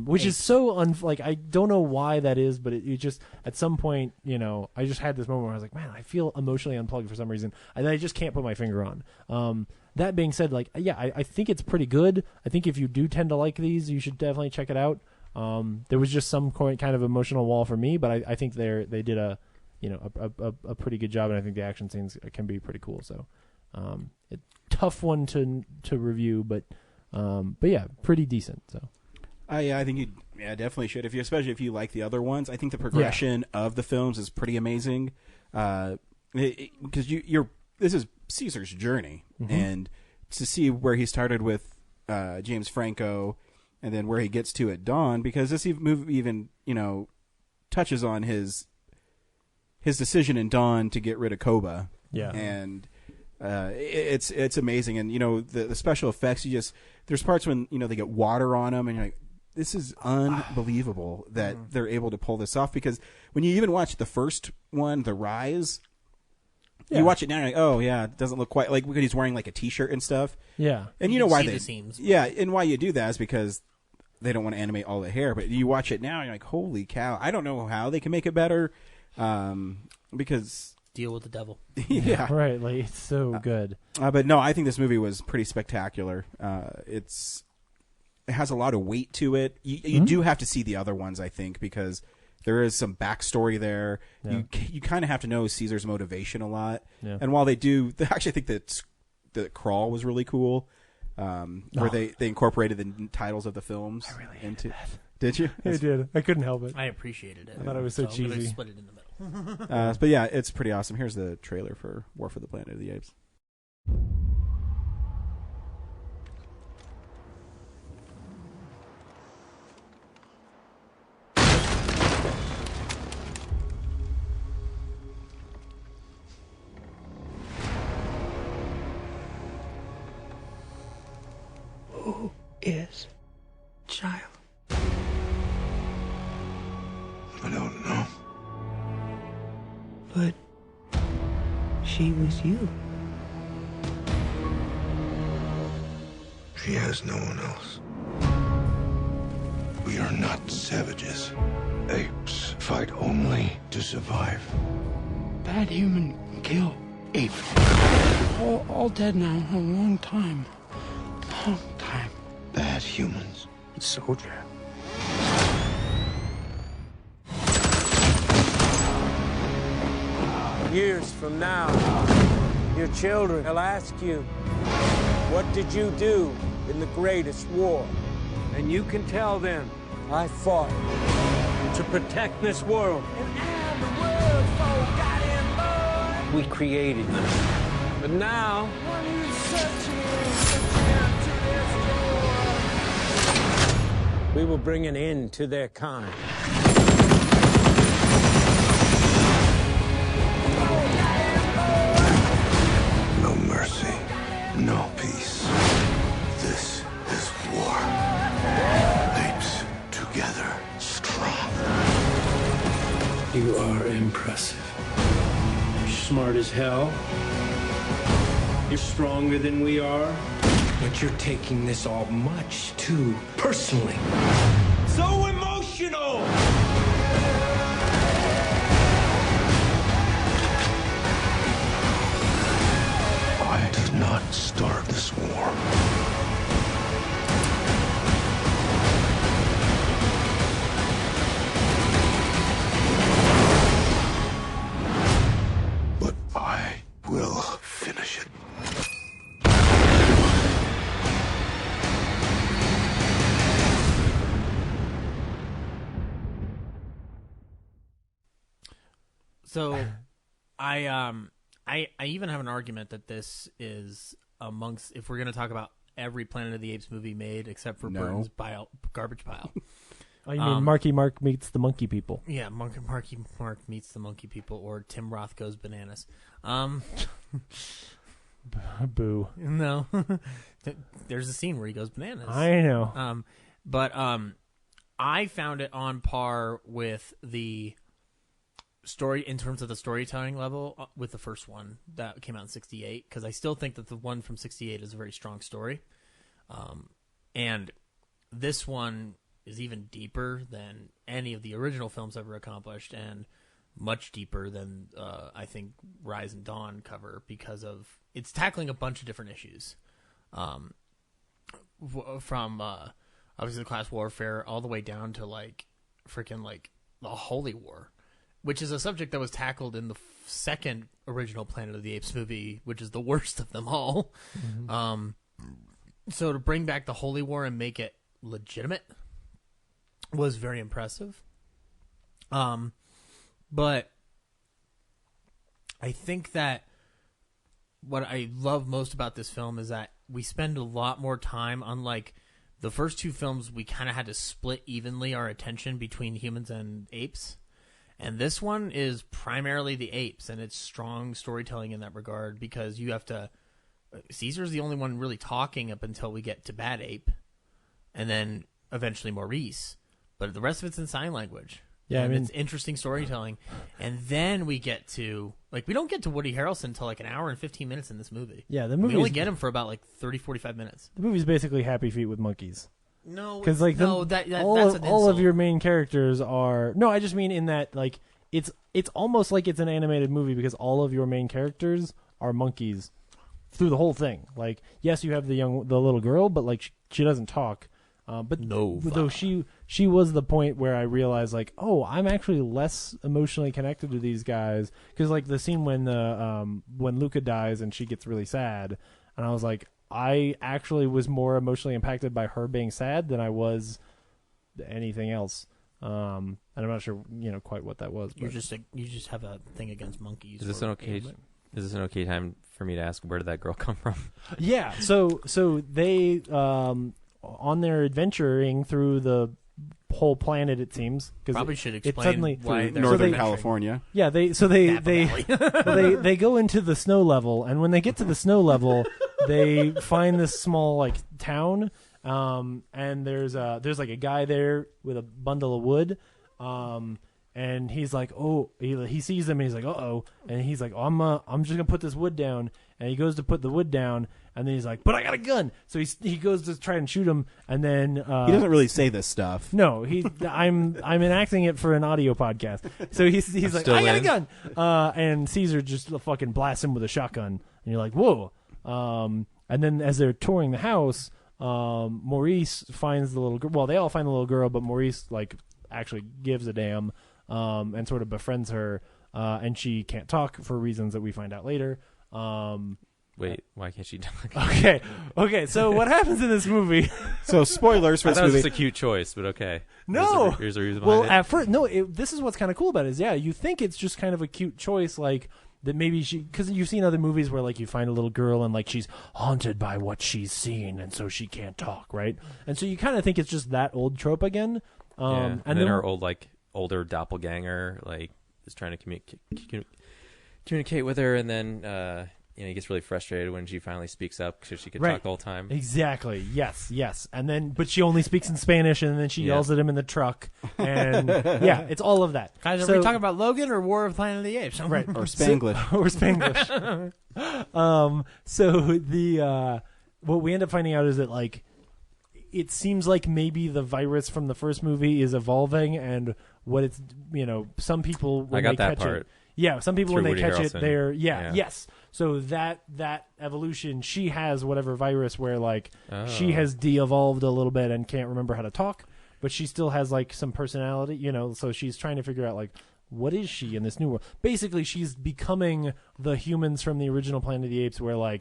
Which is so like, I don't know why that is, but it just, at some point, you know, I just had this moment where I was like, man, I feel emotionally unplugged for some reason, and I just can't put my finger on. That being said, like, yeah, I think it's pretty good. I think if you do tend to like these, you should definitely check it out. There was just some kind of emotional wall for me, but I think they did a pretty good job, and I think the action scenes can be pretty cool. So, tough one to review, but yeah, pretty decent. So. Yeah, I think you definitely should, especially if you like the other ones. I think the progression of the films is pretty amazing, because this is Caesar's journey, and to see where he started with James Franco, and then where he gets to at Dawn, because this movie even touches on his decision in Dawn to get rid of Koba, and it's amazing, and the special effects. There's parts when they get water on them, and you're like, this is unbelievable that they're able to pull this off. Because when you even watch the first one, The Rise, you watch it now, and you're like, oh yeah, it doesn't look quite like, because he's wearing like a t-shirt and stuff. Yeah, and you know why see they the seams. Yeah, and why you do that is because they don't want to animate all the hair. But you watch it now, and you're like, holy cow! I don't know how they can make it better, because deal with the devil. Yeah, right. Like, it's so good. But no, I think this movie was pretty spectacular. It has a lot of weight to it. You do have to see the other ones, I think, because there is some backstory there. Yeah. You kind of have to know Caesar's motivation a lot. Yeah. And while they do, actually, I think that the crawl was really cool, where they incorporated the titles of the films. I really into that. Did you? I did. I couldn't help it. I appreciated it. I thought it was so cheesy. I'm gonna split it in the middle. But yeah, it's pretty awesome. Here's the trailer for War for the Planet of the Apes. Who is child? I don't know. But she was you. She has no one else. We are not savages. Apes fight only to survive. Bad human can kill. ape. All dead now. A long time. Long time. Bad humans. Soldier. Years from now, your children will ask you, what did you do in the greatest war? And you can tell them, I fought to protect this world. We created them. But now, we will bring an end to their kind. No mercy. No peace. This is war. Apes together, strong. You are impressive. You're smart as hell. You're stronger than we are. But you're taking this all much too personally. So emotional! I did not start this war. But I will finish it. So, I even have an argument that this is amongst, if we're going to talk about every Planet of the Apes movie made except for Burton's garbage pile. Oh, you mean Marky Mark meets the monkey people? Yeah, Marky Mark meets the monkey people, or Tim Roth goes bananas. Boo. No. There's a scene where he goes bananas. I know. But I found it on par with the story in terms of the storytelling level with the first one that came out in 1968, because I still think that the one from 1968 is a very strong story. And this one is even deeper than any of the original films ever accomplished, and much deeper than I think Rise and Dawn cover, because of it's tackling a bunch of different issues, from obviously the class warfare all the way down to like freaking like the Holy War, which is a subject that was tackled in the second original Planet of the Apes movie, which is the worst of them all. Mm-hmm. So to bring back the Holy War and make it legitimate was very impressive. But I think that what I love most about this film is that we spend a lot more time, unlike the first two films, we kind of had to split evenly our attention between humans and apes. And this one is primarily the apes, and it's strong storytelling in that regard, because you have to... Caesar's the only one really talking up until we get to Bad Ape, and then eventually Maurice. But the rest of it's in sign language. Yeah, and I mean, it's interesting storytelling. And then we get to... Like, we don't get to Woody Harrelson until like an hour and 15 minutes in this movie. Yeah, the movie. We only get him for about like 30, 45 minutes. The movie's basically Happy Feet with monkeys. No, because like no, that's all of your main characters are. No, I just mean in that like it's almost like it's an animated movie, because all of your main characters are monkeys through the whole thing. Like, yes, you have the little girl, but like she doesn't talk. But no, though she was the point where I realized like, oh, I'm actually less emotionally connected to these guys, because like the scene when Luca dies and she gets really sad, and I was like, I actually was more emotionally impacted by her being sad than I was anything else. And I'm not sure, quite what that was. You just have a thing against monkeys. Is this an okay time for me to ask, where did that girl come from? Yeah. So they on their adventuring through the whole planet, it seems, because probably should explain why they're Northern California. Yeah, they go into the snow level, and when they get to the snow level, they find this small like town, and there's like a guy there with a bundle of wood, and he's like, oh, he sees them, and he's like, uh-oh, and he's like, I'm just gonna put this wood down, and he goes to put the wood down, and then he's like, "But I got a gun!" So he goes to try and shoot him, and then he doesn't really say this stuff. No, I'm enacting it for an audio podcast. So he's like, "I got a gun," and Caesar just fucking blasts him with a shotgun, and you're like, "Whoa!" And then as they're touring the house, Maurice finds the little girl. Well, they all find the little girl, but Maurice actually gives a damn and sort of befriends her, and she can't talk for reasons that we find out later. Wait, why can't she talk? Okay. So what happens in this movie? So spoilers for this movie. It's a cute choice, but okay. No, here's a reason behind it. At first, no. This is what's kind of cool about it. Is you think it's just kind of a cute choice, like that maybe because you've seen other movies where you find a little girl and she's haunted by what she's seen, and so she can't talk, right? And so you kind of think it's just that old trope again. And then her older doppelganger is trying to communicate with her, and then he gets really frustrated when she finally speaks up because she could talk the whole time. Exactly. Yes. And then, but she only speaks in Spanish, and then she yells at him in the truck, and it's all of that. Guys, are we talking about Logan or War of Planet of the Apes? Right. Or Spanglish. Or Spanglish. So the what we end up finding out is that it seems like maybe the virus from the first movie is evolving, and what it's some people when they catch it. Yeah, some people when they catch it, they're yes. So that evolution, she has whatever virus where she has de-evolved a little bit and can't remember how to talk, but she still has some personality, So she's trying to figure out what is she in this new world? Basically, she's becoming the humans from the original Planet of the Apes, where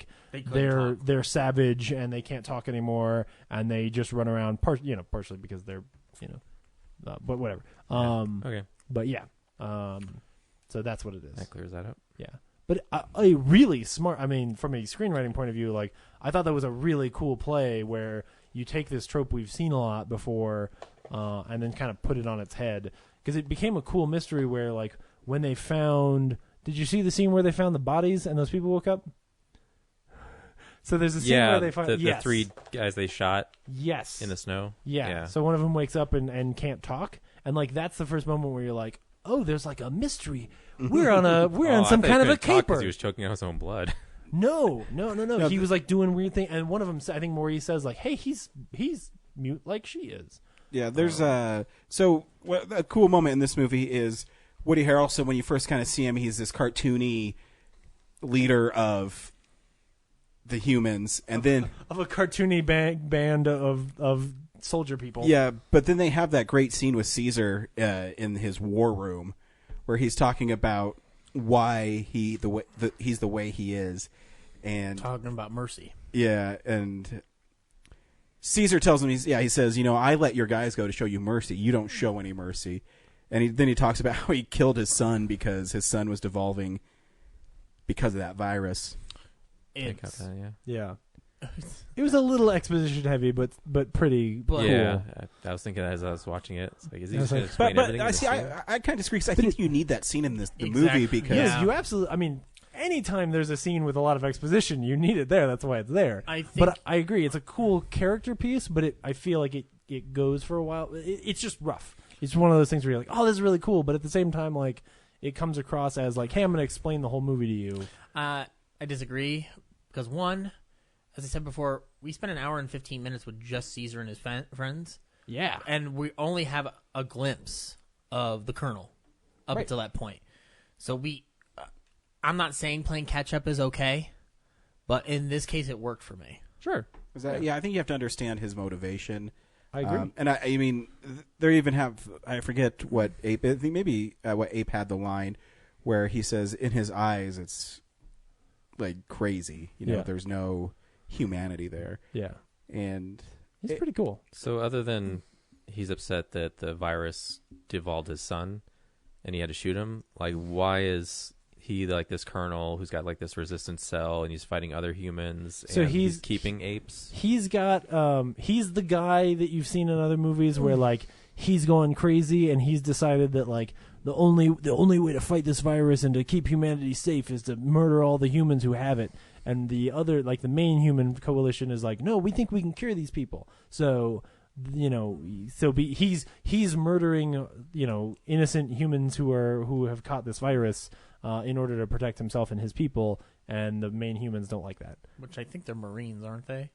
they're savage and they can't talk anymore, and they just run around. Partially because they're but whatever. Okay. But so that's what it is. That clears that up. Yeah. But a really smart, from a screenwriting point of view, I thought that was a really cool play where you take this trope we've seen a lot before and then kind of put it on its head. Because it became a cool mystery where, when they found... Did you see the scene where they found the bodies and those people woke up? So there's a scene where they find... the three guys they shot yes. in the snow. Yeah. So one of them wakes up and can't talk. And, that's the first moment where you're like, oh, there's a mystery. We're on some kind of a caper. He was choking on his own blood. No. He was doing weird things, and one of them, I think Maurice says hey, he's mute like she is. Yeah, there's a cool moment in this movie is Woody Harrelson. When you first kind of see him, he's this cartoony leader of the humans, and then of a cartoony band of soldier people. Yeah, but then they have that great scene with Caesar in his war room, where he's talking about why he's the way he is, and talking about mercy. Yeah, and Caesar tells him he says, I let your guys go to show you mercy. You don't show any mercy, and then he talks about how he killed his son because his son was devolving because of that virus. Yeah. It was a little exposition heavy, but pretty cool. Yeah, I was thinking as I was watching it, it's is he just going to explain everything? I kind of disagree because I think you need that scene in the movie because yes, you absolutely. Anytime there's a scene with a lot of exposition, you need it there. That's why it's there. But I agree, it's a cool character piece, but I feel like it goes for a while. It's just rough. It's one of those things where you're like, oh, this is really cool, but at the same time, it comes across as hey, I'm going to explain the whole movie to you. I disagree because one. As I said before, we spent an hour and 15 minutes with just Caesar and his friends. Yeah. And we only have a glimpse of the Colonel up until that point. So I'm not saying playing catch-up is okay, but in this case, it worked for me. Sure. I think you have to understand his motivation. I agree. And they even have, I forget what Ape, I think maybe what Ape had the line where he says, in his eyes, it's crazy. There's no humanity there. Yeah. And it's pretty cool. So other than he's upset that the virus devolved his son and he had to shoot him, why is he this colonel who's got this resistance cell and he's fighting other humans and he's keeping apes? He's got he's the guy that you've seen in other movies where he's going crazy and he's decided that the only way to fight this virus and to keep humanity safe is to murder all the humans who have it. And the other, the main human coalition is no, we think we can cure these people. So, he's murdering, innocent humans who have caught this virus in order to protect himself and his people. and the main humans don't like that. Which I think they're Marines, aren't they?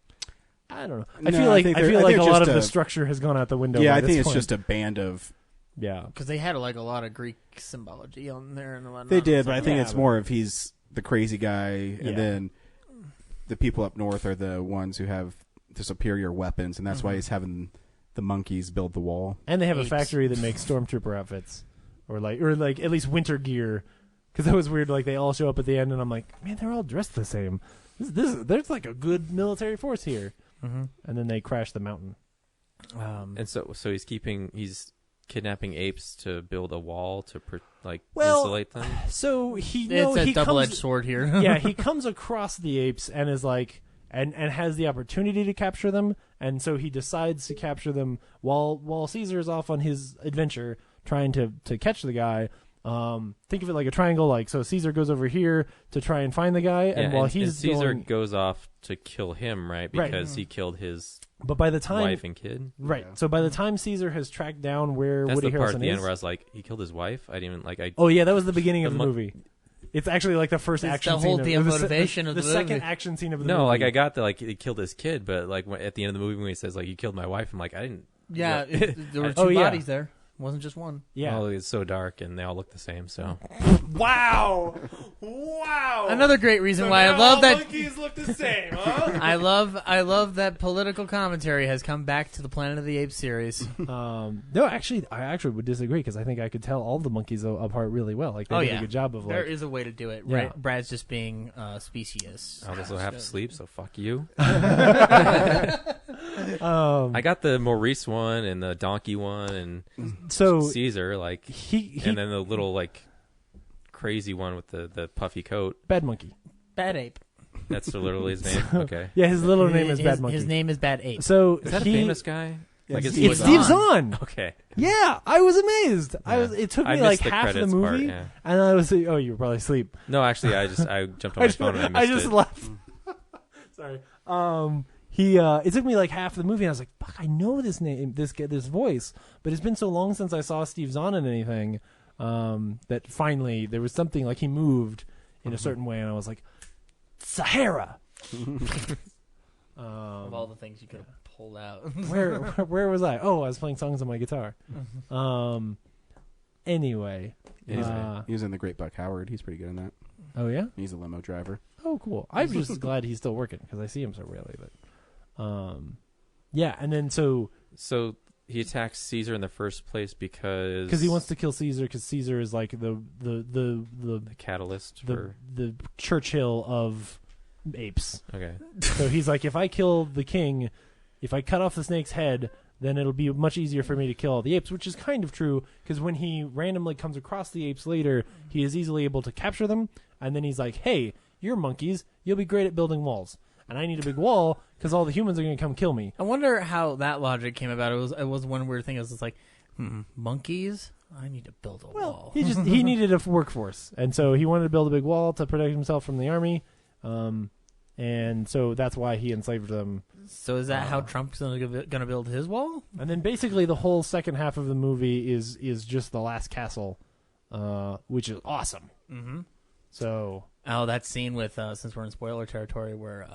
I don't know. No, I feel like a lot of just the structure has gone out the window. Yeah, by I this think it's point. just a band of. Yeah, because they had like a lot of Greek symbology on there and whatnot. They did, but I think it's more of he's the crazy guy, Yeah. and then the people up north are the ones who have the superior weapons, and that's why he's having the monkeys build the wall. and they have Apes. a factory that makes stormtrooper outfits, or like at least winter gear. Because that was weird. Like they all show up at the end, and I'm like, man, they're all dressed the same. There's like a good military force here. Mm-hmm. And then they crash the mountain. And so he's kidnapping apes to build a wall to Well, insulate them. So It's a double-edged sword here. Yeah, he comes across the apes and is like, and has the opportunity to capture them, and so he decides to capture them while Caesar is off on his adventure trying to catch the guy. Think of it like a triangle. Like, so Caesar goes over here to try and find the guy, and while he's Caesar going, goes off to kill him, right? Because he killed his but by the time wife and kid. right? So by the time Caesar has tracked down where That's Woody the part Harrelson at the is, end where I was like, he killed his wife. I didn't even like. oh yeah, that was the beginning of the mon- movie. It's actually like the first It's action the whole scene. damn the motivation of the second movie. action scene of the No, movie. like I got the he killed his kid, but like at the end of the movie when he says like you killed my wife, I'm like I didn't. Yeah, what? there were Oh, two yeah. bodies there. It wasn't just one. Yeah. Oh, it's so dark and they all look the same. So Wow! Another great reason why I love that. monkeys look the same, huh? I love that political commentary has come back to the Planet of the Apes series. No, actually, I actually would disagree because I think I could tell all the monkeys apart really well. Like they did a good job of there like. is a way to do it. Yeah. Right? Brad's just being specious. I'll also have to sleep. So fuck you. I got the Maurice one and the donkey one and so Caesar like he and then the little like crazy one with the puffy coat. Bad Monkey. Bad Ape. That's literally his name. Okay. Yeah, his little name is His- Bad Monkey. His name is Bad Ape. So Is that he, a famous guy? Like it's Steve Zahn. Okay. Yeah, I was amazed. It took I me like missed the half the credits movie, part, yeah. and I was oh, you were probably asleep. No, actually, I jumped on my phone and I missed it. laughed. Sorry. It took me like half the movie, and I was like, "Fuck, I know this name, this voice," but it's been so long since I saw Steve Zahn in anything that finally there was something like he moved in a certain way, and I was like, "Sahara." Of all the things you could have pulled out. where was I? Oh, I was playing songs on my guitar. Anyway, He was in The Great Buck Howard. He's pretty good in that. oh yeah. He's a limo driver. Oh, cool. I'm just glad he's still working because I see him so rarely. But, yeah, and then so he attacks Caesar in the first place because he wants to kill Caesar because Caesar is like the catalyst for the Churchill of apes. okay. So he's like, if I kill the king, if I cut off the snake's head, then it'll be much easier for me to kill all the apes, which is kind of true because when he randomly comes across the apes later, he is easily able to capture them, and then he's like, hey, you're monkeys, you'll be great at building walls, and I need a big wall because all the humans are going to come kill me. I wonder how that logic came about. It was one weird thing. It was just like, monkeys? I need to build a wall. He needed a workforce, and so he wanted to build a big wall to protect himself from the army, and so that's why he enslaved them. So is that how Trump's going to build his wall? And then basically the whole second half of the movie is just the last castle, which is awesome. Mm-hmm. So that scene with since we're in spoiler territory where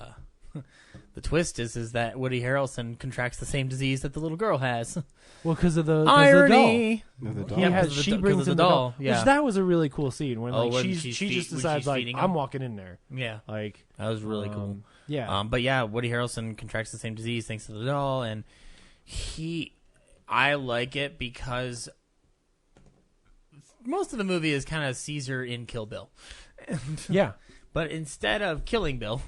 the twist is that Woody Harrelson contracts the same disease that the little girl has. well, because of the irony. The doll. She brings in the doll. Yeah. Which that was a really cool scene when when she just when decides she's like feeding I'm him. walking in there. Yeah, Like that was really cool. Yeah. But yeah, Woody Harrelson contracts the same disease thanks to the doll, and I like it because most of the movie is kind of Caesar in Kill Bill. Yeah. But instead of killing Bill,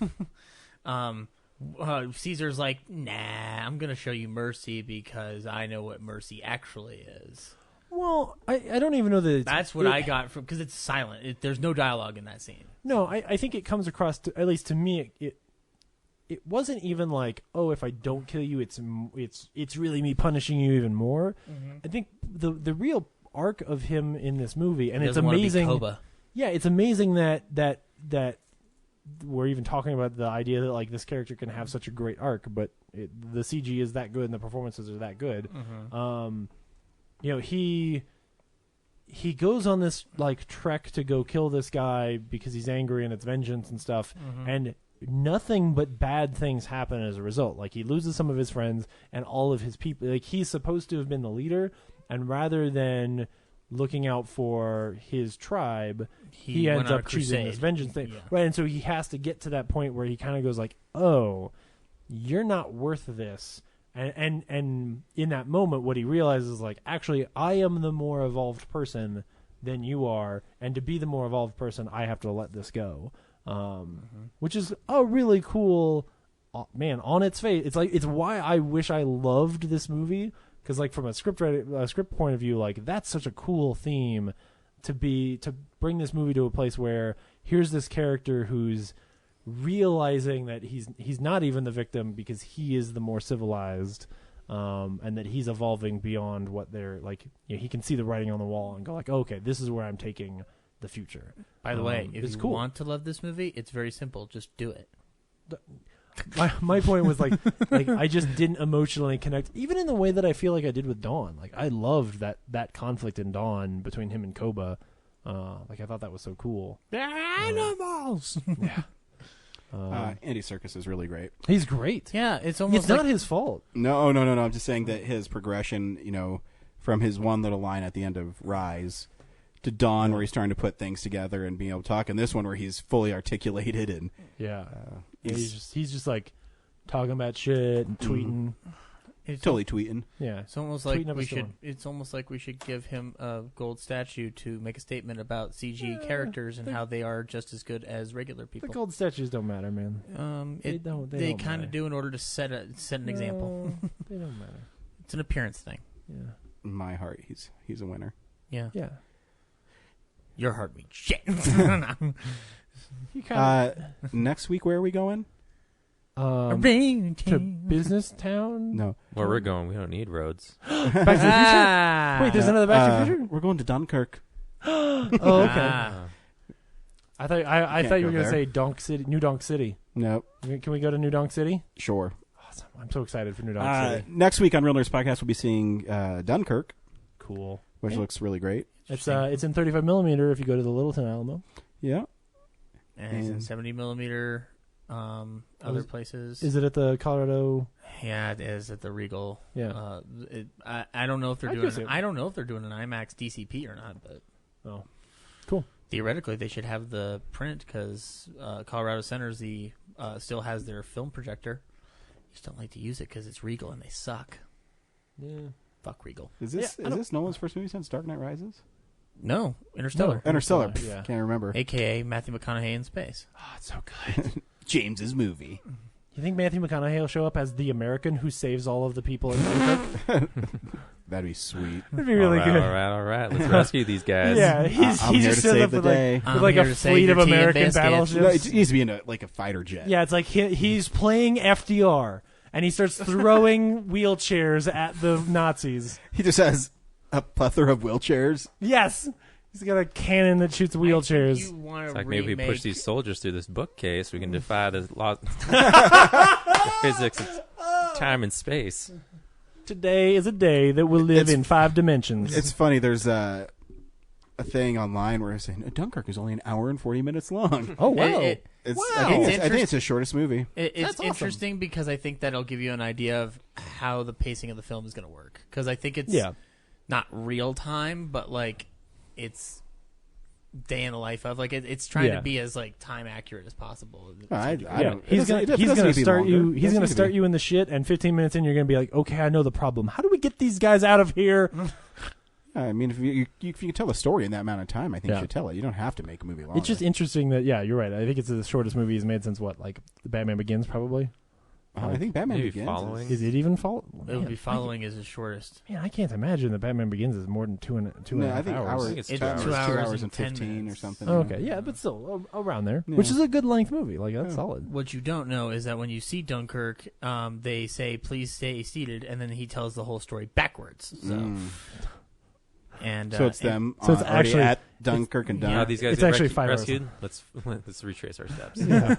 Caesar's like, nah, I'm going to show you mercy because I know what mercy actually is. Well, I don't even know that That's what I got from, because it's silent. There's no dialogue in that scene. No, I think it comes across, at least to me, it wasn't even like, oh, if I don't kill you, it's really me punishing you even more. Mm-hmm. I think the real arc of him in this movie, and He it's doesn't wanna be amazing. Koba. Yeah, it's amazing that we're even talking about the idea that like this character can have such a great arc, but the CG is that good and the performances are that good. Mm-hmm. You know, he goes on this like trek to go kill this guy because he's angry and it's vengeance and stuff, and nothing but bad things happen as a result. Like he loses some of his friends and all of his people. Like he's supposed to have been the leader, and rather than looking out for his tribe, he ends up choosing this vengeance thing. Yeah. Right, and so he has to get to that point where he kind of goes like, "Oh, you're not worth this." And in that moment, what he realizes is like, actually, I am the more evolved person than you are, and to be the more evolved person, I have to let this go. Which is a really cool, man. On its face, it's why I wish I loved this movie, because like from a script point of view, like that's such a cool theme to bring this movie to a place where here's this character who's realizing that he's not even the victim because he is the more civilized, and that he's evolving beyond what they're like. He can see the writing on the wall and go like, oh, okay, this is where I'm taking the future. By the way, if you cool. want to love this movie, it's very simple. Just do it. My point was like I just didn't emotionally connect, even in the way that I feel like I did with Dawn. Like I loved that conflict in Dawn between him and Koba. Like I thought that was so cool. They're animals. Yeah. Andy Serkis is really great. He's great. Yeah, it's almost it's like, not his fault. No. I'm just saying that his progression, from his one little line at the end of Rise to Dawn, where he's trying to put things together and being able to talk, and this one where he's fully articulated and he's just like talking about shit and tweeting. It's totally tweeting. Yeah, it's almost like we should. It's almost like we should give him a gold statue to make a statement about CG characters and how they are just as good as regular people. The gold statues don't matter, man. They kind of do in order to set an example. They don't matter. It's an appearance thing. Yeah. In my heart, he's a winner. Yeah. Yeah. Your heart means shit. Next week, where are we going? To Business Town? No. Where we're going, we don't need roads. Back to the Future? Wait, there's another Back to the Future? We're going to Dunkirk. Oh, okay. I thought you were going to say Donk City, New Donk City. Nope. Can we go to New Donk City? Sure. Awesome. I'm so excited for New Donk City. Next week on Real Nerds Podcast, we'll be seeing Dunkirk. Cool. Which looks really great. It's in 35mm if you go to the Littleton Alamo. Yeah. And it's in 70 millimeter. Other places. Is it at the Colorado? Yeah, it is at the Regal. Yeah. I don't know if they're doing. I don't know if they're doing an IMAX DCP or not, but cool. Theoretically, they should have the print because Colorado Center's still has their film projector. You just don't like to use it because it's Regal and they suck. Yeah. Fuck Regal. Is this Nolan's first movie since Dark Knight Rises? No, Interstellar. No, Interstellar. Yeah. Can't remember. AKA Matthew McConaughey in space. Oh, it's so good. James's movie. You think Matthew McConaughey will show up as the American who saves all of the people in Dunkirk? That'd be sweet. That'd be really good. All right. Let's rescue these guys. Yeah, I'm he here just to save the day. With like a fleet of American battleships. No, it needs to be in a fighter jet. Yeah, it's like he's playing FDR, and he starts throwing wheelchairs at the Nazis. He just has a plethora of wheelchairs. Yes. He's got a cannon that shoots wheelchairs. It's like maybe we push these soldiers through this bookcase, we can defy the laws physics of time and space. Today is a day that will live in 5 dimensions. It's funny. There's a thing online where it's saying Dunkirk is only an hour and 40 minutes long. Oh, wow. I think it's the shortest movie. It's interesting because I think that'll give you an idea of how the pacing of the film is going to work. Because I think it's not real time, but like it's day in the life of it's trying to be as like time accurate as possible. He's gonna start you. He's gonna start you in the shit, and 15 minutes in, you're gonna be like, okay, I know the problem. How do we get these guys out of here? I mean, if you can tell a story in that amount of time, I think you should tell it. You don't have to make a movie longer. It's just interesting that you're right. I think it's the shortest movie he's made since what, like the Batman Begins, probably. I think Batman Begins is it even following? It would be following is his shortest. Man, I can't imagine that Batman Begins is more than two and a half hours. I think it's 2 hours and 15 or something. Oh, okay, yeah, but still around there, which is a good length movie. Like that's solid. What you don't know is that when you see Dunkirk, they say please stay seated, and then he tells the whole story backwards. So. And So it's them So it's already actually- at Dunkirk and Dunk. How these guys It's get actually 5 hours rescued. Let's retrace our steps. Yeah.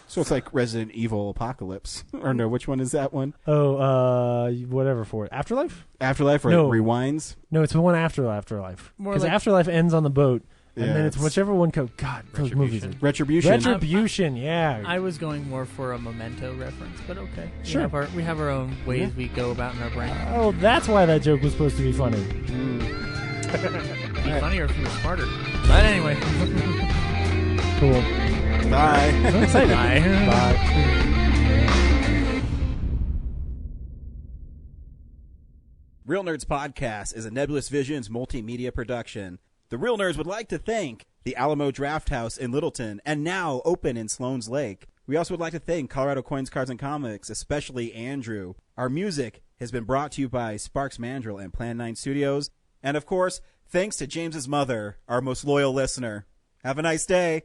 So it's like Resident Evil Apocalypse. Or no, which one is that one? Whatever for it. Afterlife? Afterlife or No. Rewinds? No, it's the one after Afterlife. More Because like- Afterlife ends on the boat, and Yeah, then it's it's- whichever one comes. God, those movies. Are, Retribution. Retribution, yeah. I was going more for a Memento reference, but okay. Sure. We have our own ways we go about in our brain. Oh, that's why that joke was supposed to be funny. It'd be funnier if you were smarter. But anyway. Cool. Bye. I'm excited. Bye. Real Nerds Podcast is a Nebulous Visions multimedia production. The Real Nerds would like to thank the Alamo Draft House in Littleton and now open in Sloan's Lake. We also would like to thank Colorado Coins, Cards, and Comics, especially Andrew. Our music has been brought to you by Sparks Mandrill and Plan 9 Studios. And of course, thanks to James's mother, our most loyal listener. Have a nice day.